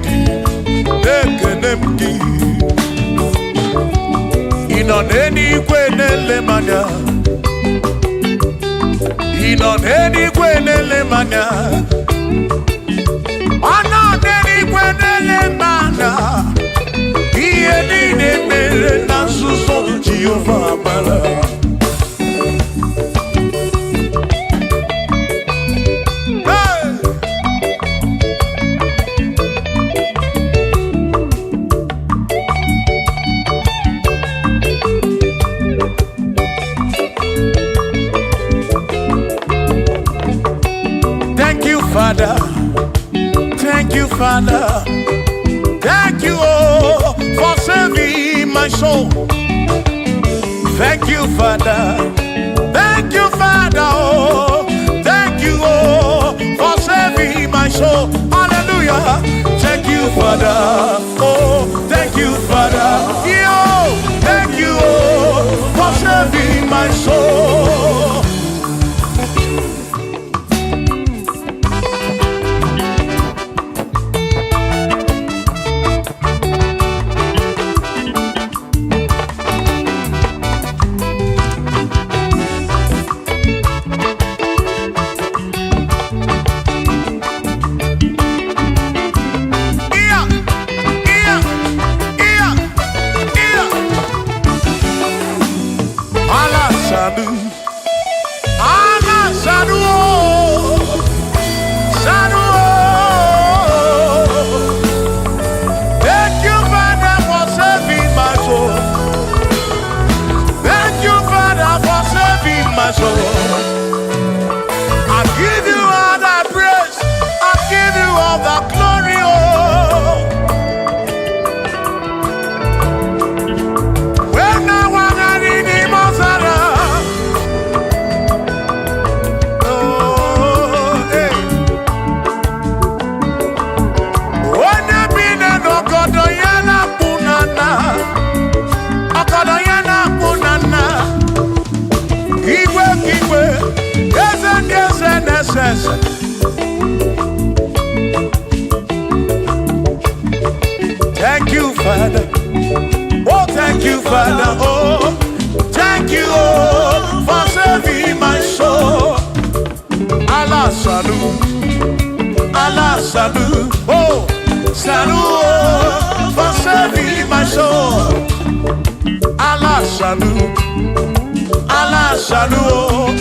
S2: Ekenemdi Inoneni kwenele manya Inoneni kwenele manya Anoneni kwenele manya Ieni ne mere nasuso Jehovah mala Father, thank you, Father, thank you, oh, for saving my soul. Thank you, Father, oh, thank you, oh, for saving my soul. Hallelujah. Thank you, Father, oh, thank you, Father, yo, thank you, oh, for saving my soul. salut, oh, salut, oh, for saving my soul. Allah salut,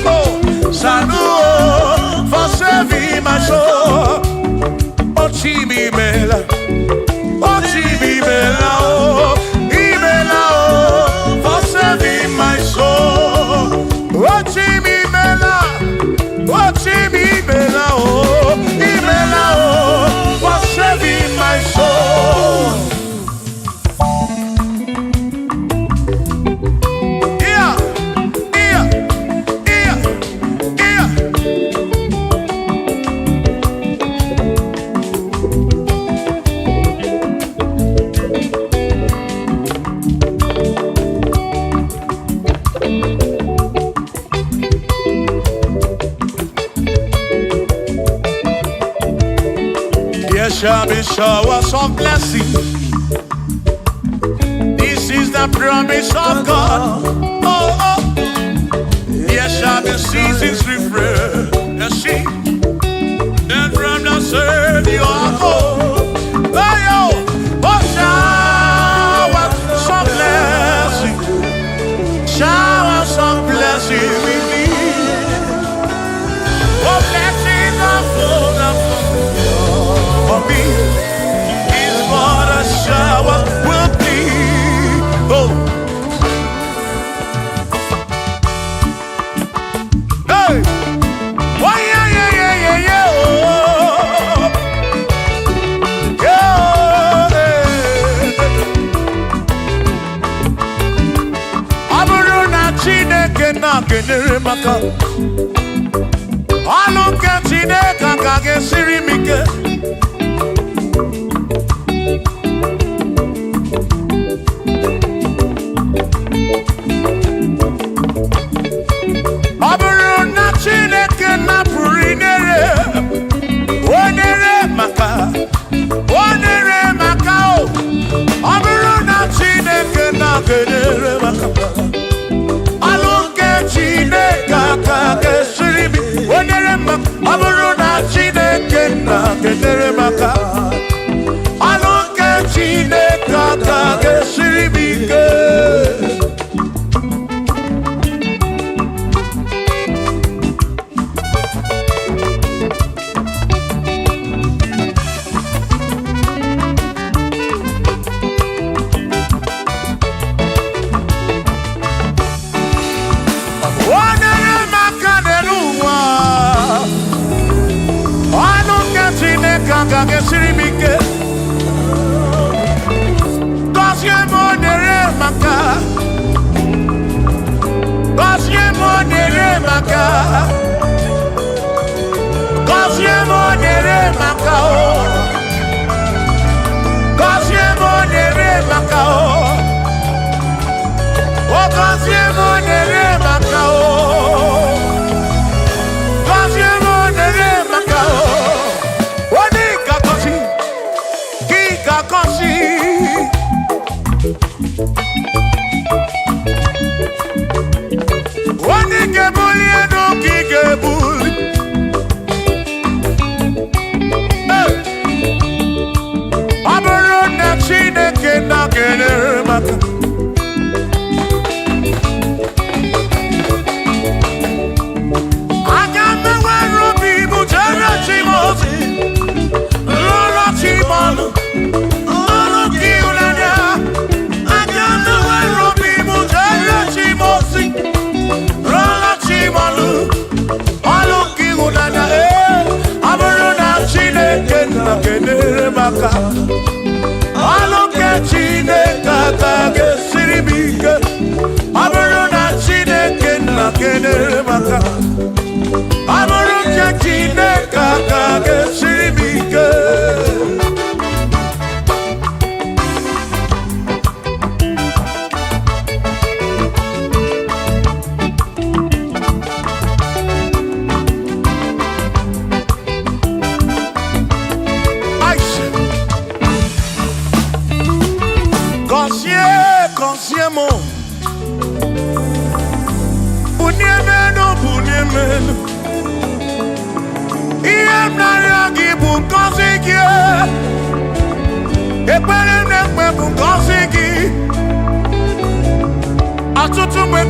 S2: oh, salut, oh, for saving my soul. Oh, Chimi Mela, oh, Imela, oh, for saving my soul. Oh, Chimi Mela, oh, Imela, oh, for saving my soul. There shall be showers of blessing. This is the promise of God. Oh, oh. There shall be seasons refresh. The sheep, then from the earth you are home. Oh, showers of blessing. Showers of blessing we need. Oh, blessings of full for me is what a shower will be. Oh, hey, oh yeah, yeah, yeah, yeah, yeah. Oh, yeah. Aburu na Chineke na kenere maka. Alu ke Chineke ka gesiri mike.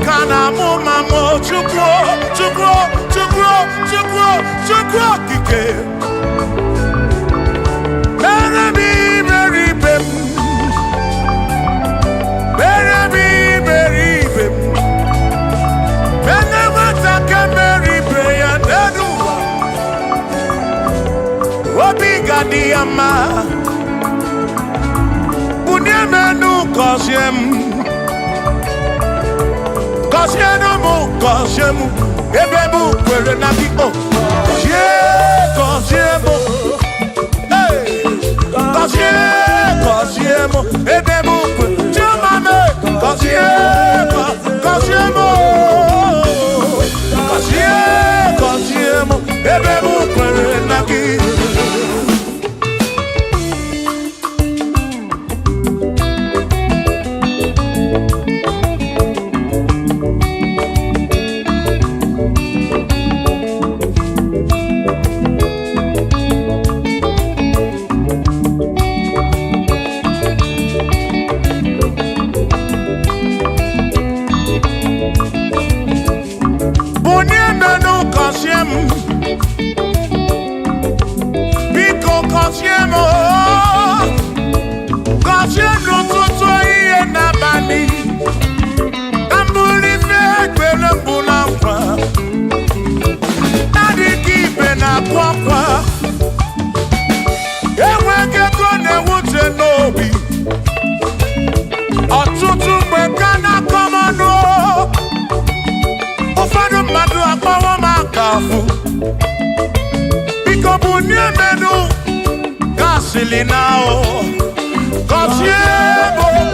S2: kana mumamo chukwo chukwo chukwo chukwo chukwo kike Baby bem Baby bem Bene wataka Mary Beya Nedua Obi Gadiama Bunyemenu Kosiem Kosiemu Ebebu Kwere Naki O Kosiemu Kosiemu Ebebu Kwere Chumame Kosiemu Ebebu Kwere Naki Now,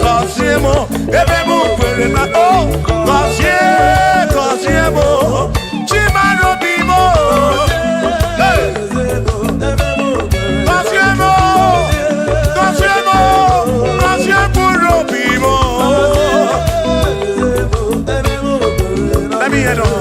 S2: Kosiemo, Ebebu Kwere na oh, Kosiemo, Chimano Bimo, Kosiemo, Bimo. Let me head on.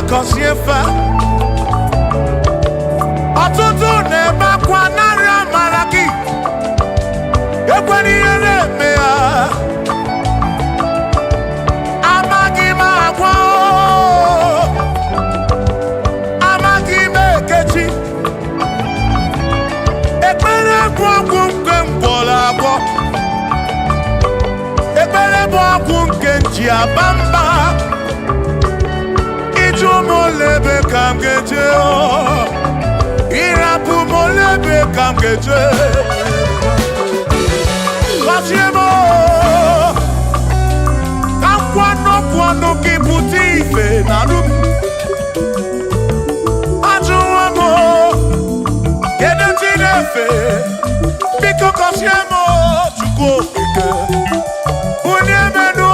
S2: Kosiefa Atutu neba kwa nara maraki Ekwani yele mea Amagi magwa Amagi mekechi Ekpere kwa kumke mbola kwa Ekpere kwa kumke njiabamba Molebe kam geje o Irapu molebe kam geje Kosiemo Kam kwano kiputi ife narum Ajuwamo Kede tinefe Biko Kosiemo Chukwu ike Bunyemenu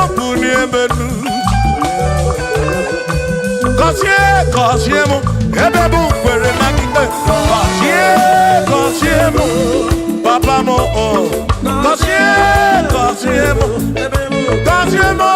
S2: Kosiemo, Ebebu Kwere Naki Kosiemo, Papa mo Kosiemo, Kosiemo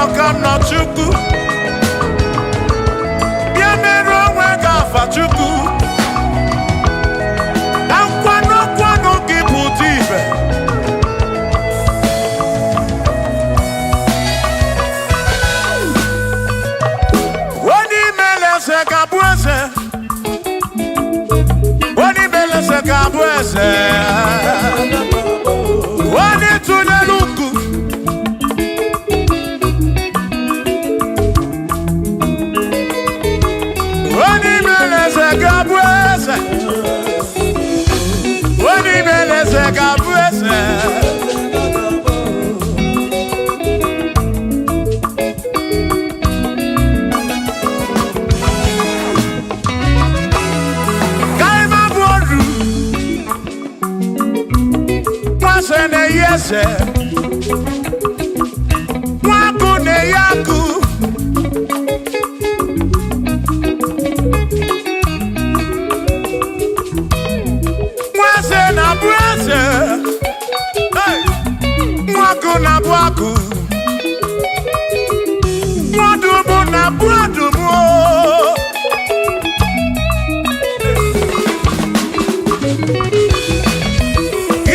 S2: no chuku. Bia mero wega fa chuku. Kwano kiputibe. Wani mele se kabwese. Wani mele se kabwese. Wani tuneluku. Wani mele se kabwese. Wani mele se kabwese. Kaima bodu. Mwase ne yese. Mwaku ne yaku. Na brase, hey, mwaku na bwaku, mwadumu na bwadumu.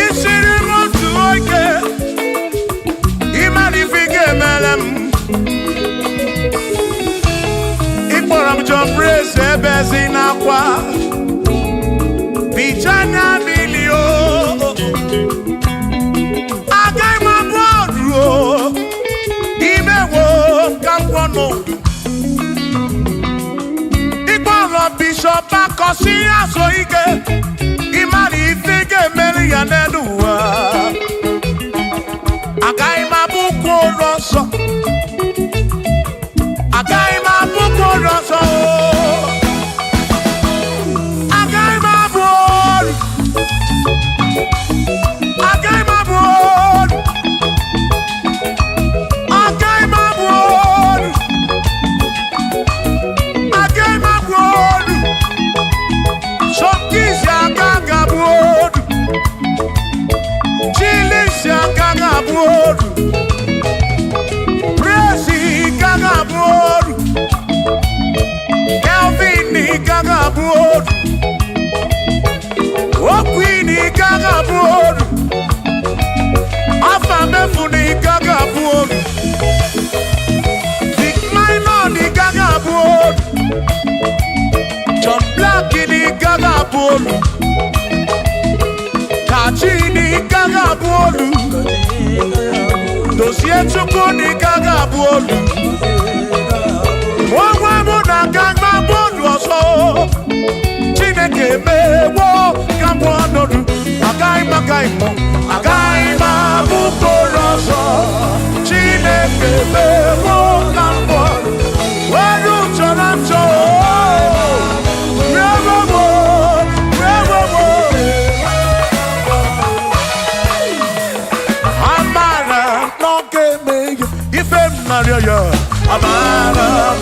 S2: Isiri motu oike, imanifike melem. Ikporam John Brace ebezi na kwa. Bichana milio Agai mabodro Imewo kampono Ikporo bishop akosi aso ike Imari ifike meri ya nenuwa Agai mabuko roso Agai mabuko roso Presi Gagaboru Kelvin Gagaboru Okwini Gagaboru Afamefuni Gagaboru Big Minor Gagaboru John Blackini Gagaboru Kachini Gagaboru Dossier chuku ni gaga bolu. Mwa muna ganga bolu oso. Chineke mewo gambo anodu. Agai mo bukoroso. Chineke mewo gambo. Waru chorancho. Maria, Amara,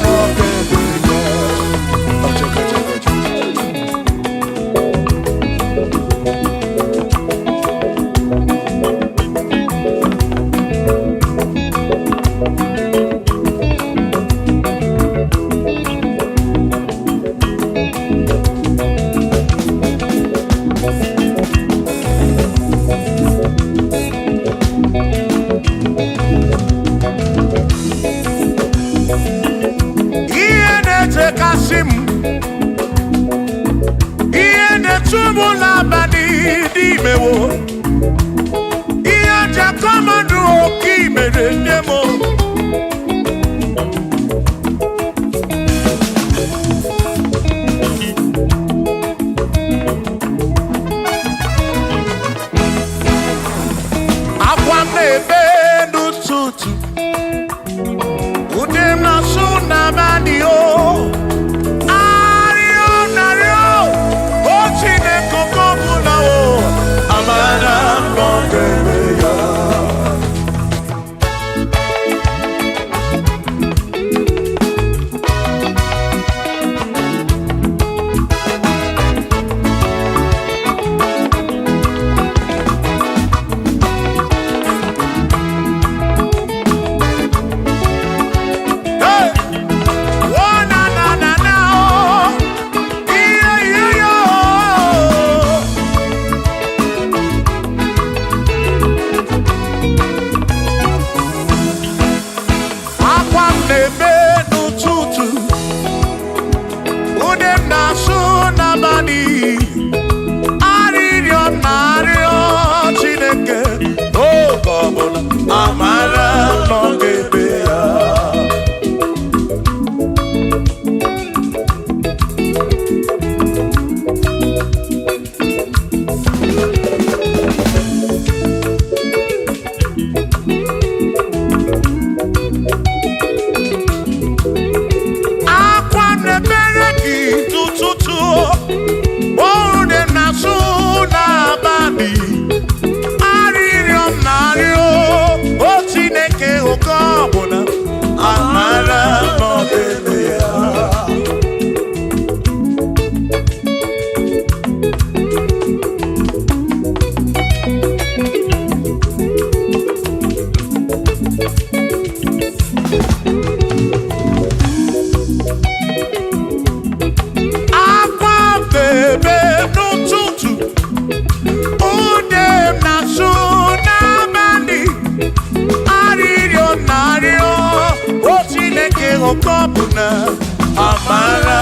S2: amara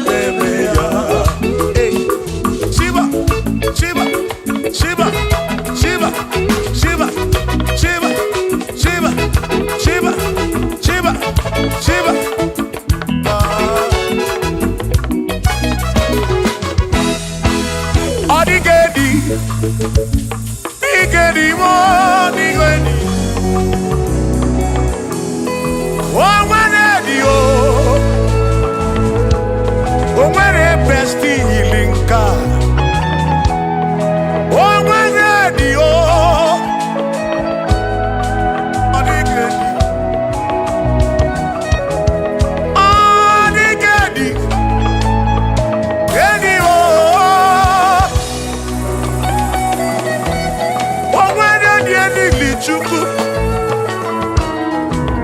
S2: bebe ya. Shiba, Shiba, Shiba, Shiba, Shiba, Shiba, Shiba, Shiba, Shiba, Shiba. Odigedi, Igedi, Odigedi. Oh, when a bestie healing car. Oh, when the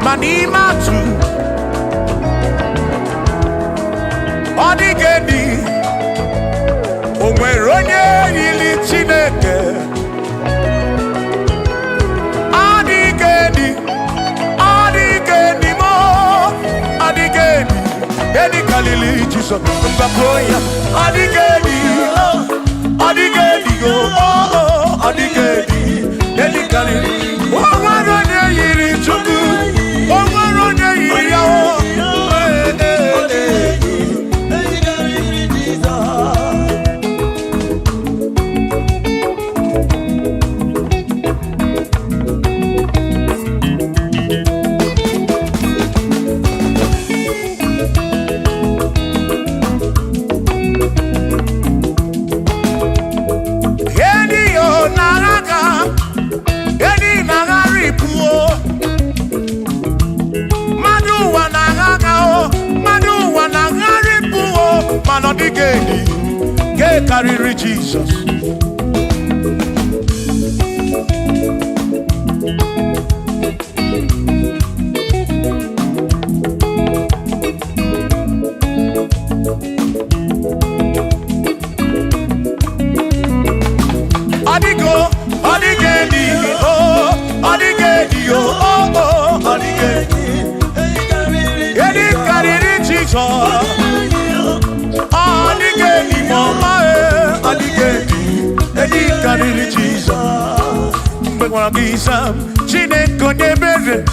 S2: Manimatu Odigedi Onweronye yili Chineke Odigedi Odigedi mo Odigedi Edi kalili Jesus Mbakoya Odigedi Odigedi go Odigedi Edi kalili Onweronye yili Chukwu Onweronye yili yawo Odigedi, get carry Jesus. Odigo, Odigedi, oh, Odigedi, oh, Odigedi, get carry Jesus. Odigedi mama Odigedi Edi kariri Jesus Mbekwana kisam Chineke nyebere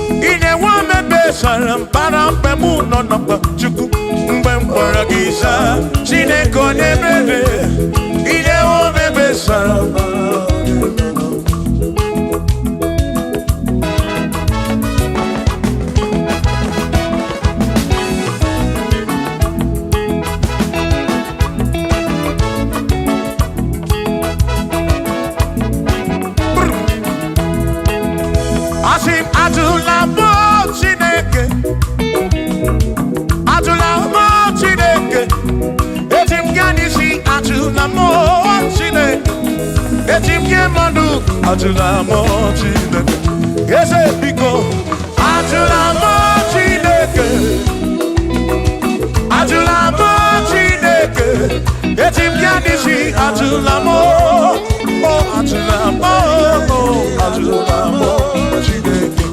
S2: Ine wame besaram Parampe muno napa Chuku Mbekwana kisam Chineke nyebere Ine wame besaram Atula mo Chineke, ese pico. Atula mo Chineke, atula mo Chineke. Etim yanisi atula mo, oh atula mo, oh atula mo Chineke.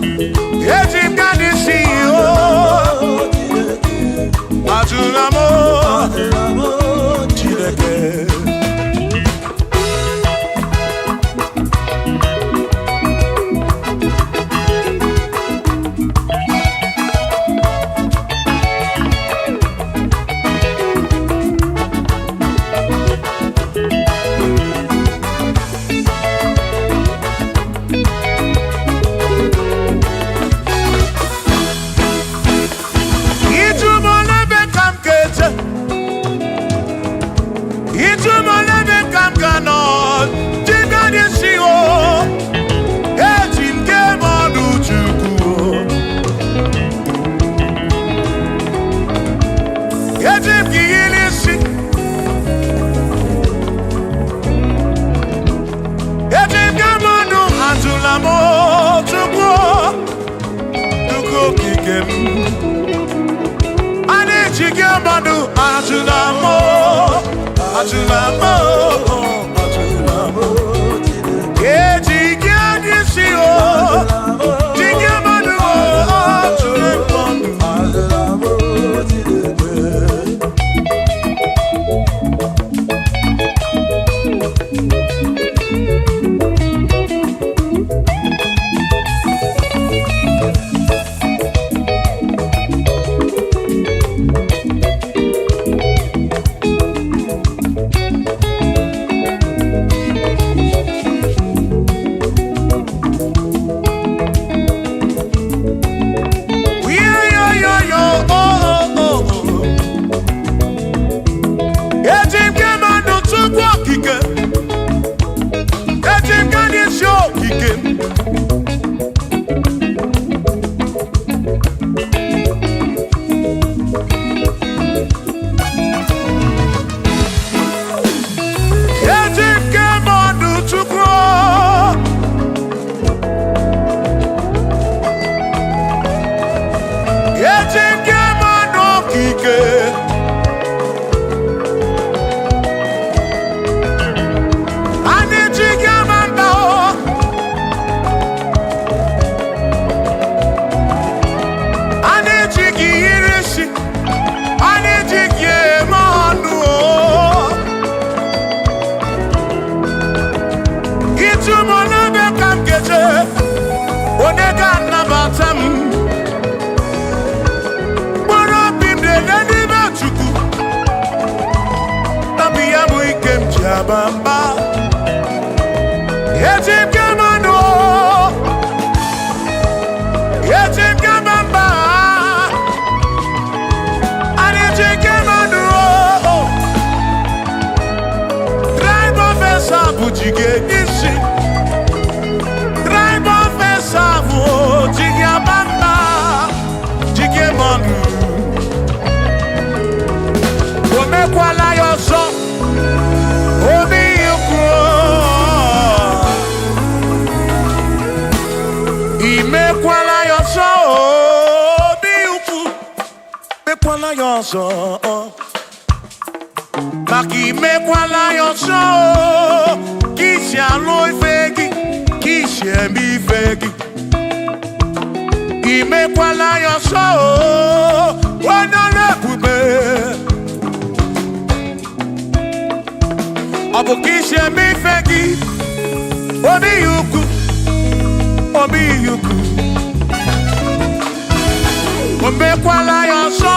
S2: Etim yanisi oh, atula mo Chineke. kabamba Yetim kamano Yetim kabamba Yetim kamano Drive officer bujige nisi Drive officer bujige bamba Jige manu Omekwala yoso Omi yuko Imekwala yoso Omi yuko Mekwala yoso Maki mekwala yoso Kishi aloi fegi Kishi emi fegi Imekwala yoso Wana lepube Abu kishe mi fegi Obi yuku Ombe kwala yoso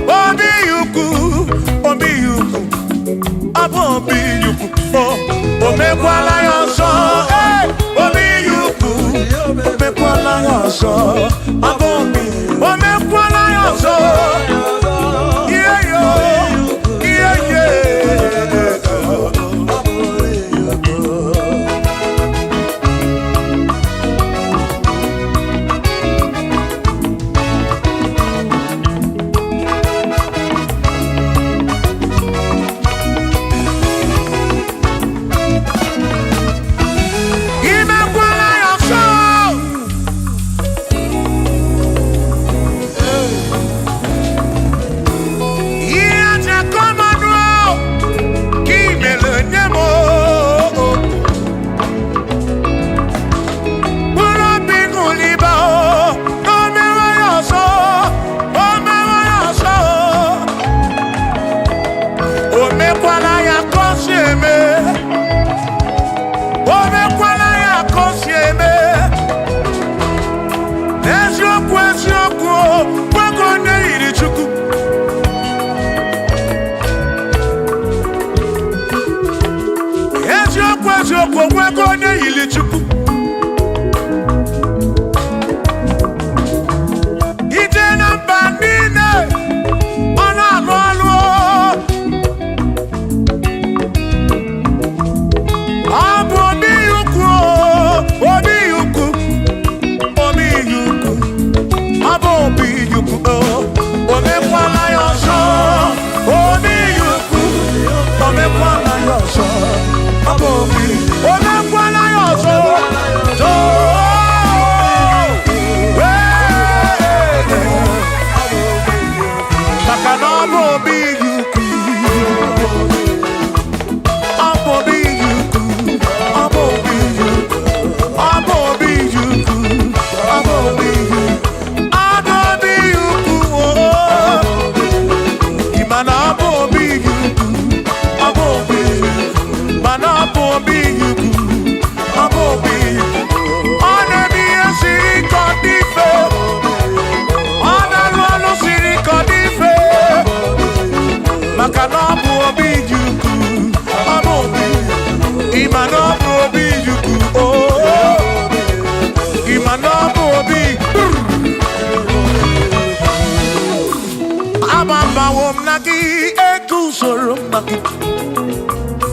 S2: Obi yuku Abu obi yuku Ombe kwala yoso Obi yuku Ombe kwala yoso Abu obi Ombe kwala yoso Yeah yo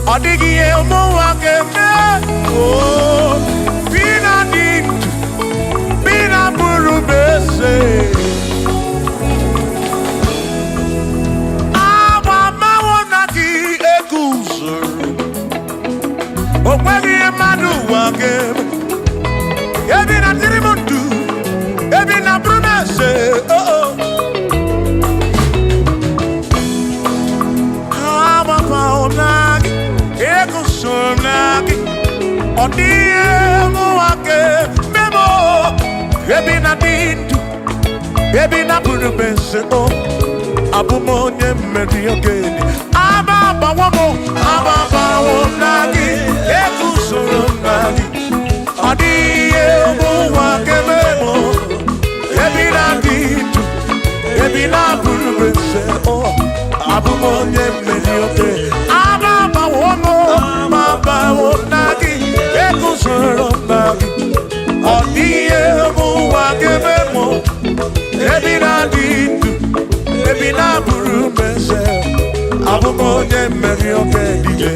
S2: Odigi elmo wakeme Bina dintu Bina burubese Awa mawonaki ekuzuru Okwegi emadu wakeme Ebina tirimundu Ebina burubese Awa mawonaki Ekusumnaki Odie muake Memo Ebina dintu Ebina burubese Abumonye mediogeni Ababa wonagi Ekusumnaki Odie muake Memo Ebina dintu Ebina burubese Abumonye mediogeni Ababa onye mmeri oke dije.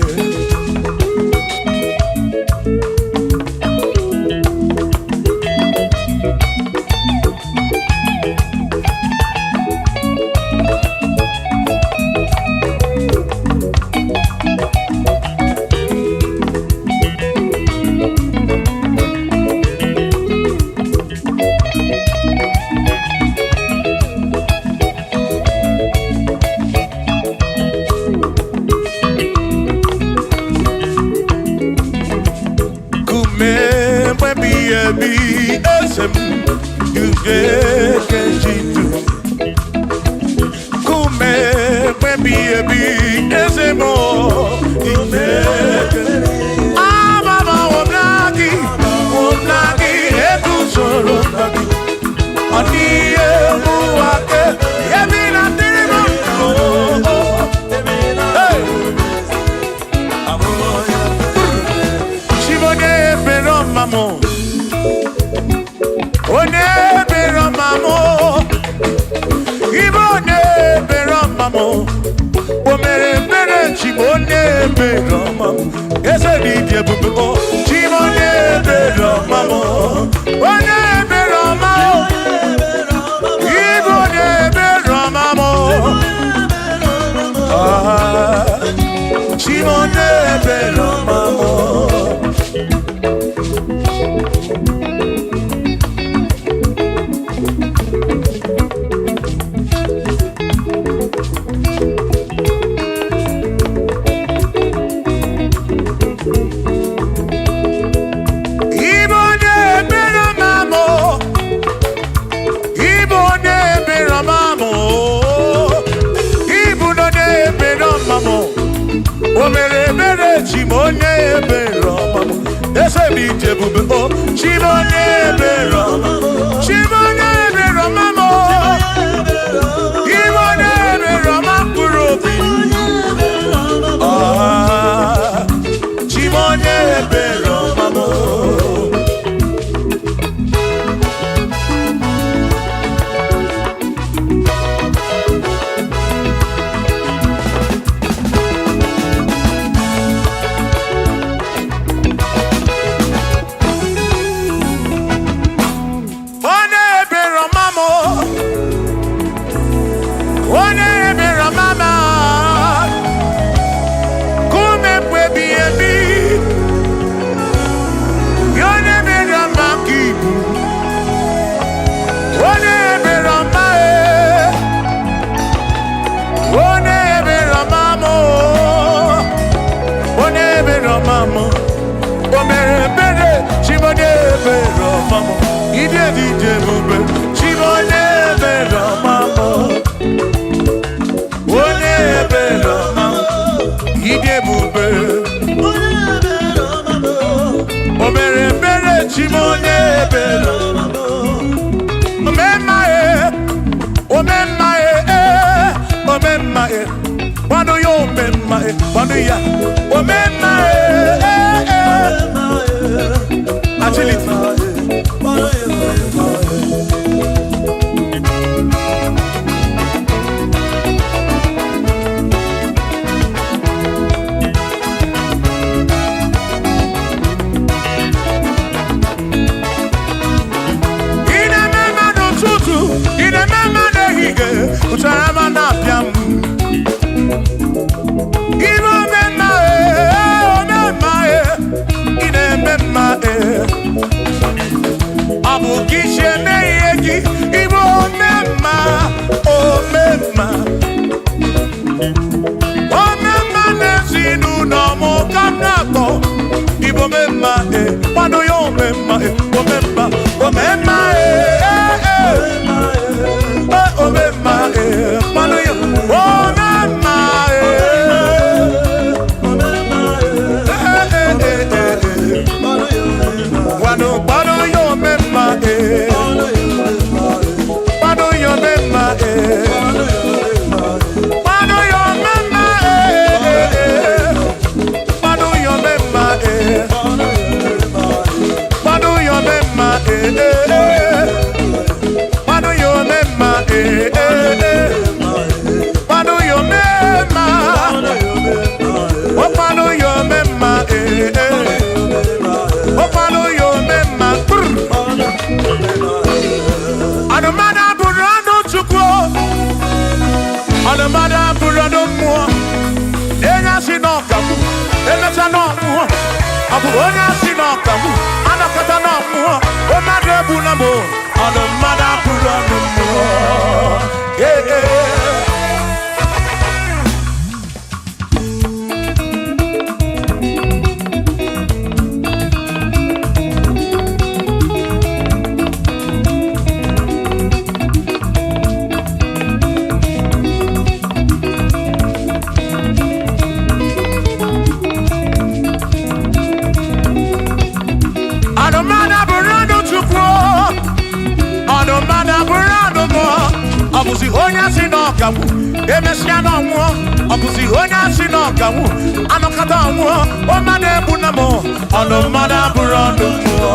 S2: gamu. Emesiano mo, obusi onya sino gamu. Anokata mo, o mane bunamo, ono mana burondo mo.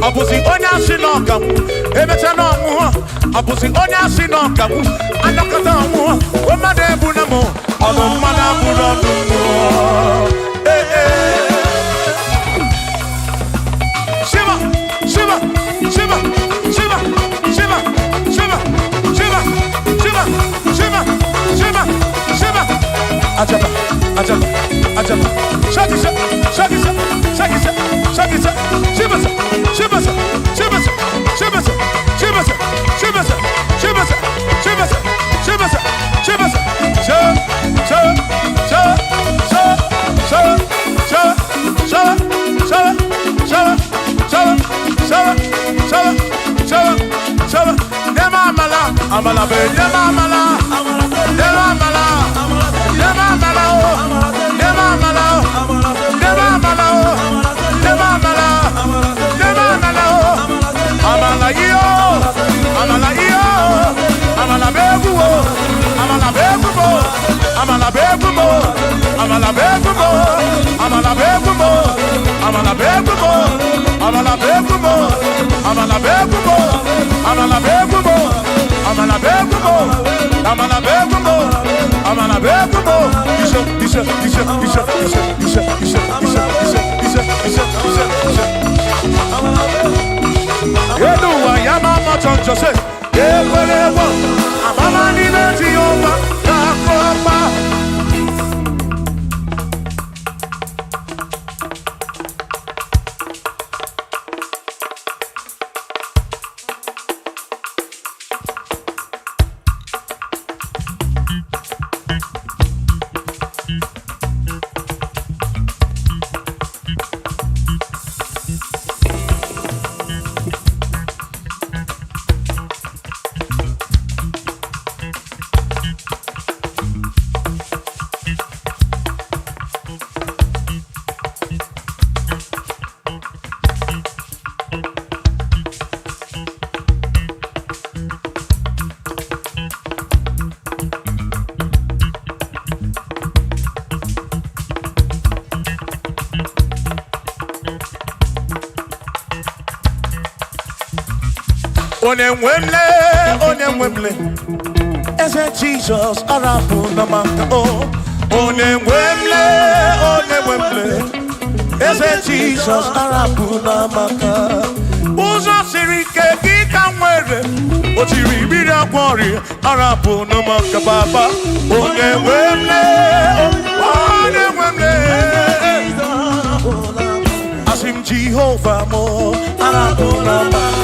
S2: Abusi onya sinoka mu ebeta no mu abusi onya sinoka mu anakata mu o made buna mu ono mana buna mu Shiva Shiva Shiva Shiva Shiva Shiva Shiva Shiva Shiva Shiva Shiva Ajaba Ajaba Ajaba Shakisa Shakisa Shakisa Shakisa Shiva Shiva Shiva Shiva Shiva Shiva Shiva Shiva Shiva Shiva Amala be amala amala Onemwemle, ese Jesus arapu namaka oh. Onemwemle, ese Jesus arapu namaka. Uzo sirike kika mwere, otiri bira kwori arapu namaka baba. Onemwemle, asim Jehovah mo arapu namaka.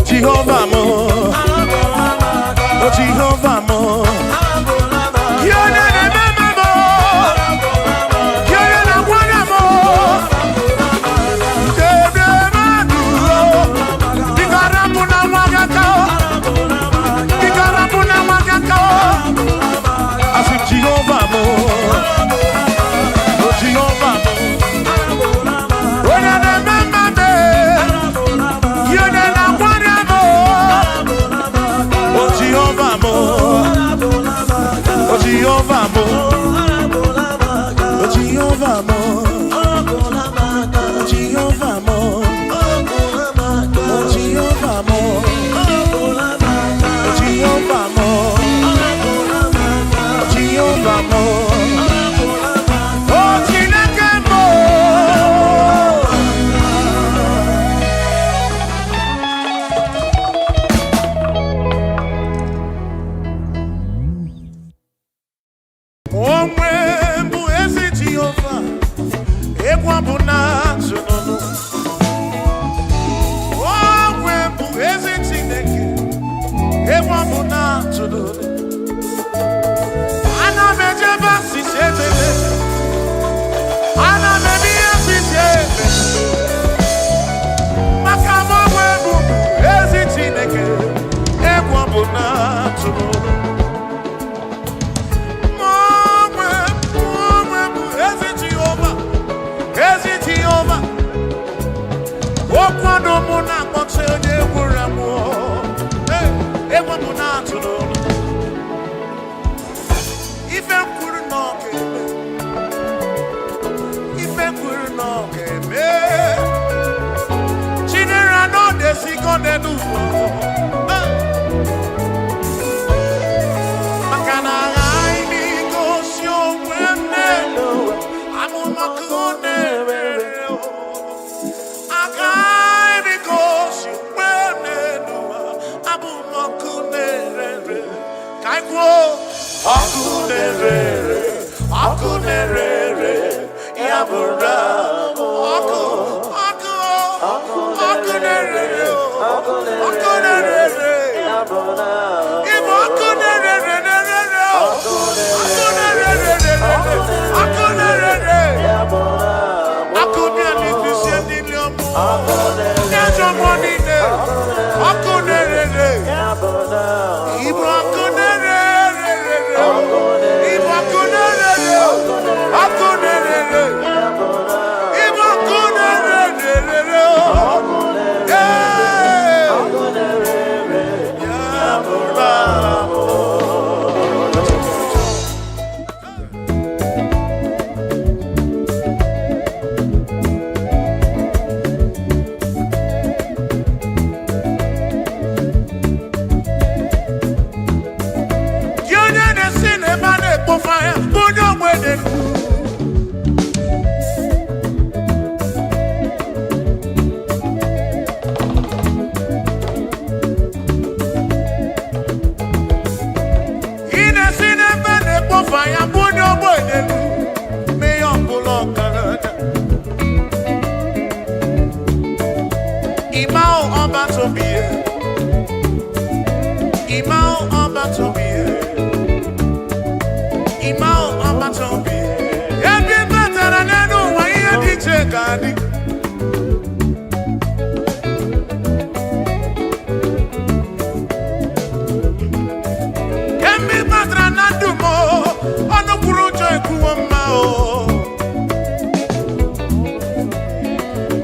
S2: Jehovah mo, oh Jehovah mo, Kiona na mama mo, Kiona na wana mo, Kebe madu, Bigarabu na wagaka, Bigarabu na wagaka, Asu Jehovah mo, oh Jehovah mo, Wana na mama me, Kiona na wana mo. Jehovah mo, oh Jehovah mo, oh Jehovah mo, oh Jehovah mo, oh Jehovah mo, oh Jehovah mo, oh Jehovah mo, oh Chineke mo.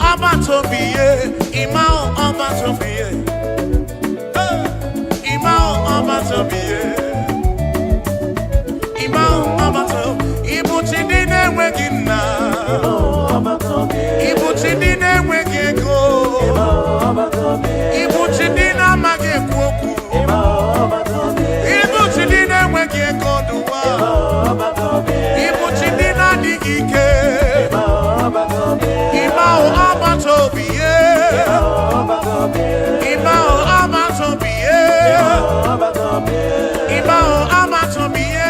S1: Abato biye
S2: na ibuchi ndị na-enweghị ego ibuchi ndị na-amaghị ekwu okwu ibuchi ndị na-enweghị ego n'ụwa ibuchi ndị na-adịghị ike ime ahụ agbata obi ye ime ahụ agbata obi ye ime ahụ agbata obi ye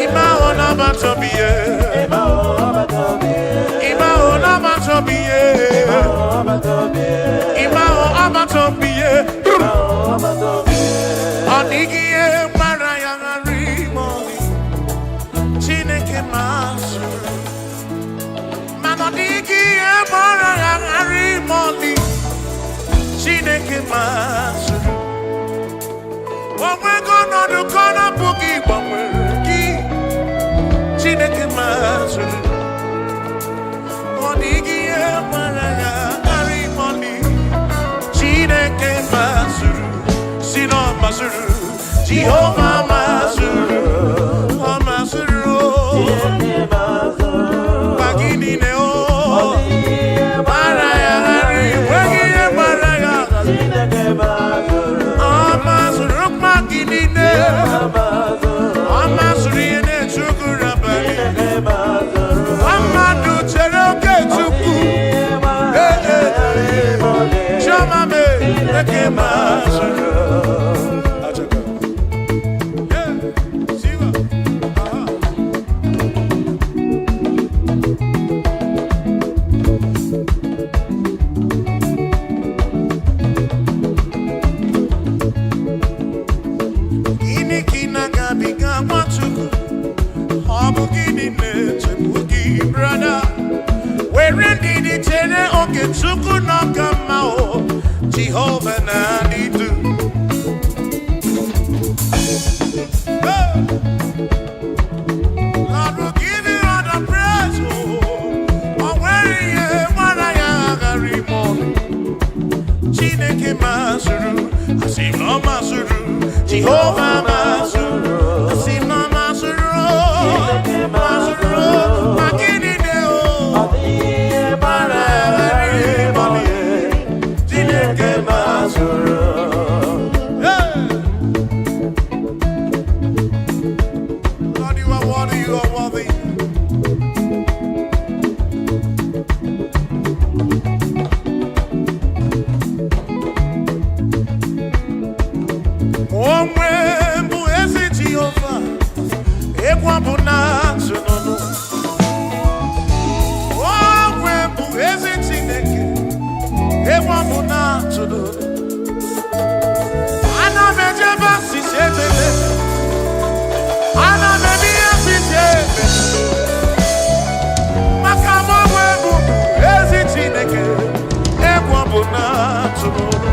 S2: ime ahụ na-agbata obi ye ime ahụ na-agbata obi ye ime ahụ agbata obi ye ọ dịghị ihe gbara ya ghara ime ọlị Chineke masịrị mana ọ dịghị ihe gbara ya ghara ime ọlị Chineke masịrị onwego ọnọdụ ka ọ na-abụghị gbanwere gị Chineke masịrị ọ dịghị ihe gbara ya ghara ime ọlị Chineke masịrị si na ọ masịrị Jehova masịrị ọ masịrị gwa gị niile o gbara ya ghara enweghị ihe gbara ya ọ masịrị mma gị niile ọ masịrị ihe na-echugoro abalị mmadụ chere oke Chukwu chiọma mee eke masịrị Chukwu n'ọka mma o Jehovah na-adịdu Lord will give you all the praise o nwere ihe gbara ya ghara ime ọlị Chineke masịrị asị na ọ masịrị Jehovah masịrị asị na ọ masịrị masịrị ma gịnị dị o Lord, you are worthy, you are worthy. Onwe mbụ ezi Jehova, egwu abụ na-atụ n'ọnụ. Onwe mbụ ezi Chineke, egwu abụ na-atụ n'ọnụ. Ana m ejebe asịsị ebele, ana m eme ihe asịsị ebele, maka m onwe mbụ ezi Chineke, egwu abụ na-atụ n'ọnụ.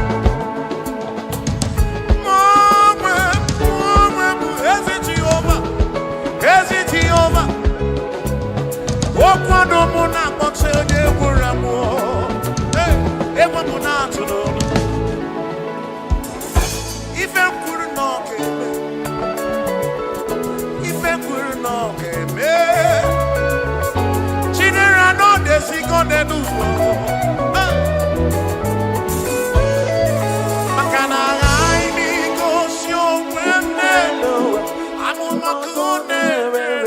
S2: Okwado mụ na-akpọta onye gwụrụ amụ egwu mụ na-atụ n'olu ife kwuru na ọ ga-eme ife kwuru na ọ ga-eme Chinere anọdesigo n'elu ụwa maka na aghaghị m igosi onwe m n'elu amụmakụ na-emere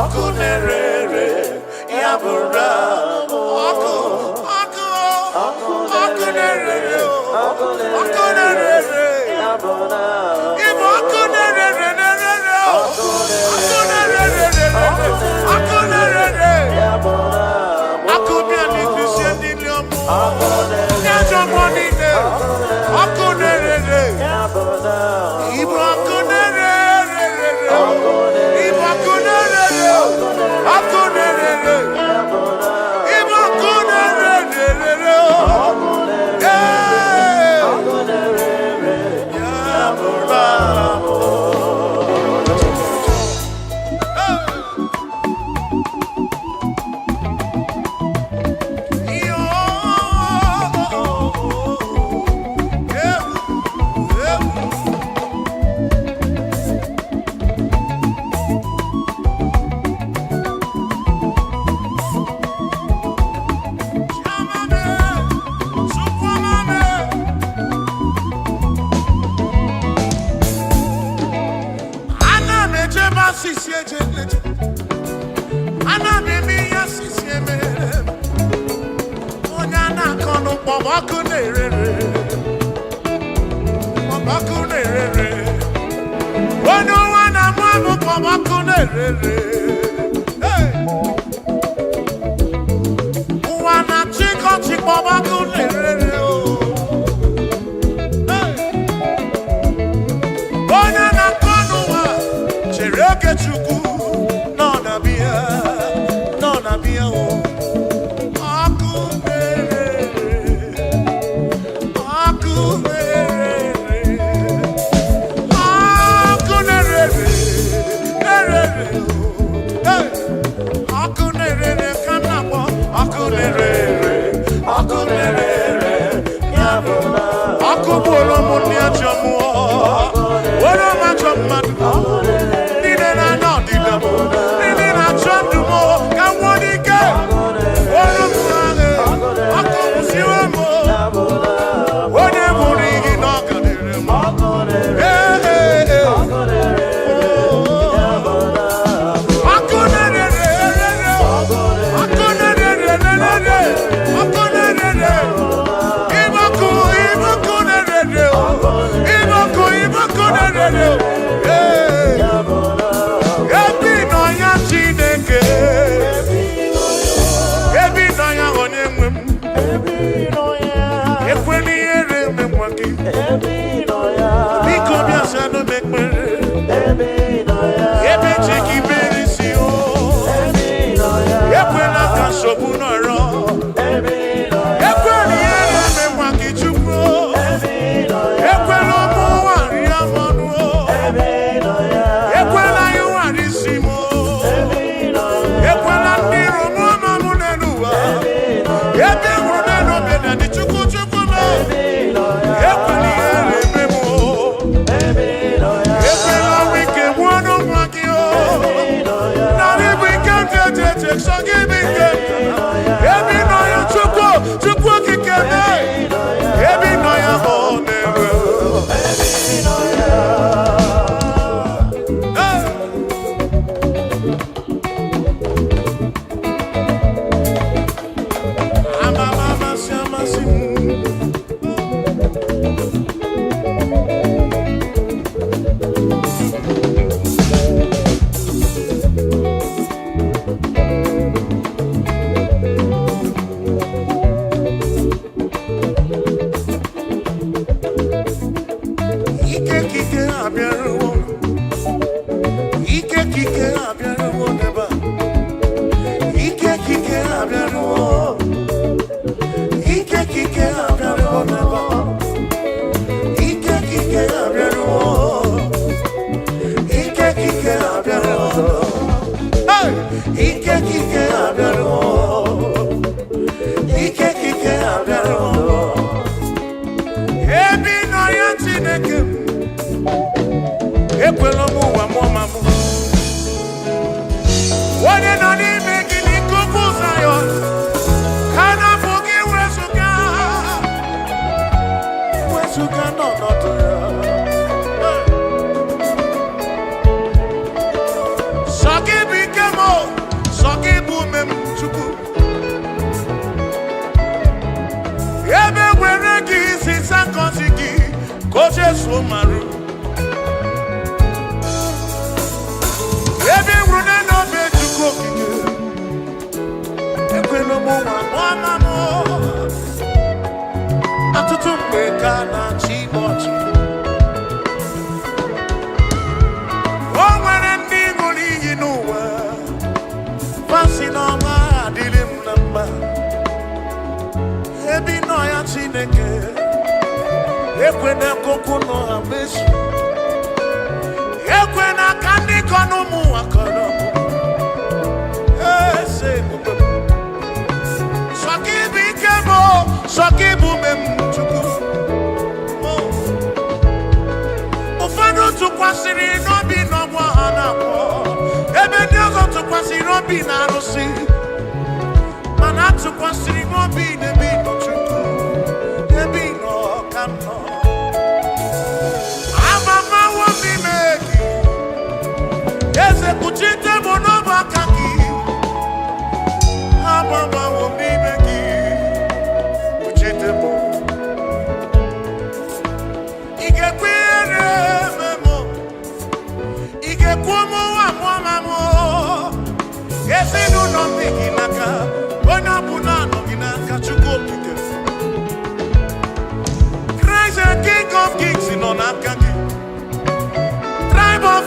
S2: Akunere, yabura, akunere, kono pobakunere. Pobakunere. Ono wana mwamu pobakunere. Hey. Wana chiko pobakunere. Hey. Ona na kono wa chereke chuku. No na bia o.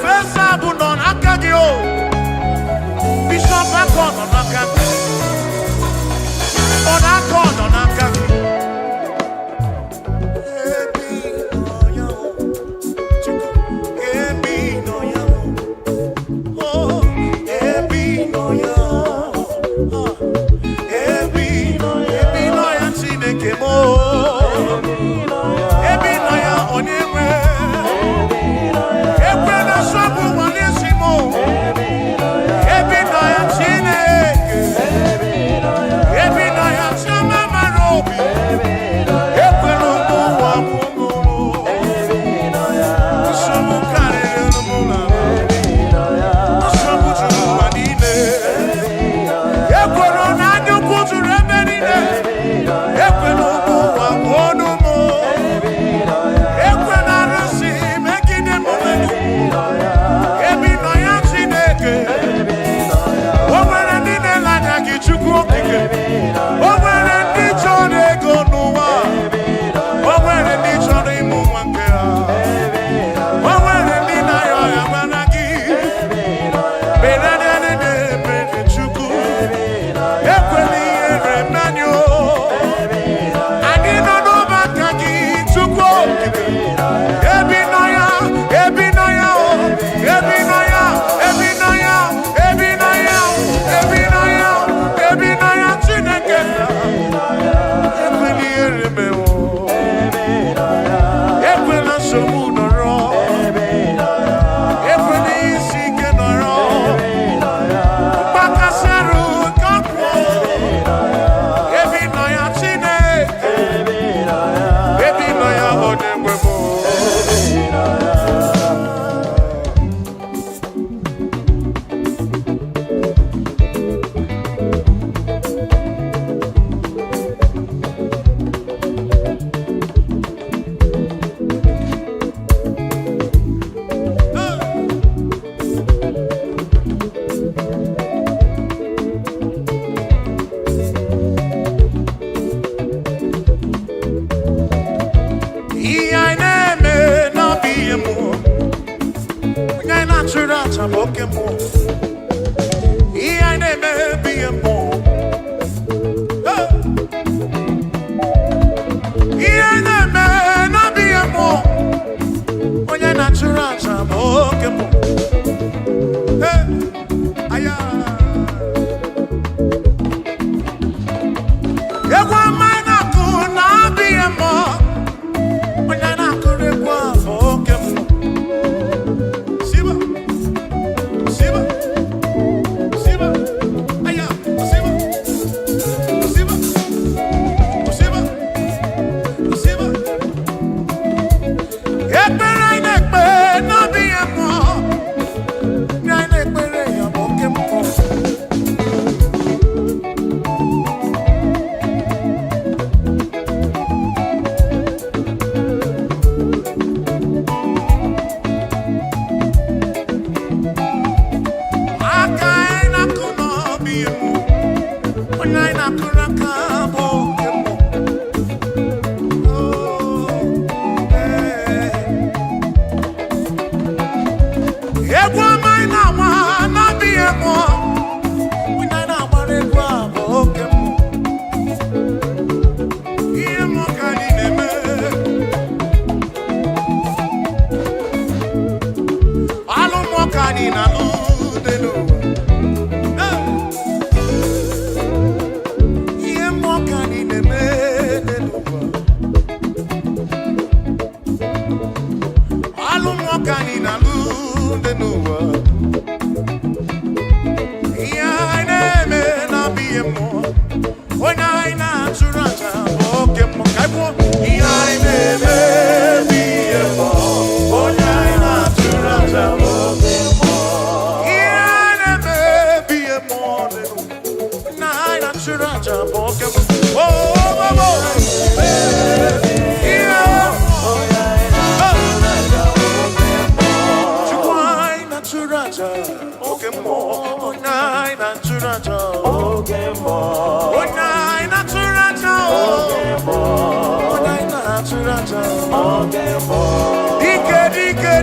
S2: Professor Abunon Akagio. Bishop Akon on Akagi. On Akon on Akagi.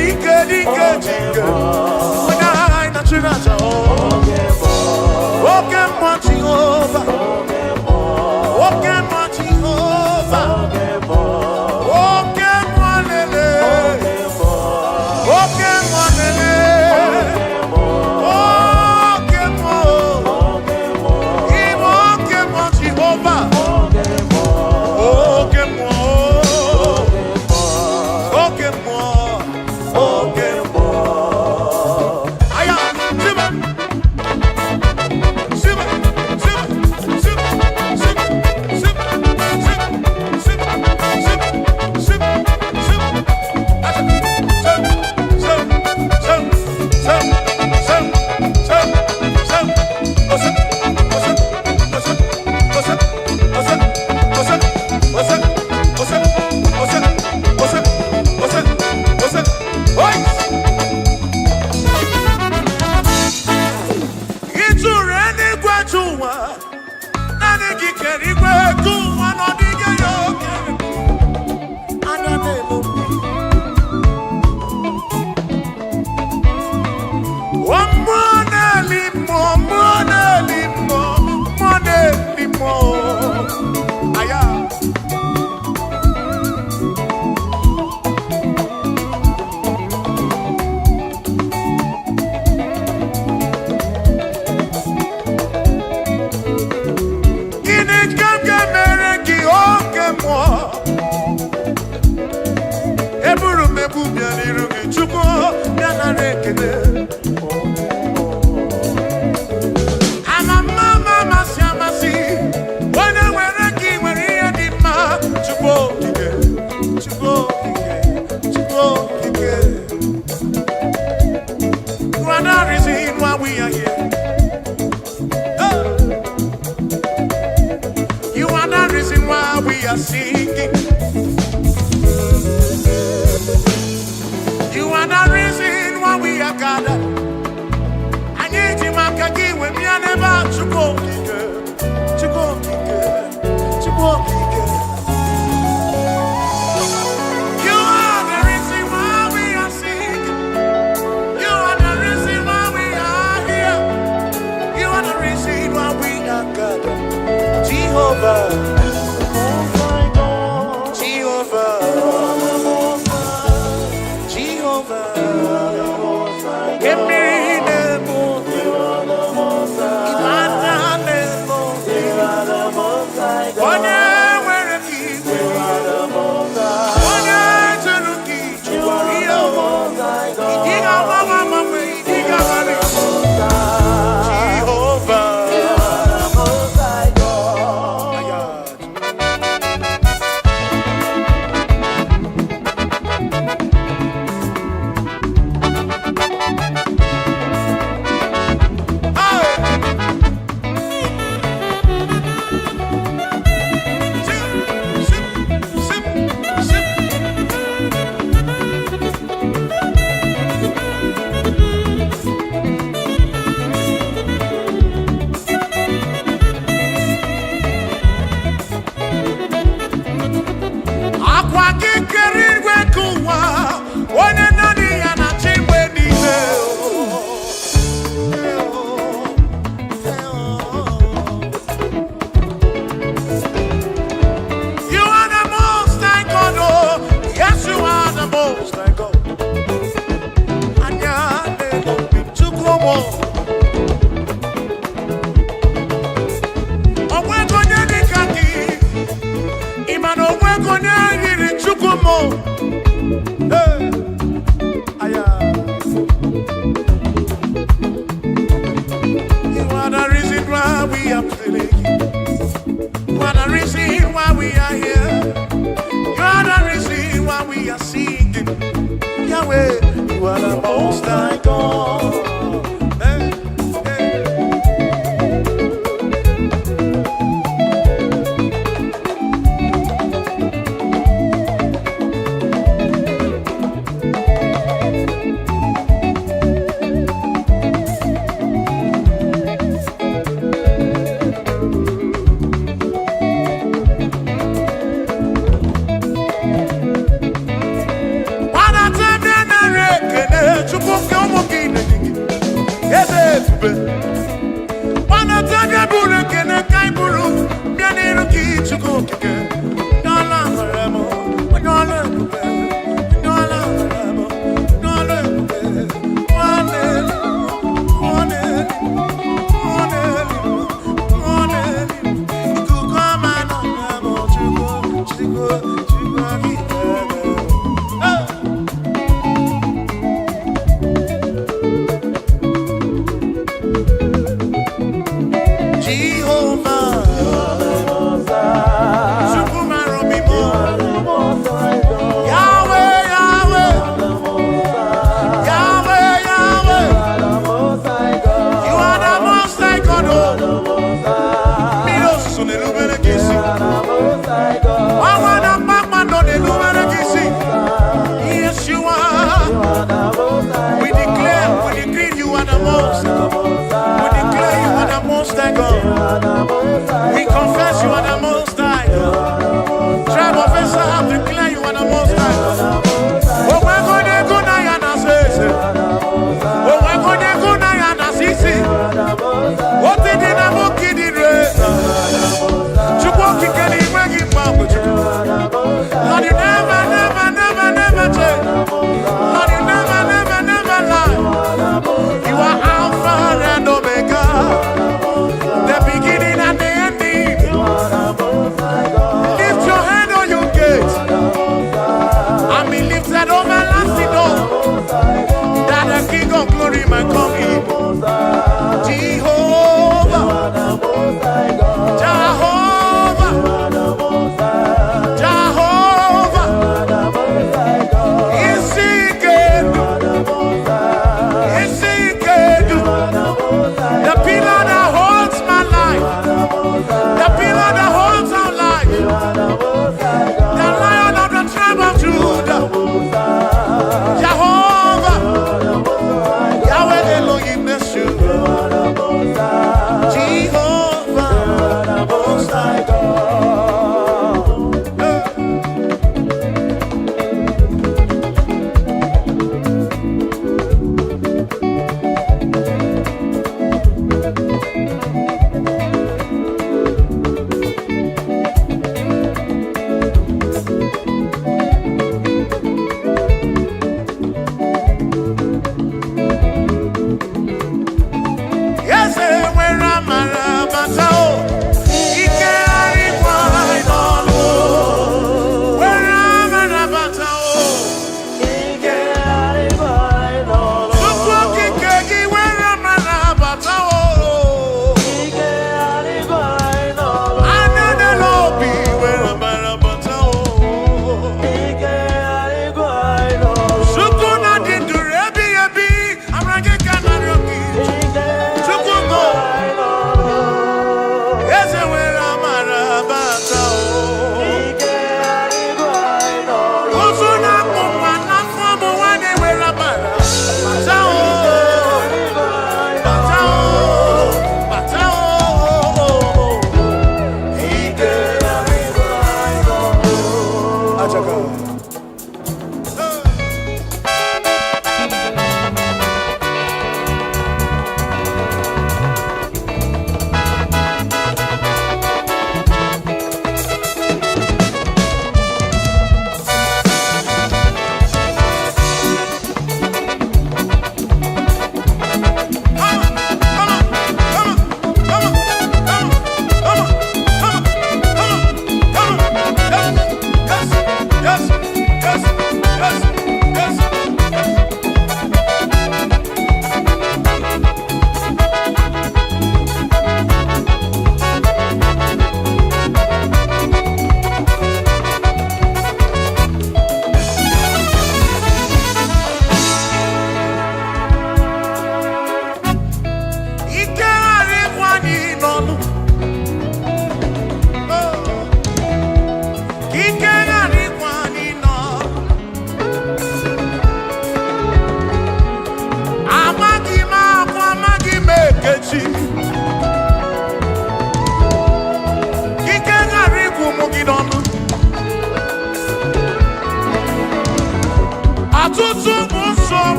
S2: Dike confess you are the most high God. Tribe of Esau, declare you are the most high God. Oh, we're going to go now and say, oh, we're going to go now and see. What did you know? Kid in race. You walk in any wagon, Lord, you never, never, never, never change. Lord, you never, never, never lie. You are Alpha and Omega, the beginning and the ending. Lift your hand on your gates and be lifted over everlasting door, that the King of glory might come in. Jehovah, Jehovah, Jehovah, is he good? Is he good? The pillar that holds my life, the pillar that holds our life, the Lion of the tribe of Judah, Jehovah, Yahweh Elohim Yeshua, Jehovah, Most High God. Yes, where am I?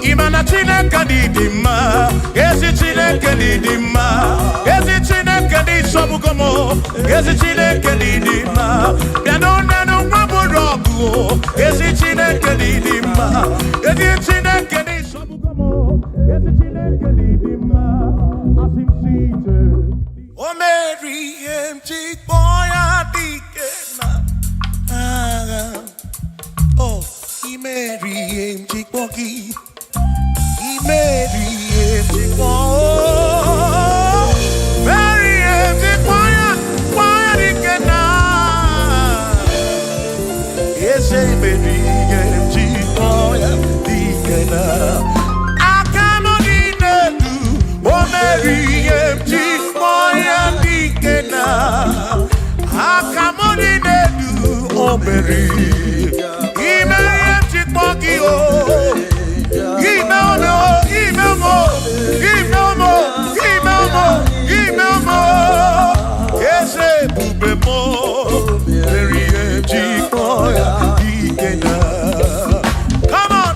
S2: Imana Chineke di mma, ezi Chineke di mma, ezi Chineke di sobugomo, ezi Chineke di mma, piano nenu maborogu, ezi Chineke di mma, ezi Chineke di sobugomo, ezi Chineke di mma, asinsite. O Mary empty boy adikena, oh, Mary empty boy. Mary, Mary, quiet, yes, Mary, I come on in oh, Mary, I come on in oh, Mary, come on.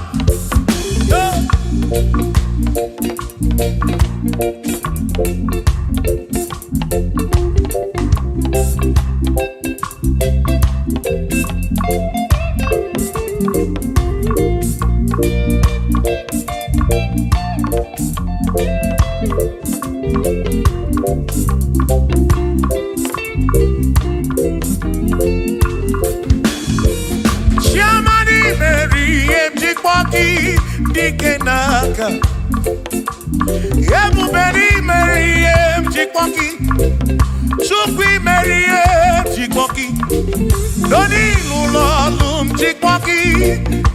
S2: Dikenaka Yemu Mary Mary Chikwoki Chukwi Mary Chikwoki Doni Lulolum Chikwoki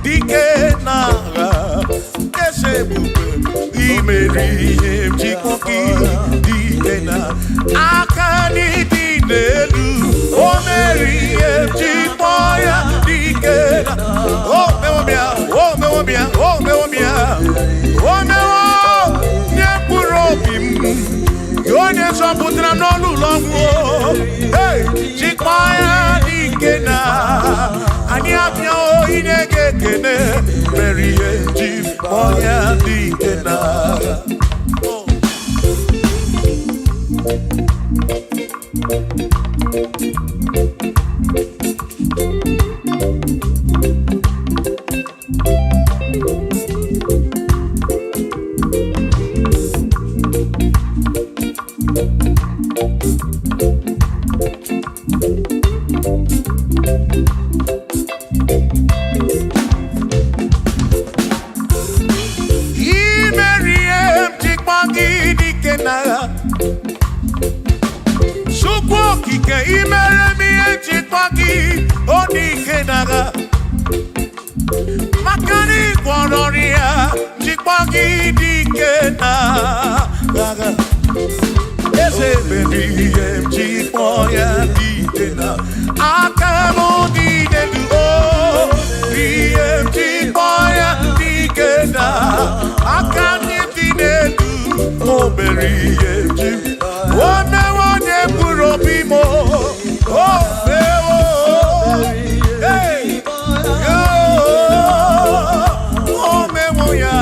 S2: Dikenaka Ese Bube Mary Chikwoki Dikenaka Akani Dinelu O Mary Chikwoya Dikenaka Oh Mewomia Oh Mewomia Oh Mewomia Oh Mewo Nyepurobim Yonye Soputra Nolu Longo Hey Chikwoya Dikena Anyapyo Inegekene Mary Chikwoya Dikena Kike imere mi echitwagi onikenaga Makani kwanoria chitwagi dikenaga Ese baby chitwaya dikena Akamo dinedu oh chitwaya dikena Akani dinedu oh baby oh me wone puro bimo oh mewo hey yo oh mewo ya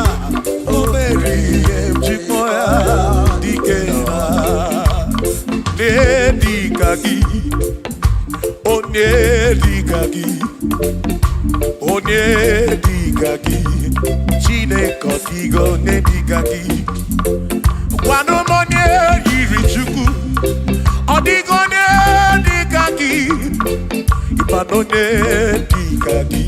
S2: oh baby chipoya dikena ne dikaki oh ne dikaki oh ne dikaki chine kotigo ne dikaki wano monye yirichuku odigone dikaki ipanone dikaki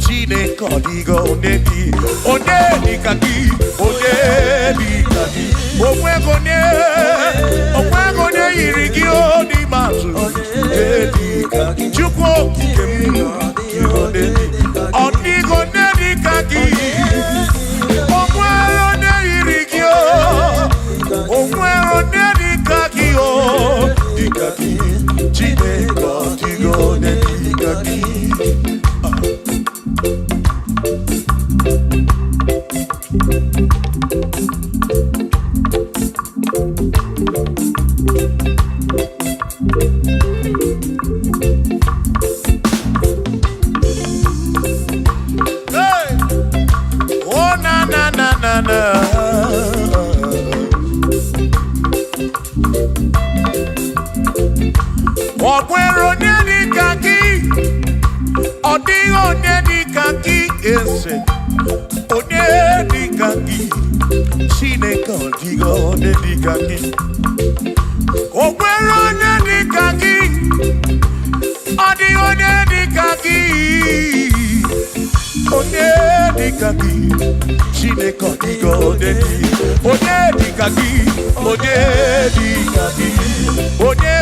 S2: chine kodigone di one dikaki omwegone yirigi odi matu dikaki chukwu kikem odigone dikaki omwegone yirigi omwegone dikaki dikaki chine kodigone dikaki onye dịka gị eze, onye dịka gị Chineke, ọ dịghị onye dịka gị. O nwere onye dịka gị, ọ dịghị onye dịka gị, onye dịka gị Chineke, ọ dịghị onye dịka gị, onye dịka gị, onye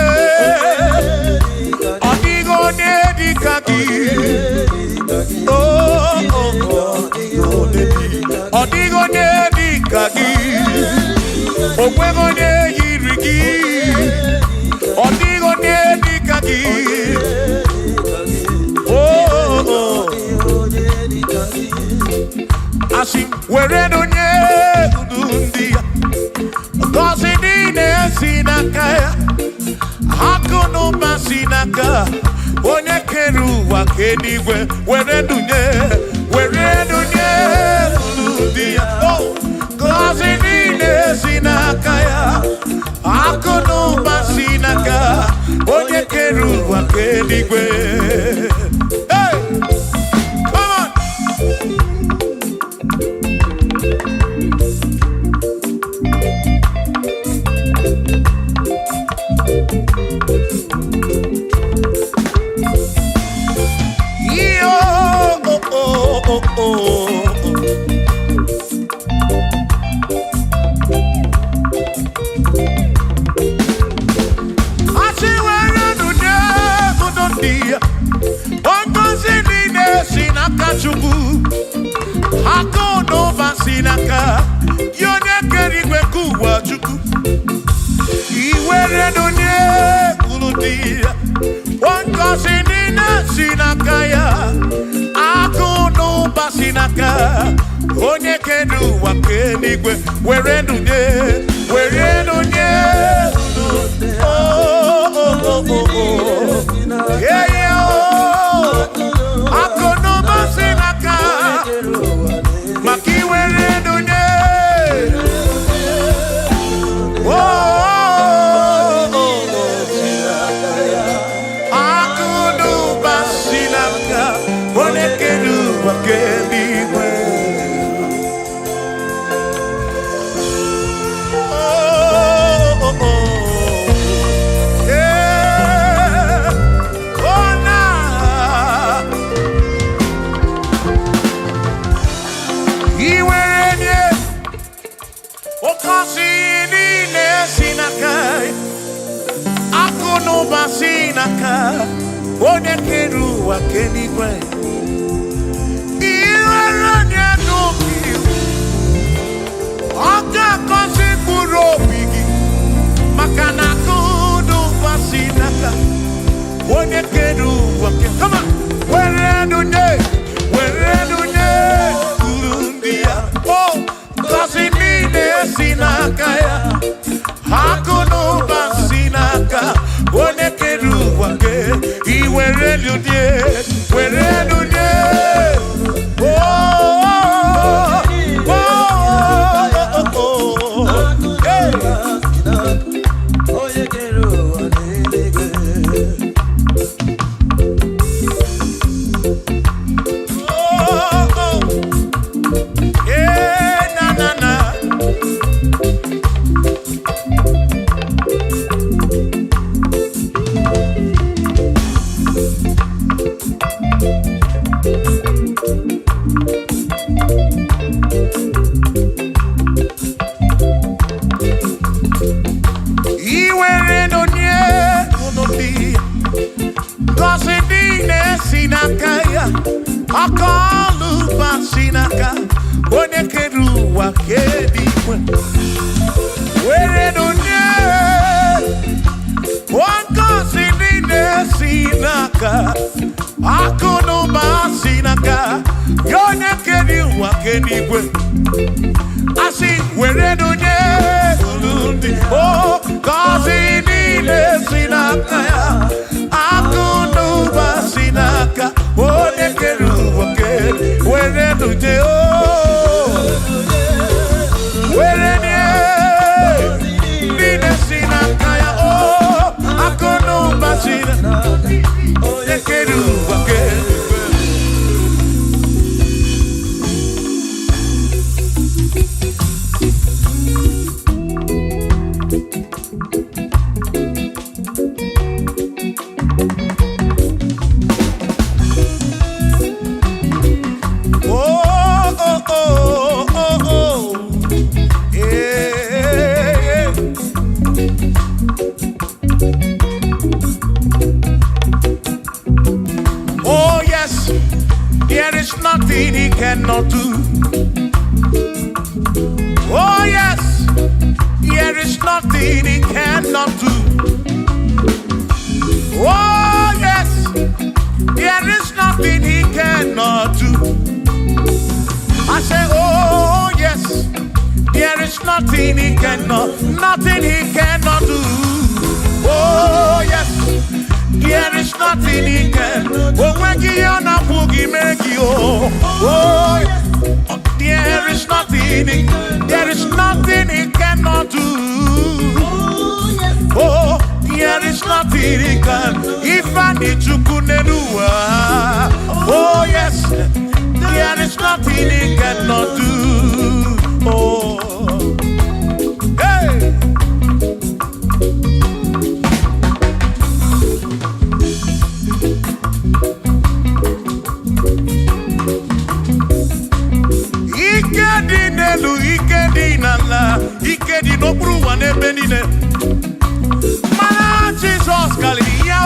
S2: ọ dịghị onye dịka gị, ọ dịghị onye dịka gị, o nweghị onye yiri gị, ọ dịghị onye dịka gị, asị were onye udu ndị ya, ngọzi niile si n'aka ya, akụ na ụba si n'aka onye kere ụwa ka eluigwe, were dunye udu ndị ya, ngọzi niile si n'aka ya, akụ na ụba si n'aka onye kere ụwa ka eluigwe. Onye kere ụwa ka eluigwe, were nunye akụ n'ụba si n'aka, maka iwere nunye akụ n'ụba si n'aka onye kere ụwa ka eluigwe. Onye kere ụwa ka eluigwe, iwere onye n'obi, ọ ga-agọzi mkpụrụ obi gị, maka na akụ na ụba si n'aka onye kere ụwa ka, were nunye uru ndị ya, ngọzi niile si n'aka ya, akụ na ụba si n'aka onye kere ụwa ka iwere nunye akọlụba si n'aka onye kere ụwa ka eluigwe, were nunye ngọzi niile si n'aka, akụ na ụba si n'aka onye kere ụwa ka eluigwe, asị were nunye ndị ngọzi niile si n'aka ya, akụ na ụba si n'aka onye kere ụwa ka eluigwe, were nunye were nye niile si n'aka ya, akụ na ụba si n'aka onye kere ụwa ka eluigwe. cannot do. Oh yes, there is nothing he cannot do. I say, oh yes, there is nothing he cannot do. Oh yes, there is nothing he can. Oh when you na boogie make you. Oh yes, there is nothing he cannot do. Oh, there is nothing he can. If I need to kunenua. Oh yes, there is nothing he cannot do. Oh, hey. Ikedi nelu, ikedi nala, ikedi no bruwa ne benine. Mana Jesus Galileo,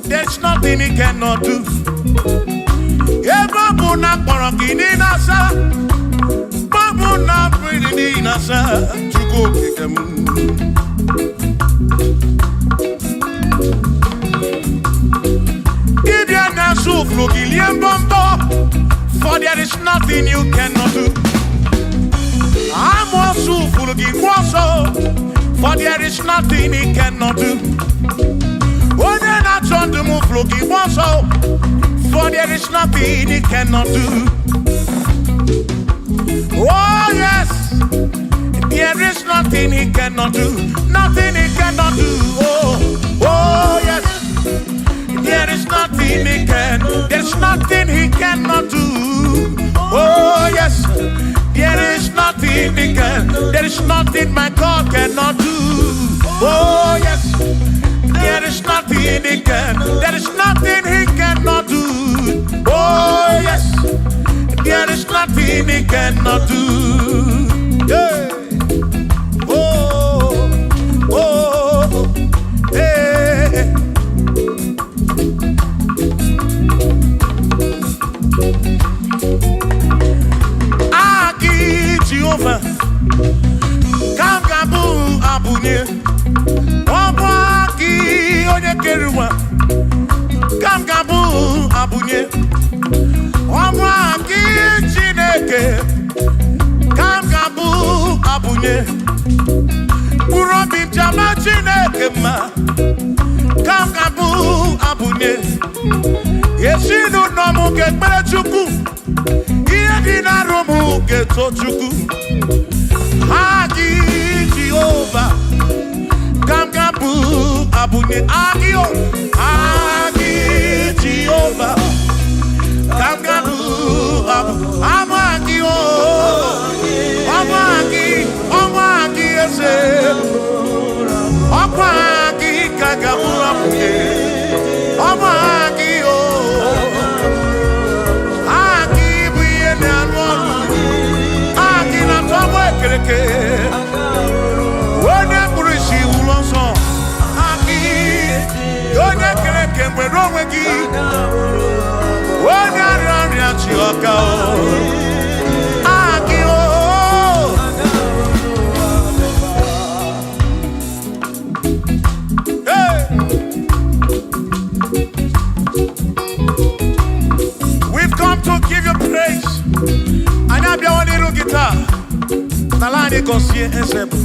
S2: there's nothing he cannot do. Babu na kparokini nasa, babu na pretty nasa, chuko kikemu. Idia na suflo giliem bombo, for there is nothing you cannot do. I'm also full of for there is nothing he cannot do. Oh, then I turn to move looking also, for there is nothing he cannot do. Oh yes, there is nothing he cannot do. Nothing he cannot do. Oh yes, there is nothing he can. There's nothing he cannot do. Oh yes, there is nothing he can. There is nothing my God cannot do. Oh yes, there is nothing he can. There is nothing he cannot do. Oh yes, there is nothing he cannot do. Yeah. Oh, oh, hey. Jehovah, Kamgabu Abunye, Obaki Onyekeruwa, Kamgabu Abunye, Obaki Chineke, Kamgabu Abunye, Urobi Jama Chineke ma, Kamgabu Abunye, Yeshinu Nomu Kekpere Chukwu. Dina romu geto chuku Hagi Jehovah Kamgabu Abunye Agio Hagi Jehovah Kamgabu Amagio Amagi ese Amagi Kagabu Abunye Amagio Wone kurishi ulonso Aki Yone kereke mwerowegi Wone arari achioka Aki o Hey. We've come to give you praise. And I'll be on the guitar. Nalani konsie ensemble.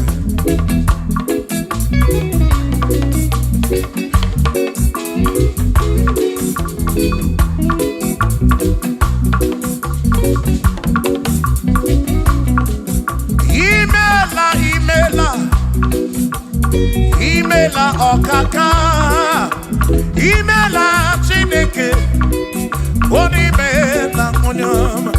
S2: Imela okaka. Imela chineke. Onimela onyama.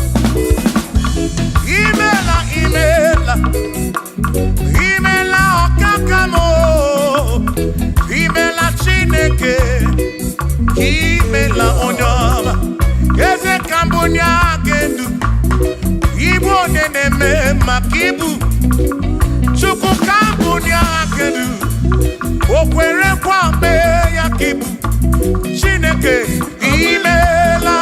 S2: Imela okakamo. Imela chineke. Imela onyama. Eze kambunya gendu. Ibu oneneme makibu. Chuku kambunya gendu. Okwere kwambe yakibu. Chineke. Imela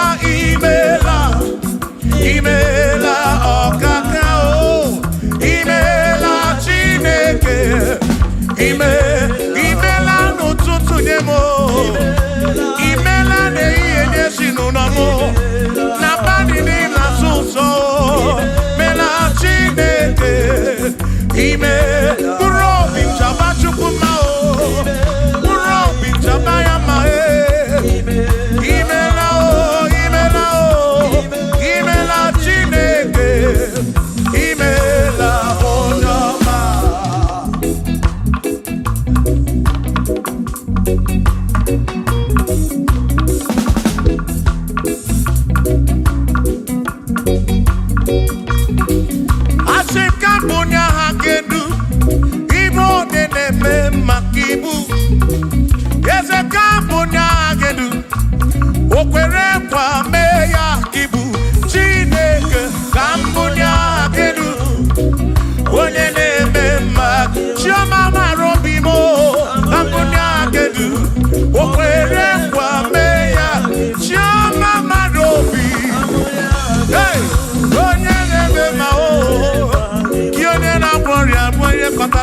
S2: okakao. Imela chineke. Imela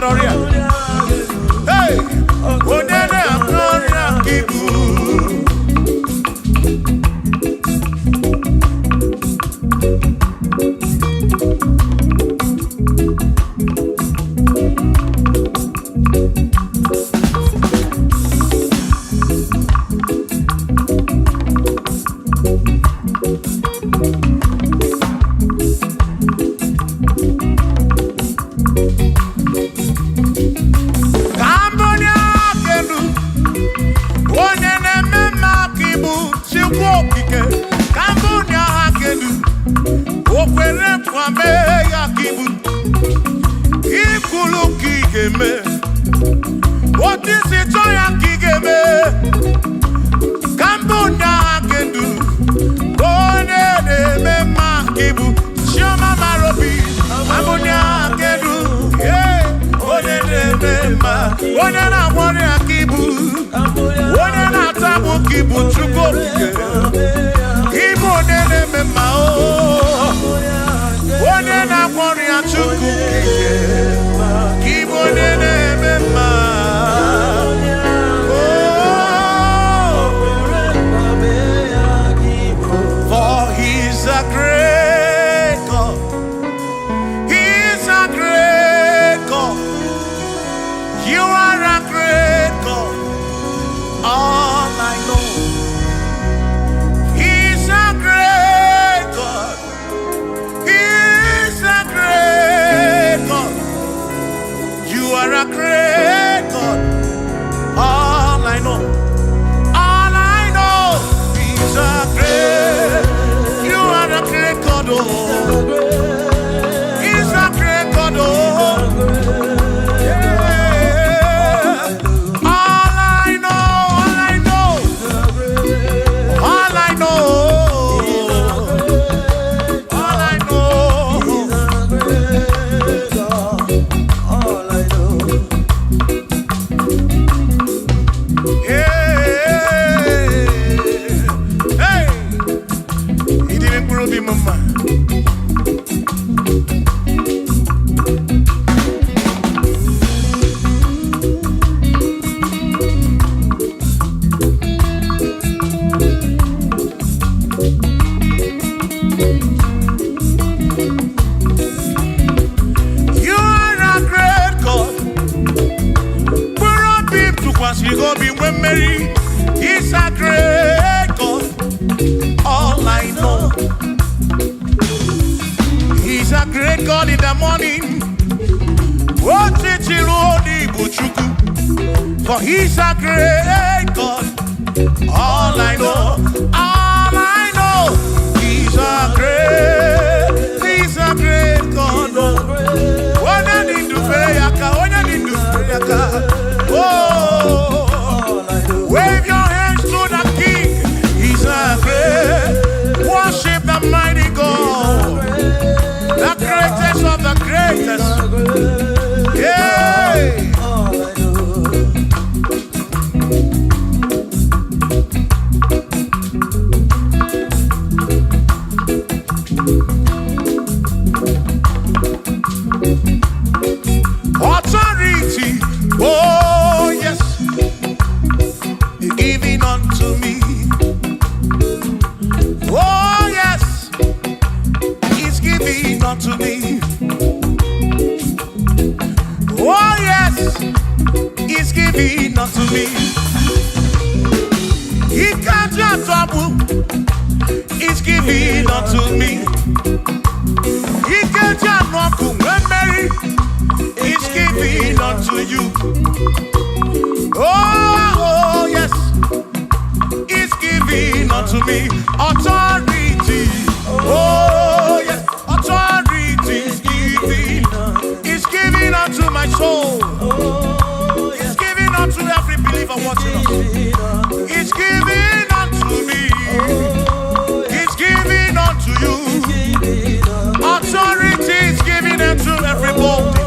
S2: Maroria. Hey, Onene Akroria Kibu.
S1: What is it, Joya Kigeme? Cambodia Gendu, Bone de Mema Kibu, Shoma Marobi, Cambodia Gendu, yeah, Bone de Mema, Bone na Warrior Kibu, Bone na Tabu Kibu, Chuko, Kibu de Mema, Bone na Warrior Chuku, Kibu de Mema. For he's a great God. All I know, he's a great God. When I need to pray, oh, wave your hands to the King. He's a great. Worship the mighty God, the greatest of the greatest. Yeah. Authority, oh yes, giving unto me. Oh yes, He's giving unto me. Oh yes, He's giving unto me. He can't just trouble. He's giving unto me. He can't just walk away. He's giving unto you. Oh yes, He's giving unto me. Authority. Oh yes, authority is giving. He's giving unto my soul. He's giving unto every believer watching us. He's giving unto me. He's giving unto you. Authority is giving unto everybody.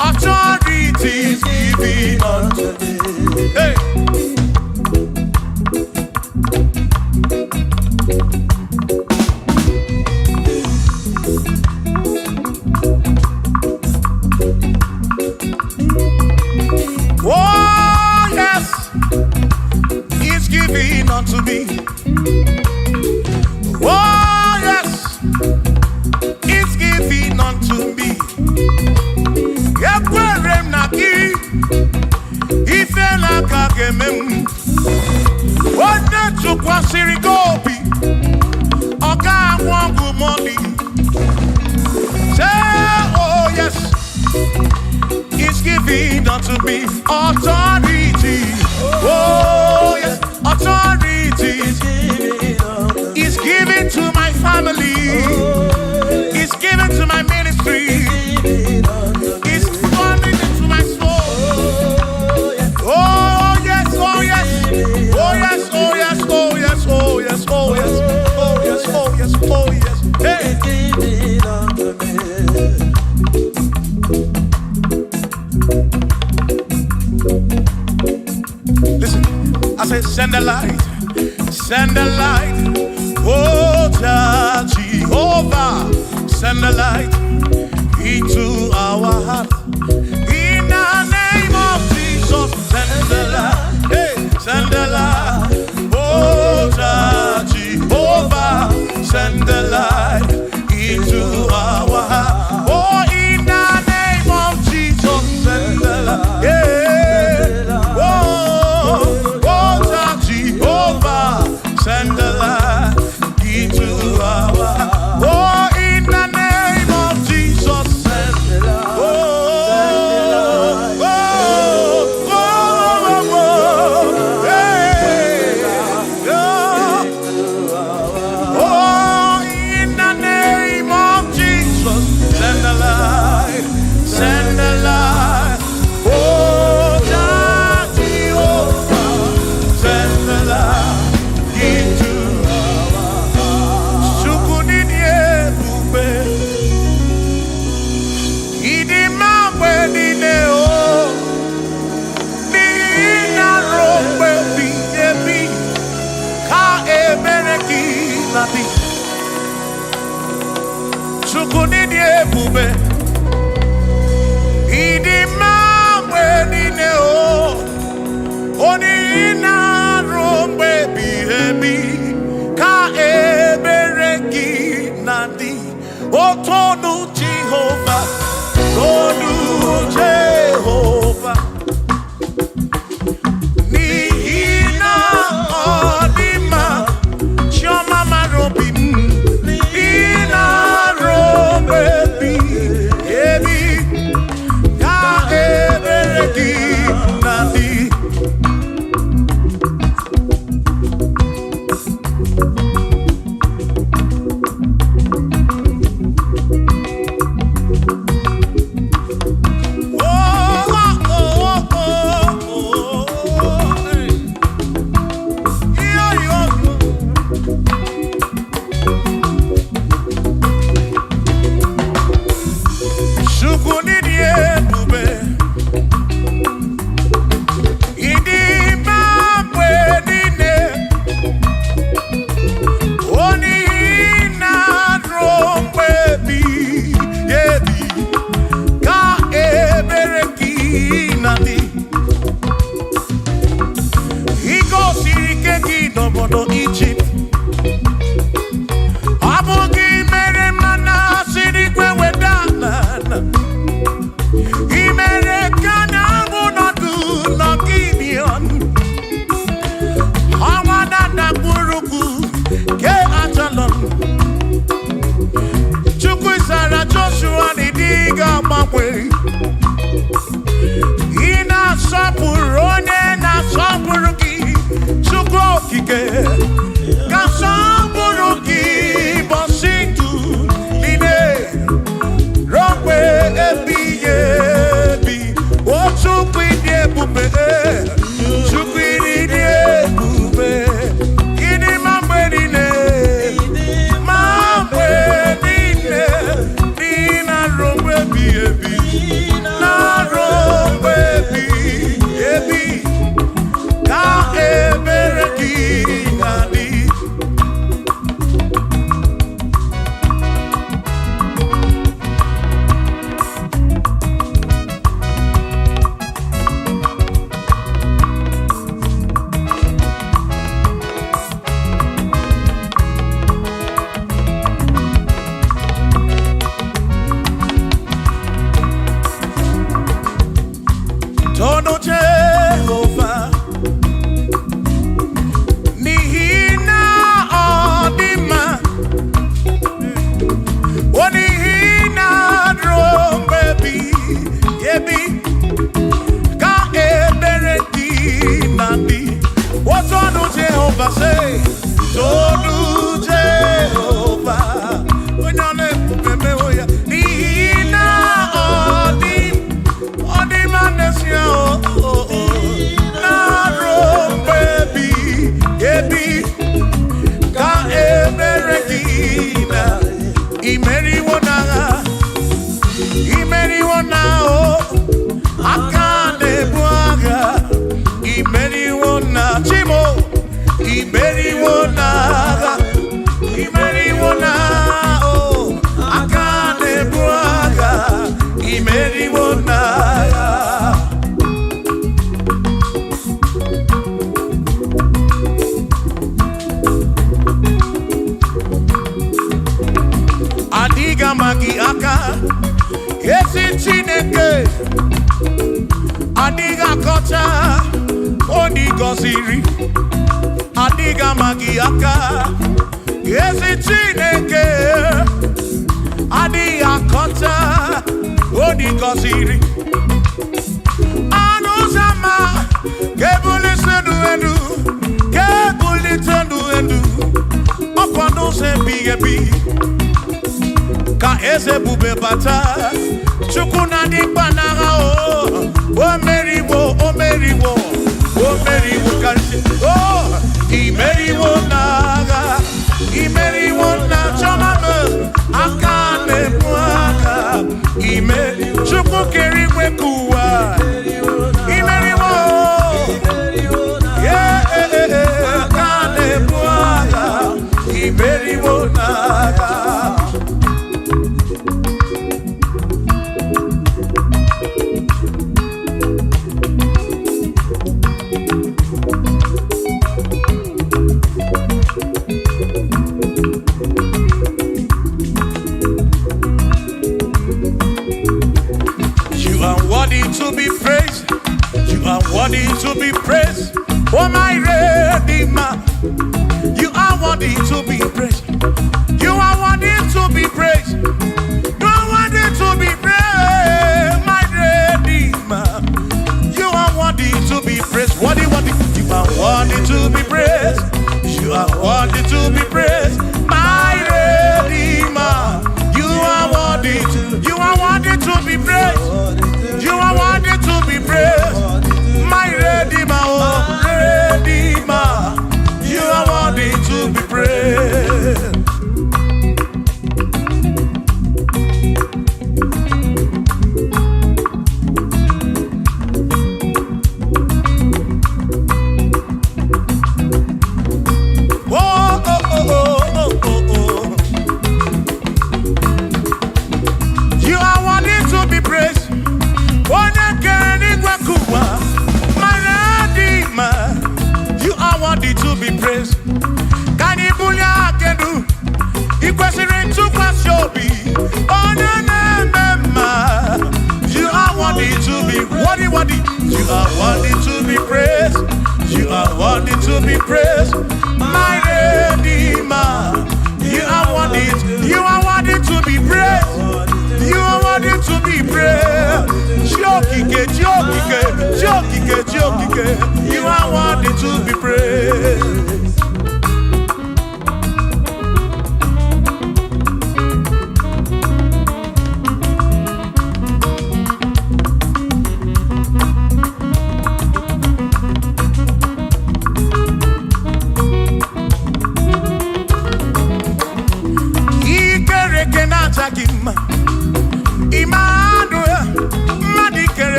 S1: Authority is giving unto me. Hey.
S2: nemem. What the took was Sirigobi. Oga wangu money. Say, oh yes, it's giving unto me authority. Oh yes, authority is given to my family. It's given to my ministry. It's coming into my soul. Oh yes, oh yes, oh yes, oh yes, oh yes, oh yes, oh yes, oh yes, oh yes, oh yes. Hey. Listen, I say send the light, oh Jehovah, send the light into our heart. In the name of Jesus, send the light, hey, send the light, oh Jehovah, send the light into our heart. Oh, in the name of Jesus, send the light, yeah. Send the light into our heart. Oh, in the name of Jesus, send the light. Oh, hey, oh, in the name of Jesus, send the light, send the light. Oh, Jehovah, send the light. Chukunidie bube, idi mamwe nine o, oni ina rombe bihebi, ka ebereki nadi, otonu Jehovah, tonu Jehovah, ni ina odima, chioma marobi. Ka ebereki nadi. gọziri adịghị ama gị aka ezi Chineke adịghị akọta onye gọziri ọnụ ụzọ ama ga-ebulite elu ga-ebulite elu ọkwa n'ụzọ ebighị ebi ka eze bube bata Chukwu na dịkpa n'agha o meriwo karịsị imeriwo n'agha imeriwo na chọmama aka na-ebu aka Chukwu kere igwe ka ụwa imeriwo aka na-ebu aka imeriwo n'agha. To be praised, you are worthy to be praised. Oh my Redeemer, you are worthy to be praised. You are worthy to be praised. You are worthy to be praised, my Redeemer. You are worthy to be praised. Worthy. You are worthy to be praised. You are worthy to be praised, my Redeemer. You are worthy to be praised. You are worthy to be praised, my Redeemer, oh Redeemer. You are worthy to be praised. You are worthy to be praised. You are worthy to be praised. Can you believe I can do? You question to Pashobi. Oh, no. You are worthy to be worthy. You are worthy to be praised. You are worthy to be praised, my Redeemer. You are worthy to be praised. You are worthy to be praised. Jokike. You are worthy to be praised.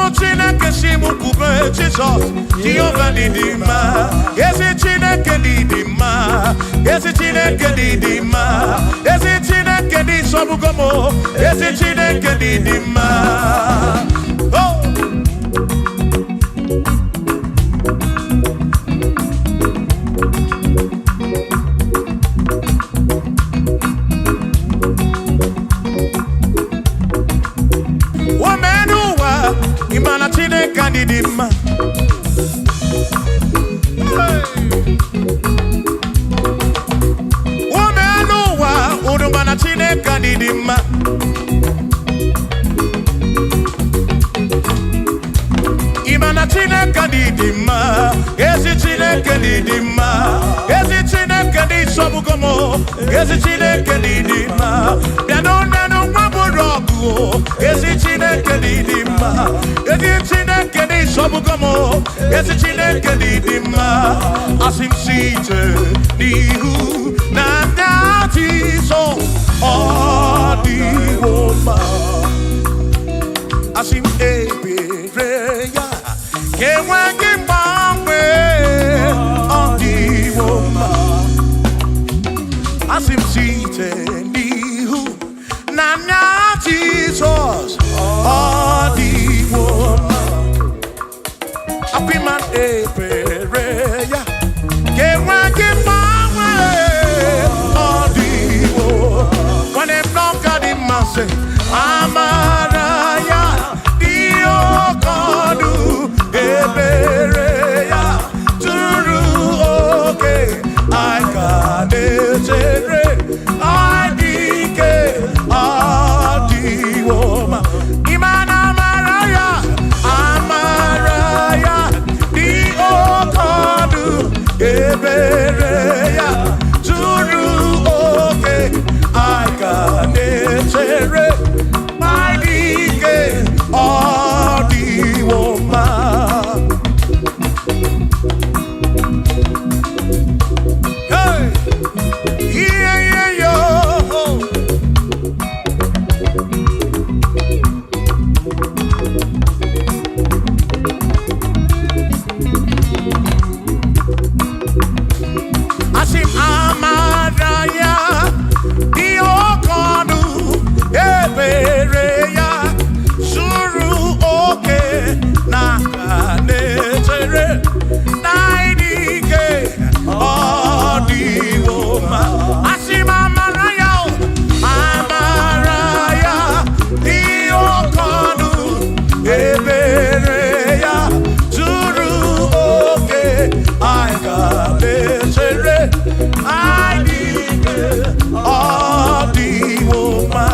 S2: Chineke si mu kube Jesus Jehovah didima Ezi Chineke didima Ezi Chineke didima Ezi Chineke di sobugomo Ezi Chineke didima Oh Imana Chineke didima Womenuwa Udumana Chineke didima Imana Chineke didima Ezi Chineke didima Ezi Chineke di sobugomo Ezi Chineke didima Bianonenu waburogu Ezi Chineke didima Ezi Chineke di sobugomo Ezi Chineke didima Asim site nihu na nyati so Odiwoma Asim ebereya Kewangi mbawe Odiwoma Asim site nihu na nyati so Odiwoma Apiman ebereya Kewangi mbawe Odiwoma When I'm not got in my say Amaraya Dio Kodu Ebereya Turu okay I got it I dike Adiwoma Imana Amaraya Amaraya Dio Kodu Ebereya Turu okay I got it my dike Adiwoma Hey yeah yeah yo Asim Amaraya Diokodu Ebereya Suru oke Nakanetere Naidike Adiwoma Asim Amaraya Amaraya Diokodu Ebereya Suru oke Aikanetere Naidike Adiwoma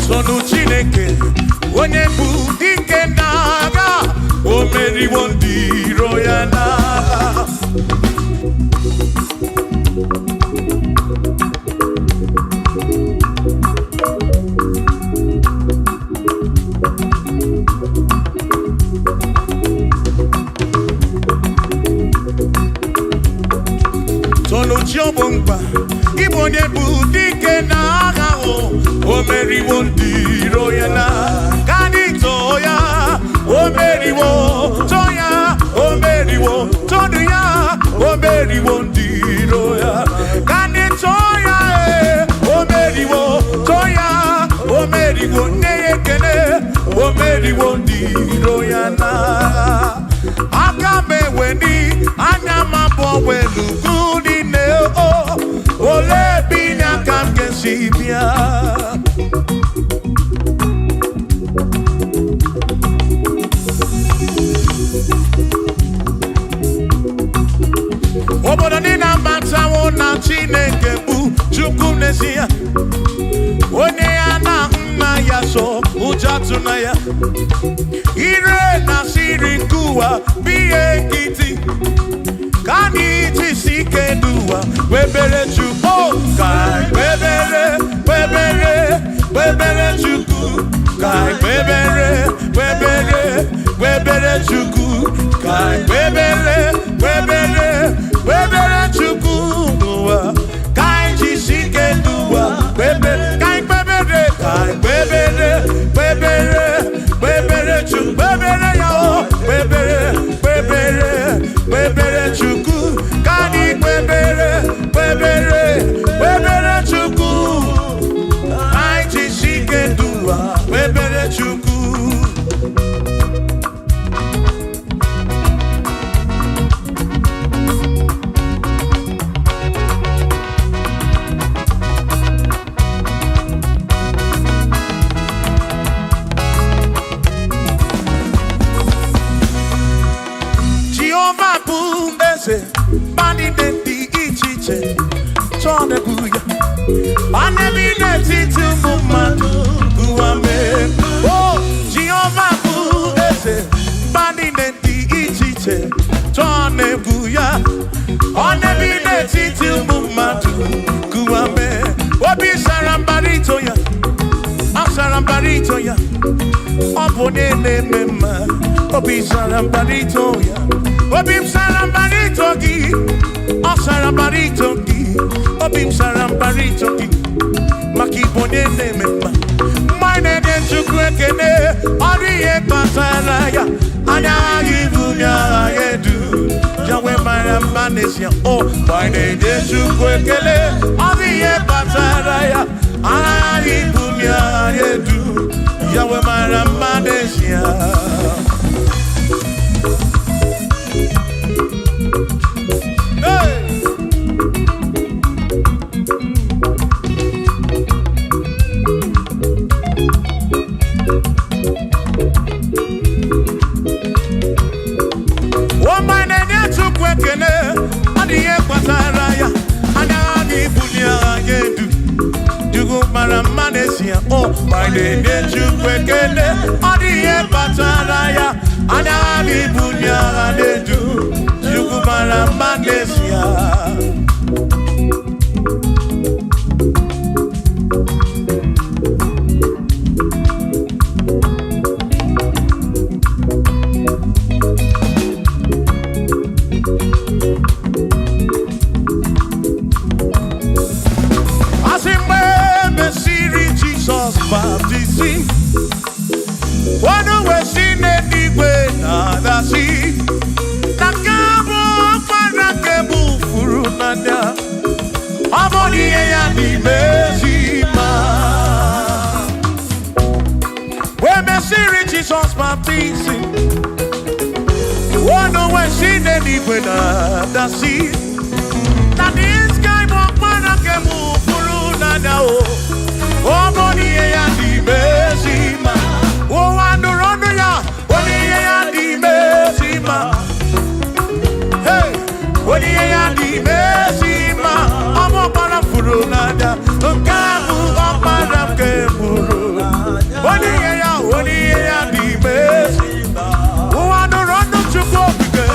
S2: Sonu Chineke onye bụ dike n'agha o meriwo ndị iro ya n'agha Sonu Chiobongba Ibo onye bụ dike n'agha o meriwo ndị iro ya n'agha Kanito ya o meriwo Toya o meriwo Todu ya o meriwo ndị iro ya Kanito ya o meriwo Toya o meriwo Neyekene o meriwo ndị iro ya n'agha Aka meweni anya mabọ welugu nine ole binya kam kesibia Obodo ni na matawo na Chineke bụ Chukwu n'ezie onye ya na nna ya so ụja tụna ya ire na siri nkuwa biye nkịtị ka anyị jisi ike n'ụwa webere Chukwu ka webere webere chuku, kai webere, webere, webere chuku, kai webere, webere, webere chuku, kai jisike dua, webere, kai webere, kai webere, webere, webere chuku, webere yao, webere, webere, webere chuku, kai webere, webere, webere chuku. Webere chuku. Jehovah Bundese, Bani Dendi Ichiche, Tone Buya, Anebi Neti Tumumadu. Oh, Jehovah Bundese, Bani Neti Ichiche, Tone Buya, Anebi Neti Tumumadu, Guame, Obi Sarambarito ya, Sarambarito ya, Opone Mema, Obi Sarambarito ya, Obi Sarambarito gi, Sarambarito gi, Obi Sarambarito gi, Makibone Mema. Mine den chukwekene Ariye pataraya Anya yibunya yedu Jawe mara manesia Oh Mine den chukwekene Ariye pataraya Anya yibunya yedu Jawe mara manesia Oh, my name is Chukwekene, Adiye Pataraya, Anabi Bunya, Adedu, Chukumara Magnesia. Baptism. One way seen anyway, nada see. Nakabo Panakebu Furunanda. Amoni ya di Mesima. When me see Jesus baptism. One way seen anyway, nada see. That this guy Panakebu Furunanda. Oh, Monie ya di Mesima. Oh, Andorono ya. Monie ya di Mesima. Hey, Monie ya di Mesima. Amo para furunada. Kamu para keburu. Monie ya di Mesima. Oh, Andorono chuko bige.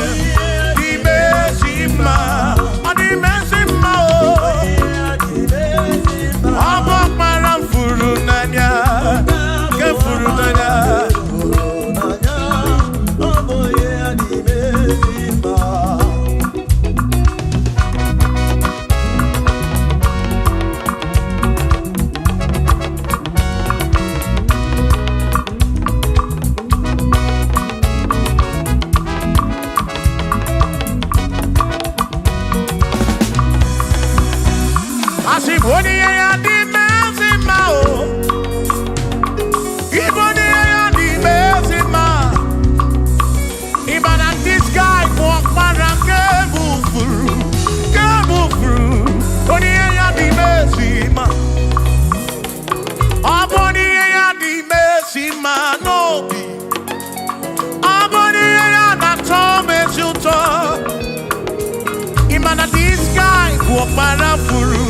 S2: Di Mesima. Di Mesima. Amo para furunanya. Furunanya. Asiboni ya di Mesima o. Iboni ya di Mesima. Ibana this guy walk para kebufuru. Boni ya di Mesima. Aboni ya di Mesima no bi. Aboni ya na tome chuto. Ibana this guy walk para furu.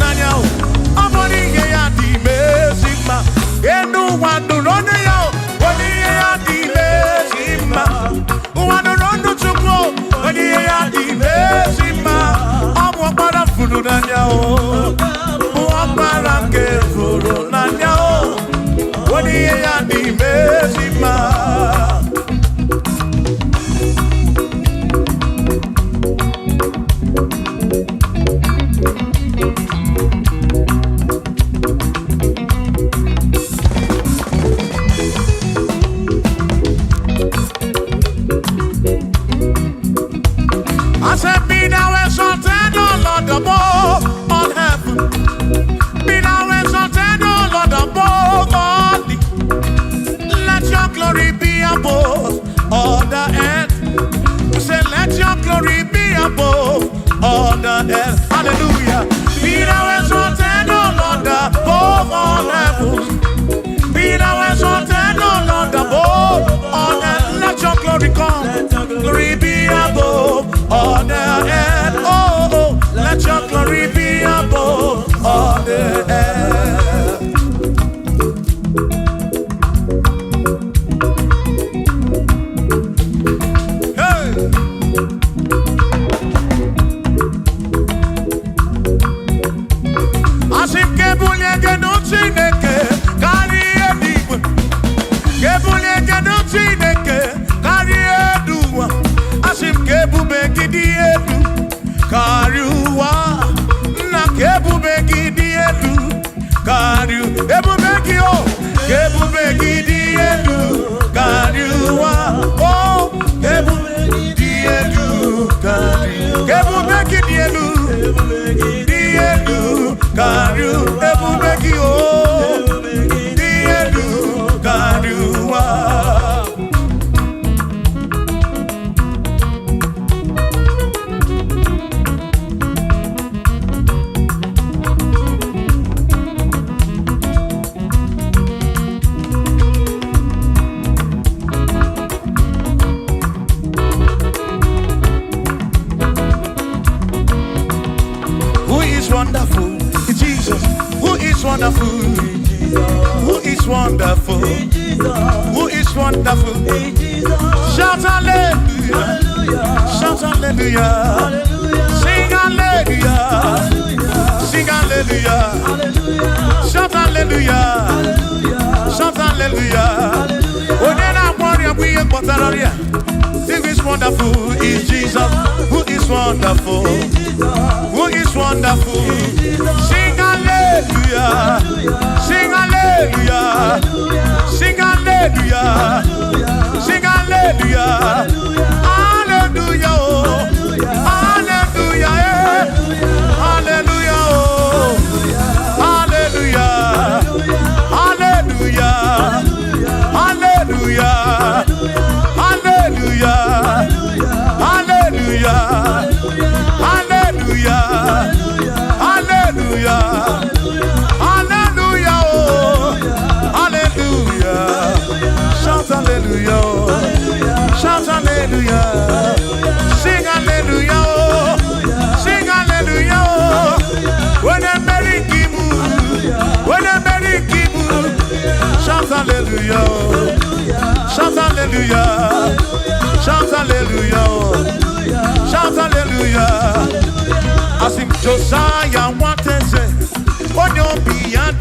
S2: Nanya o, Amoni ya di Mesima. Enu wanu rono yo, Oni ya di Mesima. Wanu rono chukwo, Oni ya di Mesima. Amu para furu nanya o, Amu para ke furu Josiah wanted to say, on your beyond